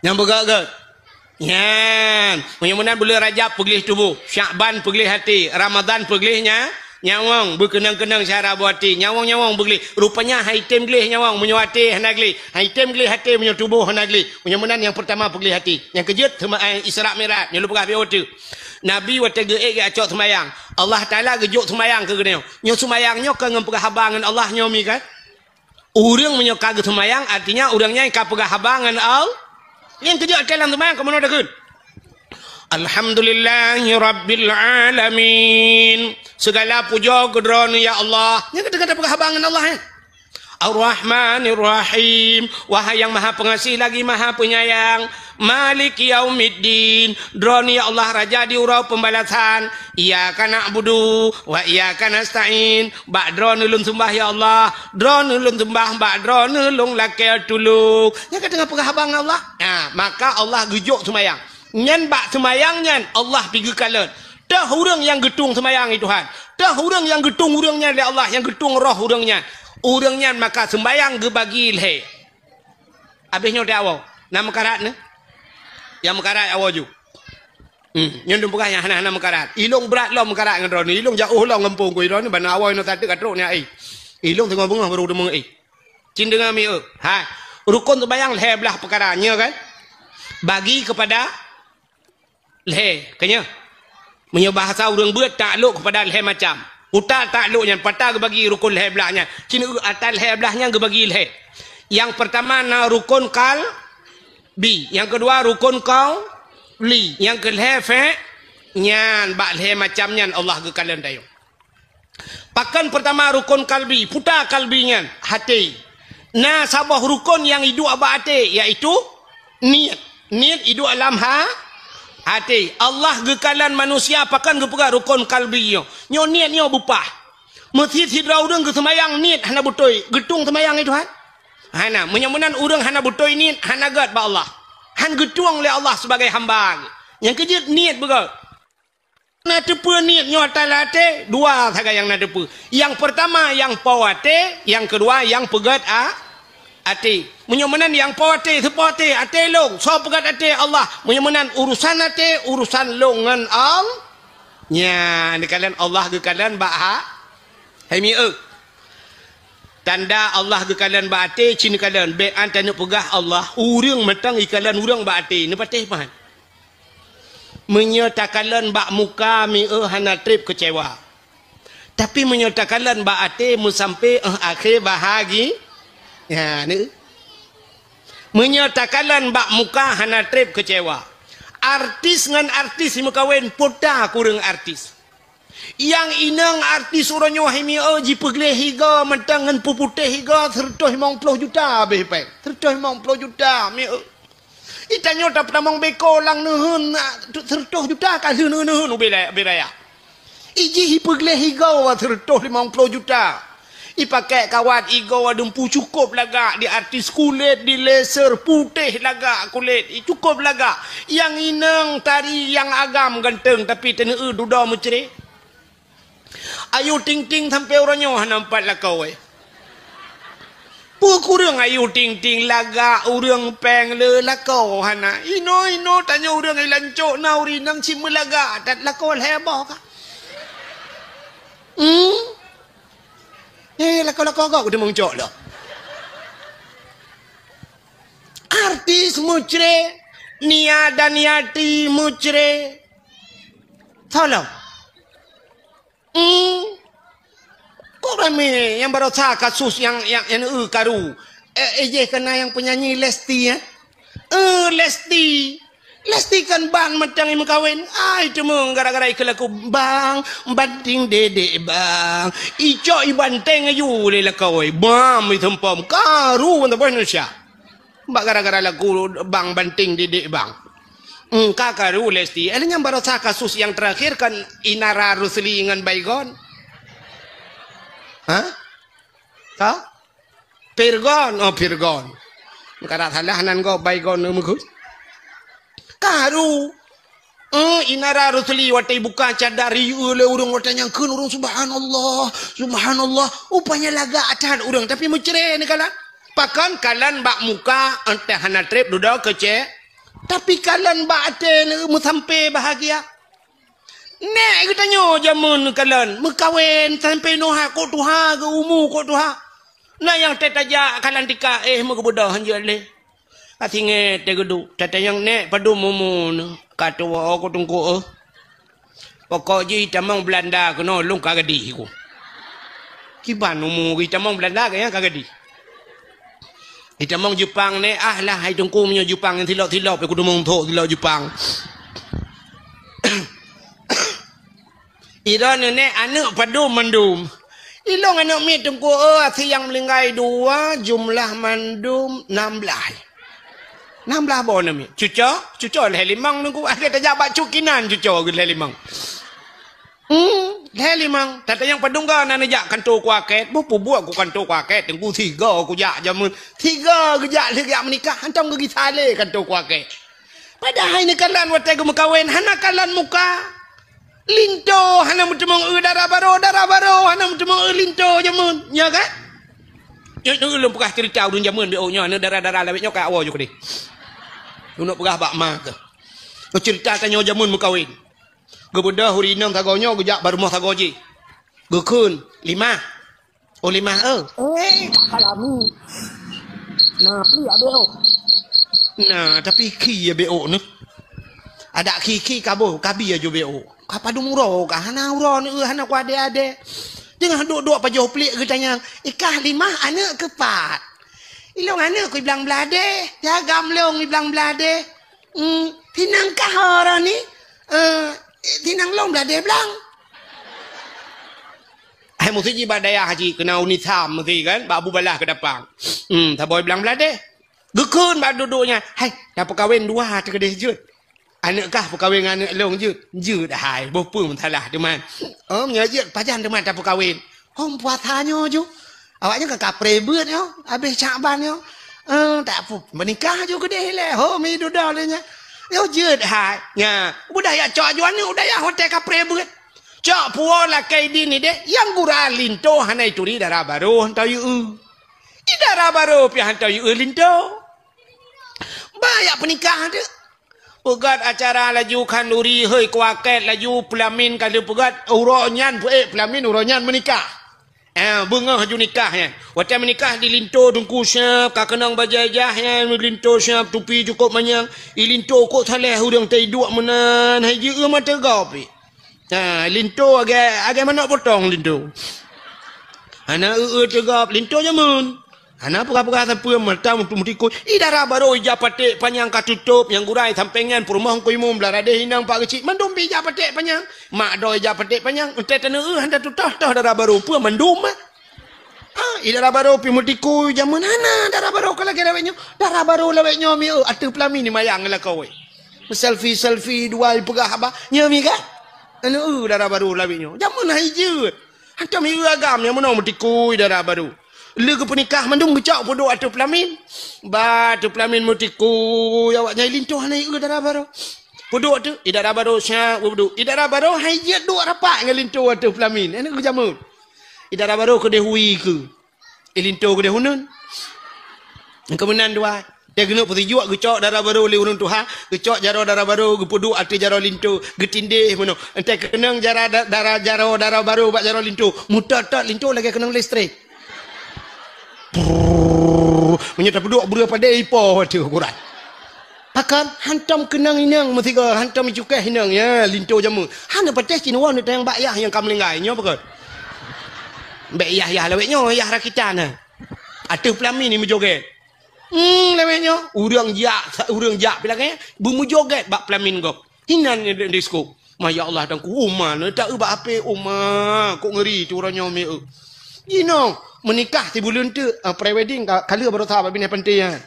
A: Yang begak-gak. Yan. Mudah-mudahan bulan Rajab pegilih tubuh. Syakban pegilih hati. Ramadan pegilihnya. Nyawang berkenang-kenang syara buati. Nyawang-nyawang pegilih. Rupanya haitem gelih nyawang. Menyo hati hanagli. Haitem gelih hati menyo tubuh hanagli. Mudah-mudahan yang pertama pegilih hati. Yang kejut Isra' Mi'raj. Yang lupa biar waktu. Nabi waktu ge'ek acok semayang. Allah Ta'ala gejuk semayang ke gini. Nyo semayangnya ke ngempegah habangan Allah nyomi kan. Orang menyokak semayang artinya orangnya yang kapegah habangan Allah. Yang kejut dalam semayang ke mana dah kan? Alhamdulillahi Rabbil Alamin. Segala puja kedrona ya Allah. Yang kata-kata penghabangan Allah ya. Ar-Rahmanir Rahim. Wahai yang maha pengasih lagi maha penyayang. Malik Yaumiddin. Droni ya Allah raja di urau pembalasan. Iyyaka na'budu wa iyyaka nasta'in. Ba'dron ulun sembah ya Allah. Dron ulun sembah ba'dron ulun lakai tuluk. Yang kata penghabangan Allah. Nah, maka Allah gejuk semayang. Nyan bak semayang nyan Allah pergi kalan. Dah orang yang getung semayang itu Tuhan. Dah orang yang getung orangnya oleh Allah, yang getung roh orangnya. Orangnya maka sembayang ge bagi ilhe. Habisnya dah awal. Nama karat ne? Yang mekarat awal ju. Nyan dum pegah yang hana mekarat. Ilung berat lo mekarat ngan ron. Ilung jauh lo ngempung ku ron bana awal no tadi katruk ni ai. Ilung tengah bungah baru demeng ai. Cin dengan mi ha. Rukun sembayang leher belah perkaranya kan. Bagi kepada leher, kanya. Menyo bahasa orang buat takluk kepada leher macam. Utar takluknya, patah bagi rukun leher belahnya. Cina atas leher belahnya bagi leher. Yang pertama na rukun kal bi, yang kedua rukun kau li, yang ke leher fe nyan bak leher macamnya Allah ke kalian dayung. Pakan pertama rukun kalbi, putar kalbinya hati. Nah sabah rukun yang hidup abah hati iaitu niat. Niat hidup alam hati. Allah gekalan manusia pakan gepega rukun kalbi nyo niat nyo bupah. Masjid hidra urang ke semayang niat hana butoi. Getung semayang itu han. Hana menyamunan urang hana butoi niat hana gat ba Allah. Han getuang oleh Allah sebagai hamba. Yang kejut niat bega. Na tepu niat nyo talate dua saja yang na tepu. Yang pertama yang pawate, yang kedua yang pegat ati. Menyamunan yang pawate sepate ate long. So pegat ate Allah. Menyamunan urusan ate urusan longan Allah. Nya ni kalian Allah ke kalian ba hai mi tanda Allah ke kalian ba ate cin kalian be antane pegah Allah urang matang ikalan urang ba ate ni patih pahan. Menyatakan bak muka mi hana trip kecewa. Tapi menyatakan bak ate mu sampai akhir bahagi. Ya ni. Menyatakan bak muka hana trip kecewa. Artis ngan artis mu kawin poda kurang artis. Yang inang artis orangnya himi ji pegleh higa mentang ngan puputih higa 150 juta behpe. 150 juta mi Itanya tak pernah mong beko lang nuhun 100 juta kan nuhun ubiraya. Iji hipegleh higaw 150 juta. Ipakai kawat igaw adumpu cukup laga di artis kulit di laser putih laga kulit cukup laga. Yang inang tari yang agam ganteng tapi teneu duda mucri. Ayu ting-ting sampai orangnya nampak lakau kurang ayu ting-ting laga urang peng le lakau hana ino tanya urang ai lancok nauri nang cim laga dat lakau heboh ka lakau kau udah mongcok lo artis mucre nia dan niati mucre tolong kok rame yang baru sah kasus yang karu kena yang penyanyi Lesti ya Lesti Lestikan bang matang yang kawin. Ai cuma gara-gara ikalaku bang banting dedek bang. Ico ibanteng ayu le la kawai. Bam itu pom karu untuk Indonesia. Mbak gara-gara lagu bang banting dedek bang. Kakaru Lesti. Elenya baru kasus yang terakhir kan Inara Rusli dengan Baygon. Hah? Kau? Pirgon, oh Pirgon. Karena halahanan kau Baygon numus. Karu, Inara Rusli watai buka cadari oleh urang watai yang kun urang subhanallah, subhanallah. Upanya laga atan urang tapi mencere ni kalan. Pakan kalan bak muka entah hana trip duduk kece. Tapi kalan bak ate mu sampai bahagia. Nek kita nyo jamun kalan mekawin sampai noha ko tuha ke umu ko tuha. Nah yang tetaja kalan tika mu kebudah hanjale. Atinge tegudu tata yang nek padu mumun kata wa aku tunggu pokok ji tamang Belanda kena lung kagadi ku kiban umu kita tamang Belanda kaya kagadi kita tamang Jepang ne lah hai tunggu punya Jepang yang tilok-tilok pe kudu mong tho tilok Jepang Iran ne anak padu mandum ilong anak mi tunggu siang melingkai 2 jumlah mandum 16 bon mi. Cuco leh limang nunggu ada terjabat cukinan cuco leh limang. Leh limang. Tata yang padungga nana jak kantor kuaket. Bupu buat ku kantor kuaket. Tengku 3 ku jak jamun. 3 ku jak leh menikah. Hantam ke gisale kantor kuaket. Padahal ini kalan watai ku mekawin. Hana kalan muka. Linto. Hana mutemong darah baro. Hana mutemong linto jamun. Ya kan? Yang belum pernah cerita udun jamun beonya. Darah-darah lewetnya kayak awal juga deh. Nak perah bak mak ke. Kau cerita tanya jamun mukawin. Gebudah hurinang tagonya gejak baru mah tagoji. Gekun 5. Oh 5 kalami. Nah, pli abeo. Nah, tapi ki abeo ni. Ada ki kabo, kabi aja beo. Kapadu muro ka hana uro ni hana ku ade-ade. Jangan duk-duk pa jauh pelik ke tanya. Ikah 5 anak ke 4. Ilong anak ku bilang belade, jagam leong bilang belade. Tinang kah orang ni? Tinang long belade belang. Mesti ji badaya haji kena unitam mesti kan, babu balah ke depan. Tak boleh bilang belade. Gekun bak duduknya. Hai, dah perkahwin 2 terkedih jut. Anak kah perkahwin anak leong jut? Jut hai, bopo mun salah teman. Menyajut pajan teman tak perkahwin. Puasanya je. Awaknya ke kapre beut yo, habis Syaban yo. Tak apa, menikah juga deh le. Ho mi duda lenya. Yo jeut hai. Nya, budaya cok juan ni budaya hotel kapre beut. Cok puo la kai di ni deh, yang gura linto hanai turi darah baru hantau yu. Di darah baru pi hantau yu linto. Banyak penikah tu. Pegat acara laju kanduri hei kuaket laju pelamin kalau pegat uronyan pelamin uronyan menikah. Bunga haju nikahnya. Waktu menikah di linto dungku siap, kakenang bajajahnya, linto siap, tupi cukup manyang. Linto kok saleh udang tai dua menan, haji mata gapi. Linto agak mana potong linto. Ana tegap linto jamun. Ana pura-pura sampai mata untuk mutiku. Idara baru ija patik panjang katutup yang gurai sampengan perumah ko imum belarade hinang pak kecil. Mandum ija patik panjang. Mak do ija patik panjang. Entai tanah handa tutah darah baru pun mandum. Idara baru pi mutiku jamun ana darah baru kalau kira wenyo. Darah baru lawetnya mi atu pelami ni mayang lah kau. Selfie dua pegah apa? Nyami kan? Anu darah baru lawetnya. Jamun haijut. Hantam mi agam yang mana mutiku darah baru. Lega penikah mandum gecak bodoh atau pelamin. Batu pelamin mutiku awaknya lintuh naik ke darah baru. Bodoh tu idara baru syak bodoh. Idara baru hayat dua rapak dengan lintuh atau pelamin. Ini ke jamun. Idara baru ke dehui ke. Lintuh ke dehunun. Kemudian dua. Dia kena putih juak gecak darah baru oleh urun tuha. Gecak jaro darah baru gepodo atau jaro lintuh. Getindih mana. Entai kenang darah baru bak jaro lintuh. Mutat lintuh lagi kenang listrik. Menyata peduk beri pada ipo tu Quran. Akan hantam kenang inang mesti ke hantam cukai inang ya linto jamu. Hana patah cinwa ni tayang bayah yang kam lenggai nya apa Bayah lawetnya yah rakitan. Atuh pelami ni menjoget. Lemehnya. Urang jak bilang bumu joget bak flamingo. Hinan ni disco. Ya Allah dan ku mana tak ubah apa kok ngeri tu orangnya mi. Menikah ti bulan tu pre-wedding kala baru tahu bini penting kan.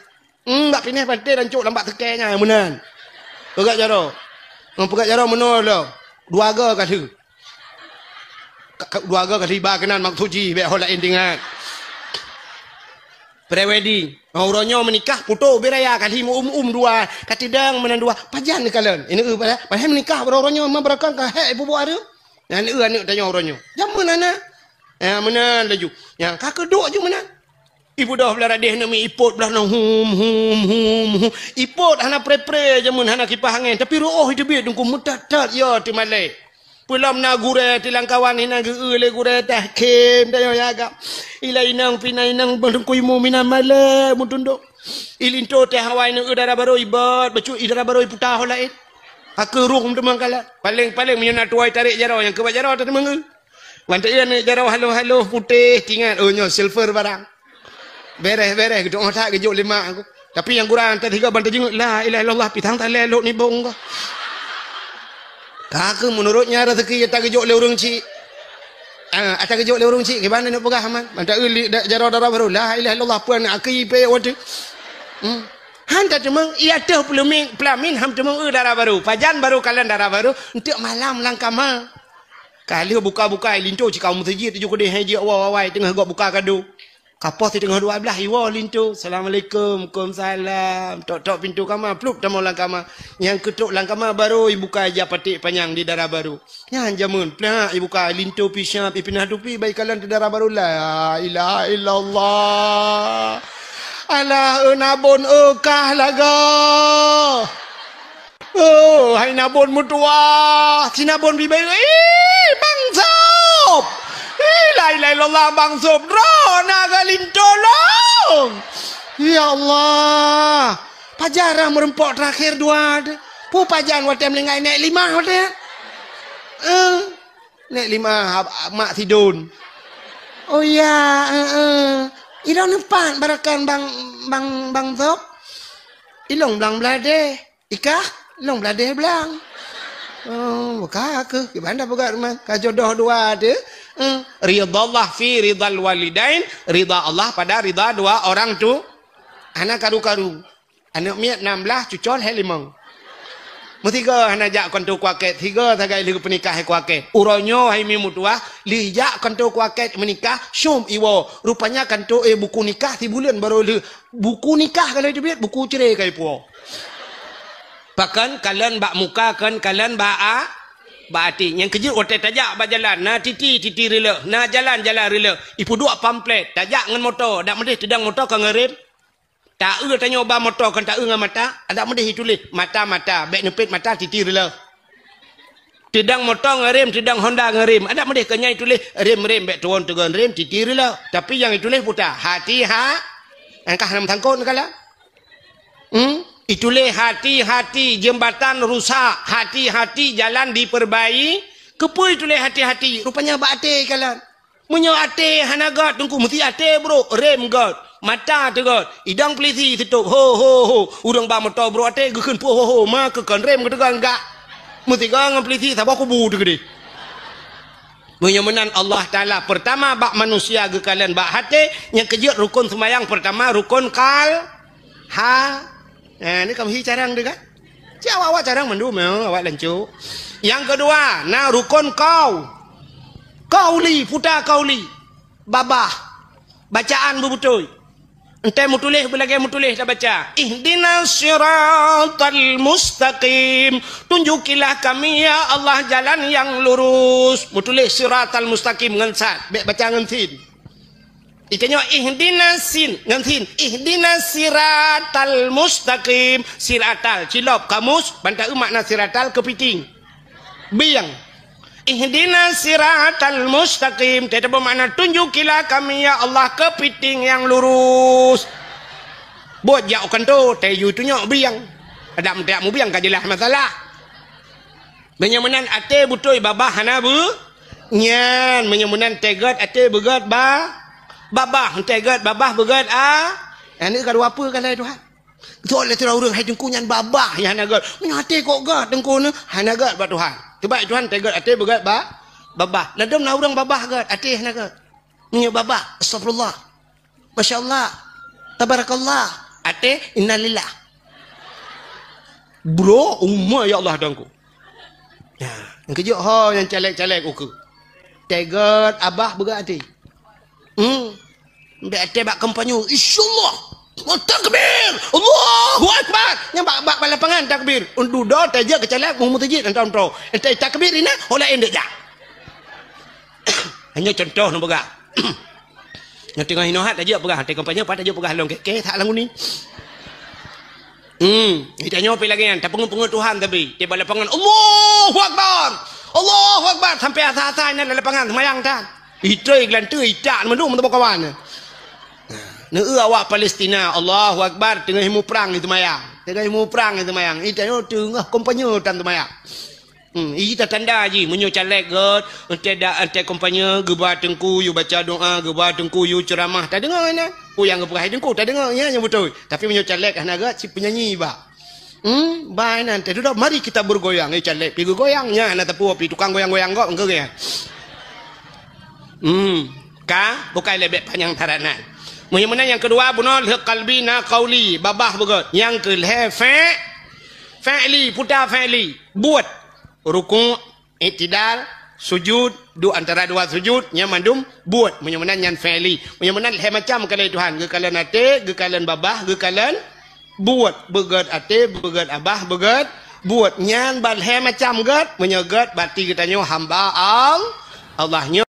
A: Bak pindah penting dan cuk lambat tekenya menan. Pegak jaro. Pegak jaro menol lo. Dua ga kata. Dua ga kata ba kenan mak tuji be hola endingan. Pre-wedding. Orangnya menikah puto beraya kali dua katidang menan dua pajan ni kalian. Ini pada menikah orangnya memberakan ka ibu ada. Dan anak tanya orangnya. Jam mana? Menan laju. Yang kakak duk je menan. Ibu dah belah radih nak mi ipot belah nak hum. Ipot hana pre-pre je mun hana kipas angin. Tapi roh itu biar tunggu mutatat ya ti malai. Pulam na gure tilang kawan hina le gure tah kem dah ya agak. Ila inang pinainang bangkui mu minan male mutunduk. Ilinto teh hawai nu udara baru ibat bacu udara baru putah lain. Aku ruh temang kala. Paling menyana tuai tarik jarau yang kebat jarau tak temang. Wantai ni jarau halo putih tinggal nyo silver barang. Beres gedung otak gejuk lima aku. Tapi yang kurang tadi tiga bantai jenguk la ilaha illallah pitang tak lelok ni bong ko. Kakak menurutnya rezeki tak gejuk le urang cik. Atas gejuk le urang cik ke mana nak pegah aman. Manta jarau darah baru la ilaha illallah puan aki pe wadu. Han tak cuma ia teh pelamin ham cuma darah baru. Pajan baru kalian darah baru untuk malam langkama. Kali buka linto cik kaum masjid tu juga deh haji awal tengah gok buka kado. Kapos di tengah 12 iwa lintu. Assalamualaikum. Waalaikumsalam. Tok pintu kamar. Pluk tamu lang kamar. Yang ketuk lang kamar baru ibu ka aja patik panjang di darah baru. Yang jamun. Plak ibu ka lintu pisang pipinah tupi baik kalian di darah baru. La ilaha illallah. Alah nabon kah laga. Oh, hai nabon mutua. Si nabon bibai. Bang Sob. La ilaha illallah Bang Sob. Naga lintolong. Ya Allah. Pajarah merempok terakhir dua ada. Pu pajan watem lengai naik 5 watem. Naik 5 mak tidun. Oh ya, Irau nepan barakan bang Sob. Ilong belang belade. Ikah ilong belade belang. Oh, ke gimana buka rumah? Ka jodoh dua ada. Ridha Allah fi ridal walidain, ridha Allah pada ridha dua orang tu. Anak karu-karu. Anak miat 16 cucol he 5. Mutiga hana jak kontu kuaket, 3 tagai ligu penikah he kuaket. Uronyo hai mi mutua, li jak kontu kuaket menikah, syum iwo. Rupanya kontu buku nikah ti bulan baru li. Buku nikah kalau itu biat buku cerai kai puo. Bahkan kalian bak muka kan kalian bak Bati yang kejut otak tajak ba jalan na titi rela na jalan rela ipu dua pamflet tajak ngan motor dak medih tedang motor ka ngerem tak tanya ba motor kan tak ngan mata ada medih tulis mata bek nepit mata titi rela tedang motor ngerem tedang Honda ngerem ada medih kenyai tulis rem bek tuon tegan rem titi rela tapi yang itu tulis putar hati angkah nam tangkon kala Itulah hati-hati jembatan rusak, hati-hati jalan diperbaiki. Kepo itulah hati-hati. Rupanya bate kalian. Munyo ate hanagat tungku mesti ate bro, rem god, mata tu god, idang peliti tutup. Ho. Urang ba motor bro ate gekeun po ho ma kekan rem ketegan enggak. Mesti gang peliti sabah kubu tu gede. Munyo menan Allah Taala pertama bak manusia ge kalian bak hati yang kejut rukun sembahyang pertama rukun ini kamu carang deh kan? Siapa awak carang mendu awak lancu. Yang kedua, rukun kauli puta kauli babah bacaan bebutuy. Ente mutulih belage mutulih dah baca. Ihdinas siratal mustaqim. Tunjukilah kami ya Allah jalan yang lurus. Mutulih siratal mustaqim ngensat. Baca ngensin. Itanya ihdinas siratal mustaqim. Siratal cilop kamus bantai makna siratal kepiting biang. Ihdinas siratal mustaqim tetapi makna tunjukilah kami ya Allah kepiting yang lurus. Buat jauh kan tu tayu tu nyok biang. Ada mendak mu biang kajilah masalah. Menyemenan ate butoi babah hana bu nyan menyemenan tegat ate begat babah tegat babah begat Ini kada apa kalau Tuhan. Tuhan le tira urang hai tengku nyan babah yang nagat. Menyate kok gad tengku ne hai nagat ba Tuhan. Tiba Tuhan tegat ate begat babah. Ladam na urang babah gad ate nagat. Nya babah astagfirullah. Masya-Allah. Tabarakallah. Ate innalillah. Bro, umma ya Allah dangku. Ya, yang kejut ha yang calek-calek uku. Tegat abah begat ate. Mbak ate bak kampanyu. Insyaallah. Takbir. Allahu Akbar. Yang bak balapangan takbir. Undu do taja kecelak mu mutajid antam pro. Entai takbir ina hola endek ja. Hanya contoh nu begah. Yang tengah hinohat aja begah, te kampanye pat aja begah long ke tak langu ni. Itanya apa lagi kan? Tapung-pung Tuhan tapi di balapangan Allahu Akbar. Allahu Akbar sampai atas-atas ni balapangan semayang tan. Itu iklan tu itak mendu mentu kawan. Neu awak Palestina Allahu Akbar tengah himu perang itu mayang. Tengah himu perang itu mayang. Itanya tengah kampanye tan tu mayang. Ita tanda ji menyo calek god ante kampanye gebat tengku you baca doa gebat tengku you ceramah tak dengar mana yang gepai tengku tak dengar ya yang betul tapi menyo calek hanaga si penyanyi ba bae nanti duduk mari kita bergoyang calek pi goyangnya na tapu pi tukang goyang-goyang kok engke ya ka bukan lebih panjang taranan menyemen yang kedua bunul qalbina qauli babah begot yang ke fa'li putar fa'li buat ruku' i'tidal sujud du antara dua sujud nya mandum buat menyemenan yang fa'li menyemenan macam kalau Tuhan ge kalian ate ge kalian babah ge kalian buat begat ate begat abah begat buat nyan bal macam gat menyegat berarti kita nyo hamba Allahnya